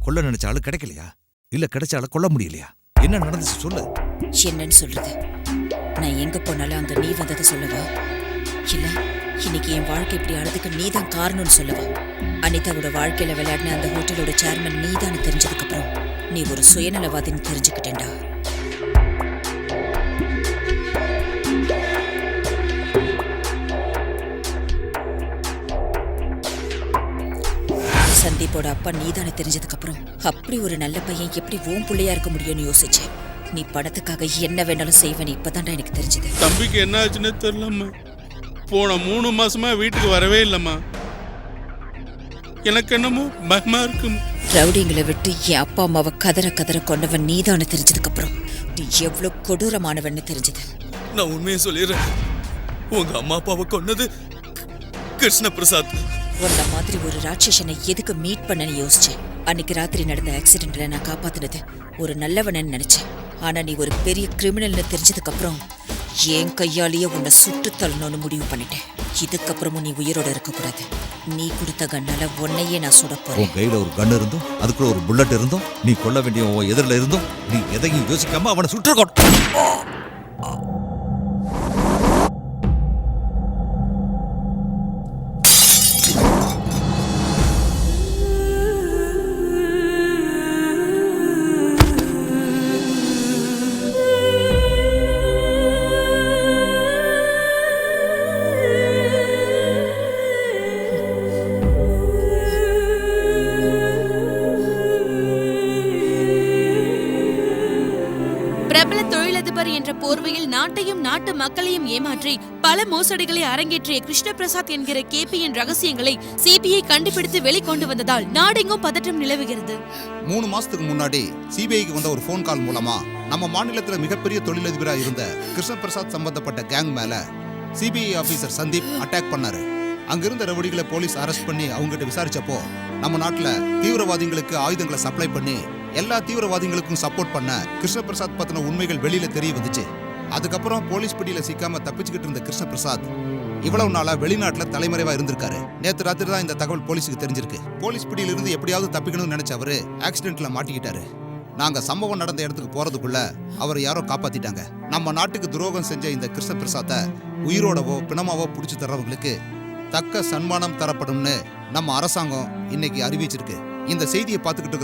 கொல்ல நினைச்ச ஆளு கிடைக்கலையா? இல்ல கிடைச்ச ஆளு கொல்ல முடியலையா? என்ன நடந்துச்சு சொல்லு. என்னன்னு சொல்றது? நான் எங்க போனாலும் அங்க நீ வந்ததை சொல்லவா? இல்ல இன்னைக்கு என் வாழ்க்கை இப்படி ஆனதுக்கு நீ தான் காரணம்னு சொல்லவா? அனிதாவோட வாழ்க்கையில விளையாடின அந்த ஹோட்டலோட சேர்மன் நீ தான் தெரிஞ்சதுக்கு அப்புறம் நீ ஒரு சுயநலவாதின்னு தெரிஞ்சுக்கிட்டேன்டா. சந்தீப்போட அப்பா நீதானே தெரிஞ்சதுக்கு அப்புறம் அப்படி ஒரு நல்ல பையன் எப்படி ஓம் புள்ளையா இருக்க முடியும்னு யோசிச்சேன். நீ பணத்துக்காக என்ன வேணாலும் செய்வேன் இப்பதான்டா எனக்கு தெரிஞ்சது. தம்பிக்கு என்ன ஆச்சுன்னு தெரியலம்மா. போன 3 மாசமா வீட்டுக்கு வரவே இல்லம்மா. எனக்கு என்னமோ பயமா இருக்கும். ரவுடிங்களை விட்டு என் அப்பா அம்மாவை கதற கதற கொண்டவன் நீதானே தெரிஞ்சதுக்கு அப்புறம் நீ எவ்வளவு கொடூரமானவன்னு தெரிஞ்சது. நான் உண்மையை சொல்லிடுறேன். உங்க அம்மா அப்பாவை கொன்னது கிருஷ்ண பிரசாத். உன்ன மாதிரி ஒரு ராட்சசனை எதுக்கு மீட் பண்ணன்னு யோசிச்சேன். அன்னைக்கு ராத்திரி நடந்த ஆக்சிடென்ட்ல நான் காப்பாத்தினது ஒரு நல்லவனு நினைச்சேன். ஆனா நீ ஒரு பெரிய கிரிமினல்னு தெரிஞ்சதுக்கு அப்புறம் என் கையாலேயே உன்னை சுட்டு தள்ளணும்னு முடிவு பண்ணிட்டேன். இதுக்கப்புறமும் நீ உயிரோட இருக்க கூடாது. நீ கொடுத்த கண்ணால உன்னையே நான் சுட போறேன். உன் கையில ஒரு கன் இருந்தும் அதுக்குள்ள ஒரு புல்லட் இருந்தும் நீ கொல்ல வேண்டிய உன் எதிரில இருந்தும் நீ எதையும் யோசிக்காம அவனை சுட்டுக்கொட்ட. பிரபல தொழிலதிபர் என்ற போர்வையில் நாட்டையும் நாட்டு மக்களையும் ஏமாற்றி பல மோசடிகளை அரங்கேற்றிய கிருஷ்ண பிரசாத் என்கிற கேபியின் ரகசியங்களை சிபிஐ கண்டுபிடித்து வெளிக்கொண்டு வந்ததால் நாடெங்கும் பதற்றம் நிலவுகிறது. 3 மாசத்துக்கு முன்னாடி சிபிஐக்கு வந்த ஒரு ஃபோன் கால் மூலமா நம்ம மாநிலத்துல மிகப்பெரிய தொழிலதிபரா இருந்த கிருஷ்ண பிரசாத் சம்பந்தப்பட்ட கேங் மேல சிபிஐ ஆபீசர் சந்தீப் அட்டாக் பண்ணாரு. அங்கிருந்த ரவுடிகளை போலீஸ் அரெஸ்ட் பண்ணி அவங்ககிட்ட விசாரிச்சப்போ நம்ம நாட்டுல தீவிரவாதிகளுக்கு ஆயுதங்களை சப்ளை பண்ணி எல்லா தீவிரவாதிகளுக்கும் சப்போர்ட் பண்ண கிருஷ்ண பிரசாத் பத்தின உண்மைகள் வெளியில தெரிய வந்துச்சு. அதுக்கப்புறம் போலீஸ் பிடியில சிக்காம தப்பிச்சுக்கிட்டு இருந்த கிருஷ்ண பிரசாத் இவ்வளவு நாளா வெளிநாட்டுல தலைமறைவா இருந்திருக்காரு. நேத்து ராத்திரி தான் இந்த தகவல் போலீஸுக்கு தெரிஞ்சிருக்கு. போலீஸ் பிடியில இருந்து எப்படியாவது தப்பிக்கணும்னு நினைச்ச அவரு ஆக்சிடென்ட்ல மாட்டிக்கிட்டாரு. நாங்க சம்பவம் நடந்த இடத்துக்கு போறதுக்குள்ள அவர் யாரோ காப்பாத்திட்டாங்க. நம்ம நாட்டுக்கு துரோகம் செஞ்ச இந்த கிருஷ்ண பிரசாத்தை உயிரோடவோ பிணமாவோ புடிச்சு தர்றவங்களுக்கு தக்க சன்மானம் தரப்படும்னு நம்ம அரசாங்கம் இன்னைக்கு அறிவிச்சிருக்கு. இந்த செய்தியை பார்த்துக்கிட்டு